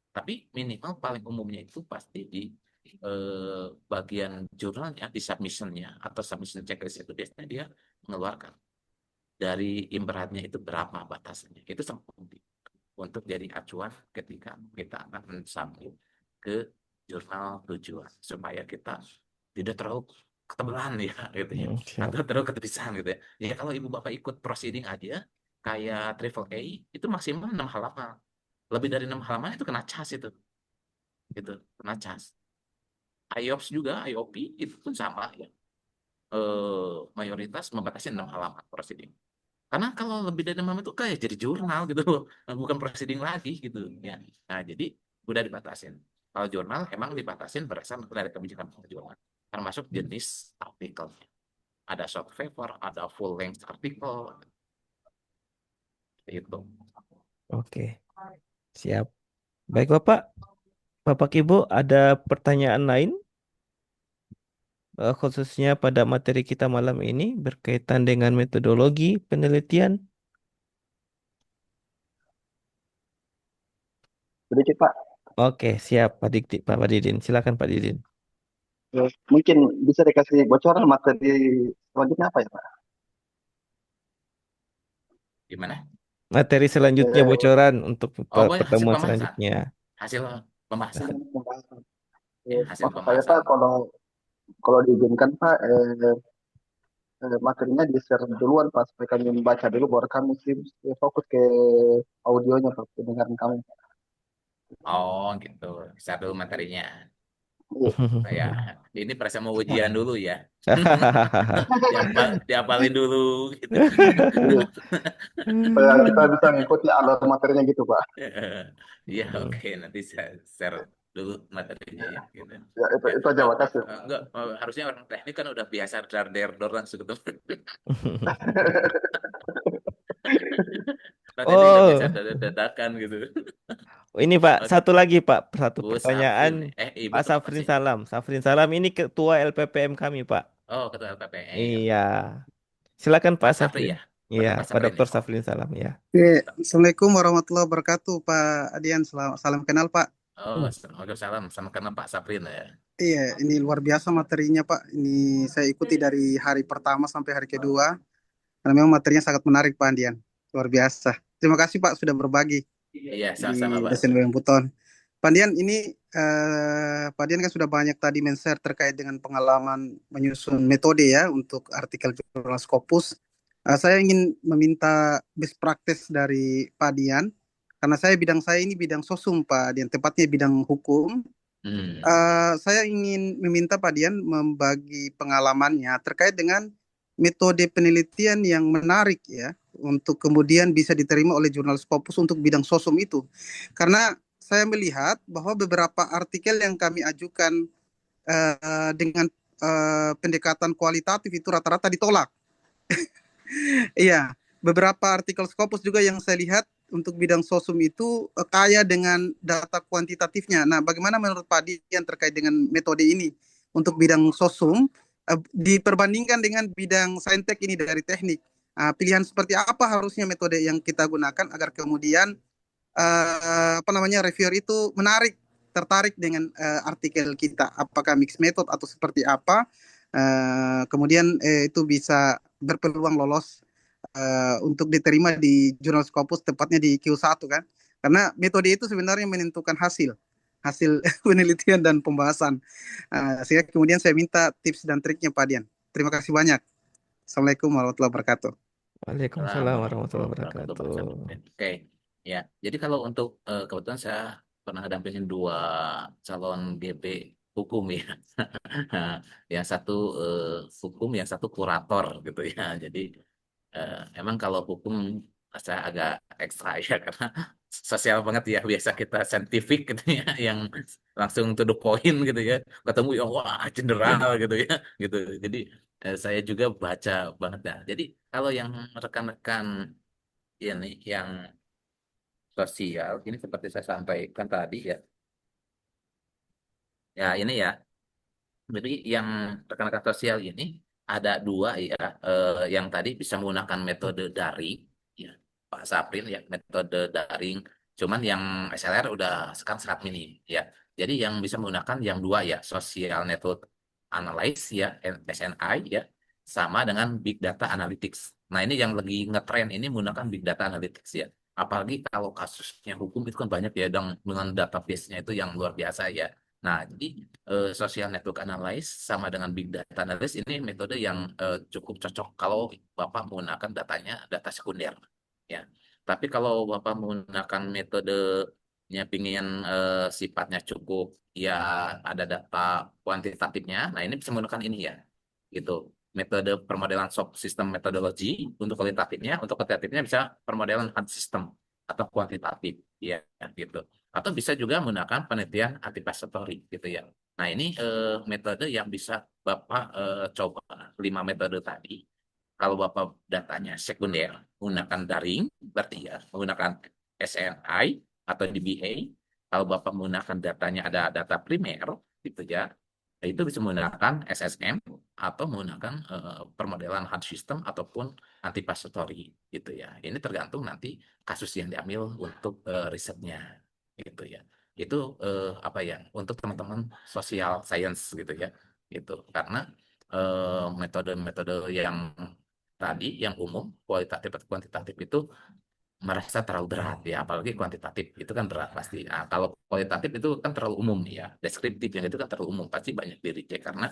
Tapi minimal paling umumnya itu pasti di bagian jurnalnya, di submissionnya atau submission checklist itu biasanya dia mengeluarkan dari imberatnya itu berapa batasannya. Itu sangat penting untuk jadi acuan ketika kita akan submit ke jurnal tujuan supaya kita tidak terlalu ketebalan ya gitu ya atau terlalu ketepisan gitu ya. Ya kalau ibu bapak ikut proceeding aja kayak Triple A itu maksimal 6 halaman. Lebih dari 6 halaman itu kena cas itu. Gitu, kena cas. IOPS juga, IOP itu pun sama ya. Mayoritas membatasi 6 halaman proceeding. Karena kalau lebih dari 6 halaman itu kayak jadi jurnal gitu loh, bukan proceeding lagi gitu ya. Nah, jadi udah dibatasin. Kalau jurnal emang dibatasin berdasarkan dari kebijakan jurnal, termasuk jenis artikelnya. Ada short paper, ada full length artikel. Itu. Oke, siap. Baik Bapak, Bapak Ibu ada pertanyaan lain khususnya pada materi kita malam ini berkaitan dengan metodologi penelitian? Sedikit Pak. Oke, siap Pak Didin. Silakan Pak Didin. Mungkin bisa dikasih bocoran materi selanjutnya apa ya Pak? Gimana? Materi selanjutnya bocoran untuk hasil pertemuan pembahasan. selanjutnya. Hasil pembahasan. Ya, Hasil maksud saya Pak, pembahasan. kalau diizinkan Pak, materinya di-share duluan Pak, supaya kami membaca dulu, baru kami fokus ke audionya Pak, pendengaran kami. Oh gitu, bisa dulu materinya. Iya. Ya, ini perasa mau ujian dulu ya. Diapalin dulu gitu. Iya. Supaya kita bisa mengikuti alur materinya gitu Pak. Iya, oke, nanti saya share dulu materinya ya gitu. Ya, itu aja, makasih. Enggak, harusnya orang teknik kan udah biasa dar langsung ketemu. Nanti ini udah biasa dadakan gitu. Ini Pak, satu lagi Pak, satu Bu pertanyaan. Safrin. Ibu Pak tuh apa Safrin sih? Salam. Safrin Salam ini ketua LPPM kami Pak. Oh, ketua LPPM. Iya. Silakan Pak Pak Safri Safrin. ya? Iya, Pak Pak Safrin Dr. ya? Safrin Salam ya. Oke, Assalamualaikum warahmatullahi wabarakatuh, Pak Adian. Salam kenal, Pak. Oh, Waalaikumsalam. Sama kenal Pak Safrin ya. Iya, ini luar biasa materinya, Pak. Ini saya ikuti dari hari pertama sampai hari kedua. Karena memang materinya sangat menarik, Pak Adian. Luar biasa. Terima kasih, Pak, sudah berbagi Iya, di sama-sama, Pak. dosen Buton. Pak Dian, ini Pak Dian kan sudah banyak tadi men-share terkait dengan pengalaman menyusun metode ya untuk artikel jurnal Scopus. Saya ingin meminta best practice dari Pak Dian, karena bidang saya ini bidang sosum Pak Dian, tepatnya bidang hukum. Hmm. Saya ingin meminta Pak Dian membagi pengalamannya terkait dengan metode penelitian yang menarik ya, untuk kemudian bisa diterima oleh jurnal Scopus untuk bidang sosum itu. Karena saya melihat bahwa beberapa artikel yang kami ajukan dengan pendekatan kualitatif itu rata-rata ditolak. Iya, beberapa artikel Scopus juga yang saya lihat untuk bidang sosum itu kaya dengan data kuantitatifnya. Nah, bagaimana menurut Pak Dian terkait dengan metode ini untuk bidang sosum diperbandingkan dengan bidang saintek ini dari teknik? Pilihan seperti apa harusnya metode yang kita gunakan agar kemudian reviewer itu tertarik dengan artikel kita, apakah mixed method atau seperti apa, kemudian itu bisa berpeluang lolos untuk diterima di jurnal Scopus, tepatnya di Q1 kan, karena metode itu sebenarnya menentukan hasil hasil penelitian dan pembahasan. Sehingga kemudian saya minta tips dan triknya Pak Dian. Terima kasih banyak. Assalamualaikum warahmatullahi wabarakatuh. Waalaikumsalam Warahmatullahi warahmatullahi wabarakatuh, Pak wabarakatuh. Syafrin. Oke, ya. Jadi kalau untuk kebetulan saya pernah dampingin dua calon GB hukum ya. Yang satu hukum, yang satu kurator gitu ya. Jadi emang kalau hukum saya agak ekstra ya karena sosial banget ya. Biasa kita saintifik gitu ya, yang langsung to the point gitu ya. Ketemu yang wah general gitu ya, gitu. Jadi saya juga baca banget ya. Jadi kalau yang rekan-rekan ini yang sosial ini seperti saya sampaikan tadi ya, ya ini ya. Jadi yang rekan-rekan sosial ini ada dua ya, yang tadi bisa menggunakan metode daring, ya Pak Saprin ya metode daring. Cuman yang SLR udah sekarang sangat minim ya. Jadi yang bisa menggunakan yang dua ya, social network analysis ya, SNI ya, sama dengan big data analytics. Nah ini yang lagi ngetren ini menggunakan big data analytics ya. Apalagi kalau kasusnya hukum itu kan banyak ya, dengan database-nya itu yang luar biasa ya. Nah, jadi social network analysis sama dengan big data analysis ini metode yang cukup cocok kalau Bapak menggunakan data sekunder ya. Tapi kalau Bapak menggunakan metodenya pingin sifatnya cukup ya ada data kuantitatifnya, nah ini bisa menggunakan ini ya. Gitu. Metode permodelan soft system methodology untuk kualitatifnya, untuk kuantitatifnya bisa permodelan hard system atau kuantitatif ya gitu. Atau bisa juga menggunakan penelitian anticipatory gitu ya. Nah, ini metode yang bisa Bapak coba 5 metode tadi. Kalau Bapak datanya sekunder, menggunakan daring, berarti ya, menggunakan SNI atau DBA. Kalau Bapak menggunakan datanya ada data primer, gitu ya, itu bisa menggunakan SSM atau menggunakan permodelan hard system ataupun anticipatory gitu ya. Ini tergantung nanti kasus yang diambil untuk risetnya gitu ya. Itu apa ya untuk teman-teman social science gitu ya. Gitu. Karena metode-metode yang tadi yang umum kualitatif atau kuantitatif itu merasa terlalu berat ya, apalagi kuantitatif itu kan berat pasti. Nah, kalau kualitatif itu kan terlalu umum nih ya, deskriptif yang itu kan terlalu umum, pasti banyak di reject karena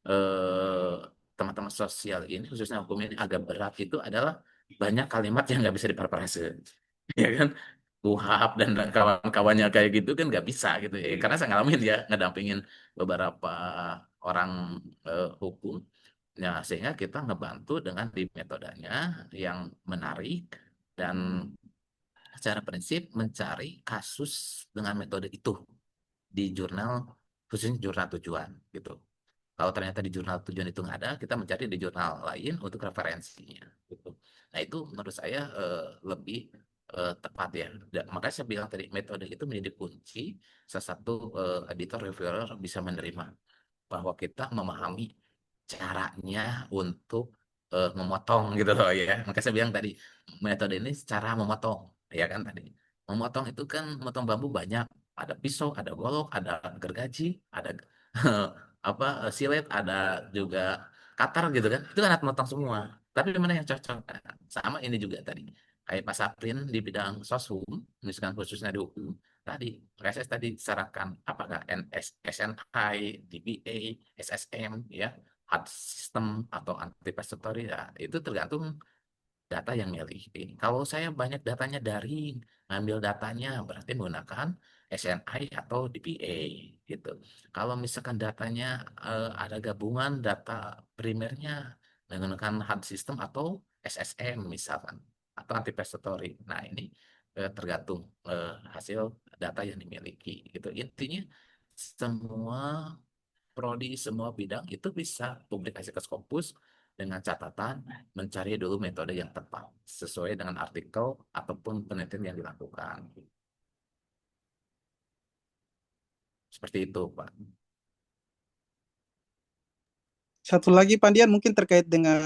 eh, teman-teman sosial ini khususnya hukum ini agak berat itu adalah banyak kalimat yang nggak bisa diparafrase, ya kan? Kuhab dan kawan-kawannya kayak gitu kan nggak bisa gitu ya, karena saya ngalamin ya ngedampingin beberapa orang hukum. Nah, sehingga kita ngebantu dengan di metodenya yang menarik dan secara prinsip mencari kasus dengan metode itu di jurnal, khususnya jurnal tujuan gitu. Kalau ternyata di jurnal tujuan itu nggak ada, kita mencari di jurnal lain untuk referensinya gitu. Nah, itu menurut saya lebih tepat ya. Makanya saya bilang tadi metode itu menjadi kunci salah satu editor reviewer bisa menerima bahwa kita memahami caranya untuk memotong gitu loh ya. Makanya saya bilang tadi metode ini cara memotong ya kan tadi. Memotong itu kan memotong bambu banyak. Ada pisau, ada golok, ada gergaji, ada apa silet, ada juga cutter gitu kan. Itu kan alat memotong semua. Tapi mana yang cocok? Nah, sama ini juga tadi. Kayak Pak Saprin di bidang sosum, misalkan khususnya di hukum, tadi, makanya saya tadi sarankan apakah SNI, DBA, SSM, ya, hard system atau anti-repository, ya, itu tergantung data yang miliki. Kalau saya banyak datanya daring, ngambil datanya berarti menggunakan SNI atau DBA gitu. Kalau misalkan datanya ada gabungan data primernya menggunakan hard system atau SSM misalkan atau anti-repository. Nah, ini tergantung hasil data yang dimiliki gitu. Intinya semua prodi semua bidang itu bisa publikasi ke Scopus dengan catatan mencari dulu metode yang tepat sesuai dengan artikel ataupun penelitian yang dilakukan. Seperti itu, Pak. Satu lagi Pak Dian mungkin terkait dengan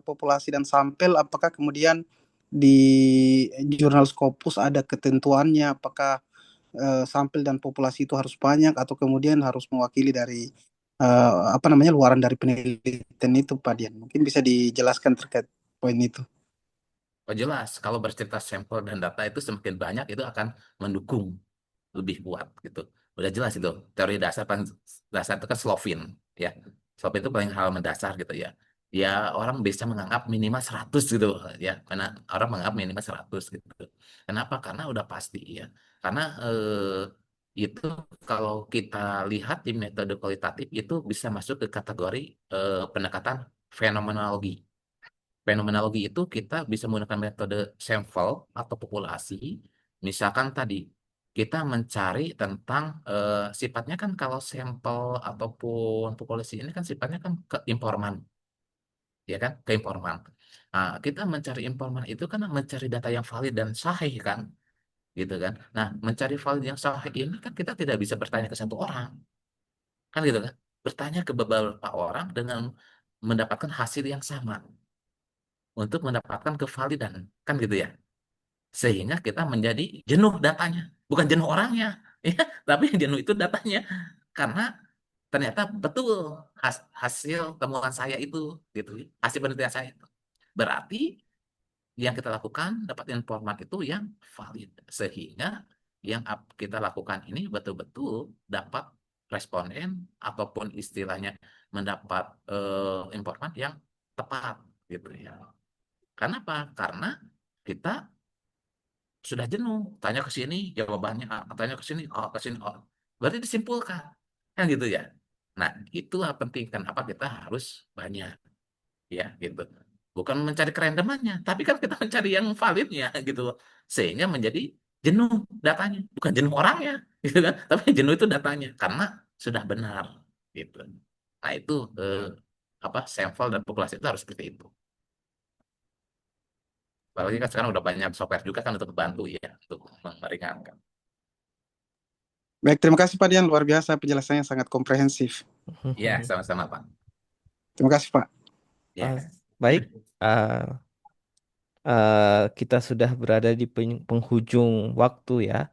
populasi dan sampel, apakah kemudian di jurnal Scopus ada ketentuannya, apakah sampel dan populasi itu harus banyak atau kemudian harus mewakili dari apa namanya luaran dari penelitian itu Pak Dian. Mungkin bisa dijelaskan terkait poin itu. Oh, jelas, kalau bercerita sampel dan data itu semakin banyak itu akan mendukung lebih kuat gitu. Udah jelas itu teori dasar paling dasar itu kan Slovin ya. Slovin itu paling hal mendasar gitu ya. Ya orang bisa menganggap minimal 100 gitu ya. Karena orang menganggap minimal 100 gitu. Kenapa? Karena udah pasti ya. Karena itu kalau kita lihat di metode kualitatif itu bisa masuk ke kategori pendekatan fenomenologi. Fenomenologi itu kita bisa menggunakan metode sampel atau populasi. Misalkan tadi kita mencari tentang sifatnya kan kalau sampel ataupun populasi ini kan sifatnya kan keinforman, ya kan, keinforman. Nah, kita mencari informan itu kan mencari data yang valid dan sahih kan, gitu kan. Nah, mencari valid yang sahih ini kan kita tidak bisa bertanya ke satu orang, kan gitu kan. Bertanya ke beberapa orang dengan mendapatkan hasil yang sama untuk mendapatkan kevalidan, kan gitu ya. Sehingga kita menjadi jenuh datanya, bukan jenuh orangnya, ya, tapi yang jenuh itu datanya. Karena ternyata betul hasil temuan saya itu, gitu, hasil penelitian saya itu. Berarti yang kita lakukan dapat informasi itu yang valid, sehingga yang kita lakukan ini betul-betul dapat responden ataupun istilahnya mendapat informasi yang tepat, gitu ya. Kenapa? Karena kita sudah jenuh, tanya ke sini jawabannya A, tanya ke sini oh, ke sini oh. Berarti disimpulkan, kan gitu ya. Nah, itulah penting kenapa kita harus banyak, ya gitu. Bukan mencari kerandomannya, tapi kan kita mencari yang validnya gitu loh. Sehingga menjadi jenuh datanya, bukan jenuh orangnya, gitu kan. Tapi jenuh itu datanya karena sudah benar, gitu. Nah, itu apa sampel dan populasi itu harus seperti itu. Apalagi kan sekarang udah banyak software juga kan untuk membantu ya, untuk meringankan. Baik, terima kasih Pak Dian, luar biasa penjelasannya sangat komprehensif. Ya, sama-sama Pak. Terima kasih Pak. Ya. Baik, kita sudah berada di penghujung waktu ya.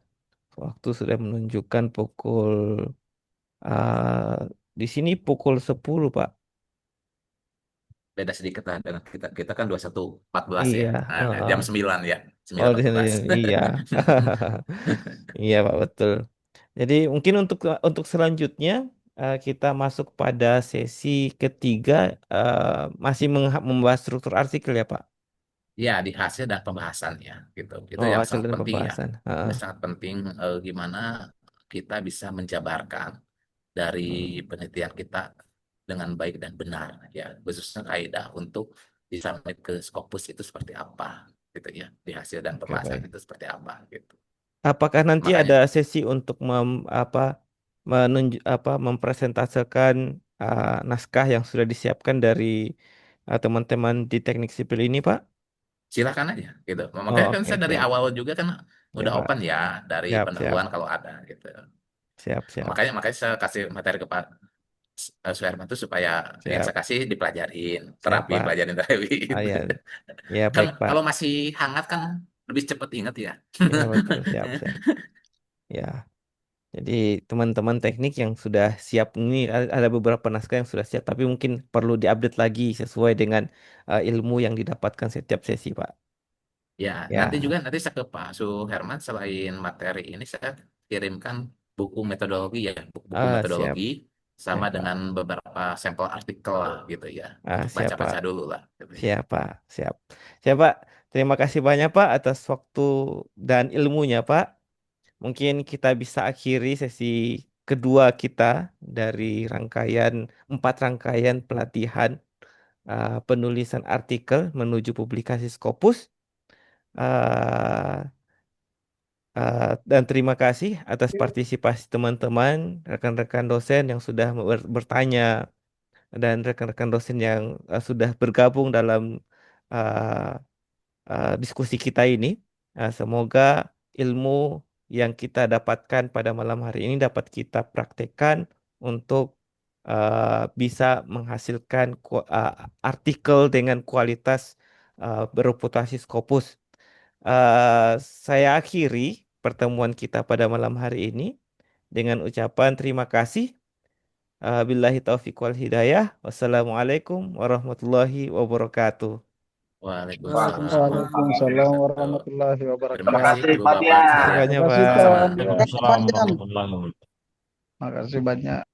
Waktu sudah menunjukkan pukul di sini pukul 10, Pak. Beda sedikit lah dengan kita. Kita kan 21.14 ya. Iya, Nah, jam 9 ya. oh di sini 9.14. iya. Iya, Pak, betul. Jadi mungkin untuk selanjutnya kita masuk pada sesi ketiga, masih membahas struktur artikel ya, Pak. Ya, di hasil dan pembahasan ya, gitu. Itu Oh, yang hasil sangat dan penting ya. pembahasan. Ini sangat penting gimana kita bisa menjabarkan dari penelitian kita dengan baik dan benar ya, khususnya kaidah untuk disubmit ke Scopus itu seperti apa gitu ya, di hasil dan Oke, pembahasan baik. itu seperti apa gitu. Apakah nanti Makanya ada sesi untuk mempresentasikan naskah yang sudah disiapkan dari teman-teman di teknik sipil ini, Pak? silakan aja gitu. Oh, Makanya kan oke, saya dari siap. awal juga kan Ya, udah Pak. open ya dari Siap, siap. pendahuluan kalau ada gitu. Siap, siap. Makanya makanya saya kasih materi kepada Suherman itu supaya yang Siap. saya kasih dipelajarin, Siap, terapi, Pak. pelajarin terapi Ah, gitu. ya. Ya, Kan baik, Pak. kalau masih hangat kan lebih cepat ingat ya. Ya, betul. Siap, siap. Ya. Jadi teman-teman teknik yang sudah siap ini ada beberapa naskah yang sudah siap, tapi mungkin perlu diupdate lagi sesuai dengan ilmu yang didapatkan setiap sesi, Pak. Ya, nanti Ya, juga nanti saya ke Pak Suherman selain materi ini saya kirimkan buku metodologi ya, buku siap, metodologi sama siap Pak. dengan beberapa sampel artikel lah gitu ya, untuk Siap Pak, baca-baca dulu lah gitu ya. siap Pak, siap. Siap Pak, terima kasih banyak Pak atas waktu dan ilmunya Pak. Mungkin kita bisa akhiri sesi kedua kita dari rangkaian 4 rangkaian pelatihan penulisan artikel menuju publikasi Scopus. Uh, dan terima kasih atas partisipasi teman-teman, rekan-rekan dosen yang sudah bertanya dan rekan-rekan dosen yang sudah bergabung dalam uh, diskusi kita ini. Semoga ilmu yang kita dapatkan pada malam hari ini dapat kita praktekkan untuk bisa menghasilkan artikel dengan kualitas bereputasi Scopus. Saya akhiri pertemuan kita pada malam hari ini dengan ucapan terima kasih. Billahi taufiq wal hidayah. Wassalamualaikum warahmatullahi wabarakatuh. Waalaikumsalam Waalaikumsalam warahmatullahi wabarakatuh. warahmatullahi Terima Terima kasih kasih, wabarakatuh. Ibu Pak Bapak Dian. Terima kasih sekalian. Terima banyak, kasih, Pak. Pak. Sama-sama. Ya. Waalaikumsalam warahmatullahi wabarakatuh. Makasih banyak.